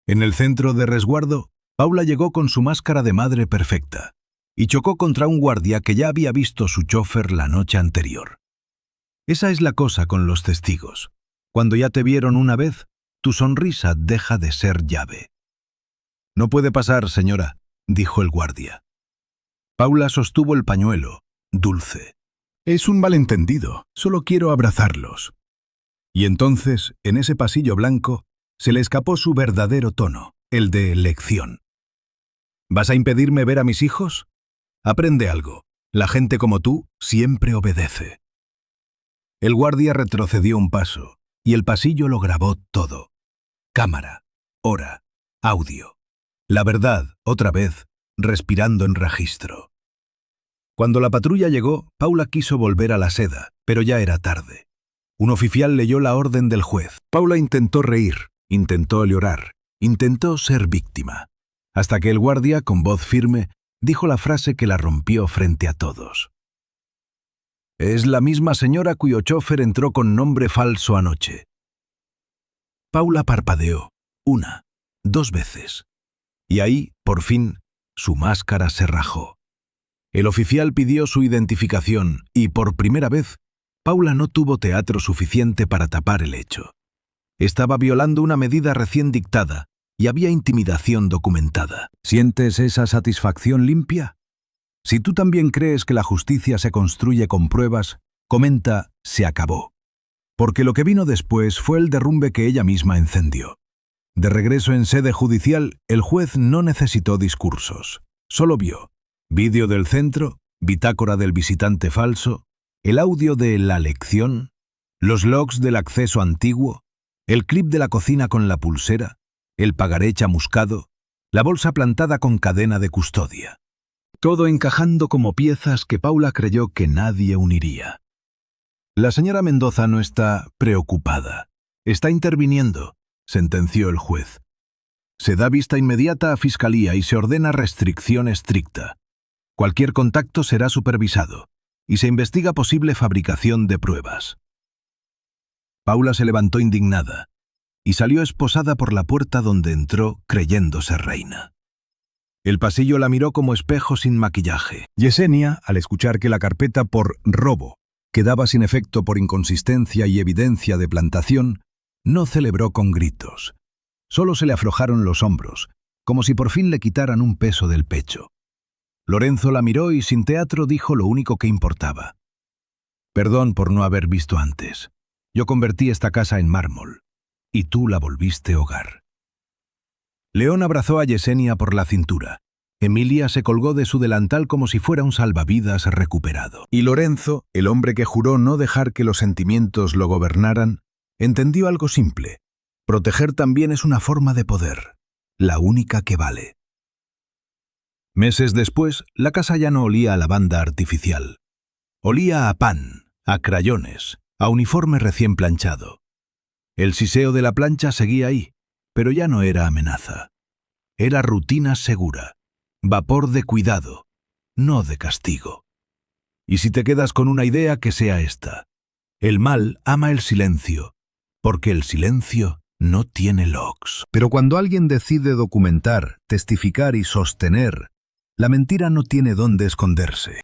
En el centro de resguardo, Paula llegó con su máscara de madre perfecta y chocó contra un guardia que ya había visto su chofer la noche anterior. Esa es la cosa con los testigos. Cuando ya te vieron una vez, tu sonrisa deja de ser llave. «No puede pasar, señora», dijo el guardia. Paula sostuvo el pañuelo, dulce. «Es un malentendido, solo quiero abrazarlos». Y entonces, en ese pasillo blanco, se le escapó su verdadero tono, el de lección. «¿Vas a impedirme ver a mis hijos? Aprende algo. La gente como tú siempre obedece». El guardia retrocedió un paso, y el pasillo lo grabó todo. Cámara, hora, audio. La verdad, otra vez, respirando en registro. Cuando la patrulla llegó, Paula quiso volver a la seda, pero ya era tarde. Un oficial leyó la orden del juez. Paula intentó reír, intentó llorar, intentó ser víctima, hasta que el guardia, con voz firme, dijo la frase que la rompió frente a todos. «Es la misma señora cuyo chofer entró con nombre falso anoche». Paula parpadeó, 1, 2 veces. Y ahí, por fin, su máscara se rajó. El oficial pidió su identificación y, por primera vez, Paula no tuvo teatro suficiente para tapar el hecho. Estaba violando una medida recién dictada y había intimidación documentada. ¿Sientes esa satisfacción limpia? Si tú también crees que la justicia se construye con pruebas, comenta «se acabó». Porque lo que vino después fue el derrumbe que ella misma encendió. De regreso en sede judicial, el juez no necesitó discursos. Solo vio vídeo del centro, bitácora del visitante falso, el audio de la lección, los logs del acceso antiguo, el clip de la cocina con la pulsera, el pagaré chamuscado, la bolsa plantada con cadena de custodia. todo encajando como piezas que Paula creyó que nadie uniría. La señora Mendoza no está preocupada. Está interviniendo, sentenció el juez. Se da vista inmediata a Fiscalía y se ordena restricción estricta. Cualquier contacto será supervisado y se investiga posible fabricación de pruebas. Paula se levantó indignada y salió esposada por la puerta donde entró creyéndose reina. El pasillo la miró como espejo sin maquillaje. Yesenia, al escuchar que la carpeta por robo quedaba sin efecto por inconsistencia y evidencia de plantación, no celebró con gritos. Solo se le aflojaron los hombros, como si por fin le quitaran un peso del pecho. Lorenzo la miró y sin teatro dijo lo único que importaba. Perdón por no haber visto antes. Yo convertí esta casa en mármol, y tú la volviste hogar. León abrazó a Yesenia por la cintura. Emilia se colgó de su delantal como si fuera un salvavidas recuperado. Y Lorenzo, el hombre que juró no dejar que los sentimientos lo gobernaran, entendió algo simple. Proteger también es una forma de poder, la única que vale. Meses después, la casa ya no olía a lavanda artificial. Olía a pan, a crayones, a uniforme recién planchado. El siseo de la plancha seguía ahí, pero ya no era amenaza. Era rutina segura, vapor de cuidado, no de castigo. Y si te quedas con una idea, que sea esta. El mal ama el silencio, porque el silencio no tiene logs. Pero cuando alguien decide documentar, testificar y sostener, la mentira no tiene dónde esconderse.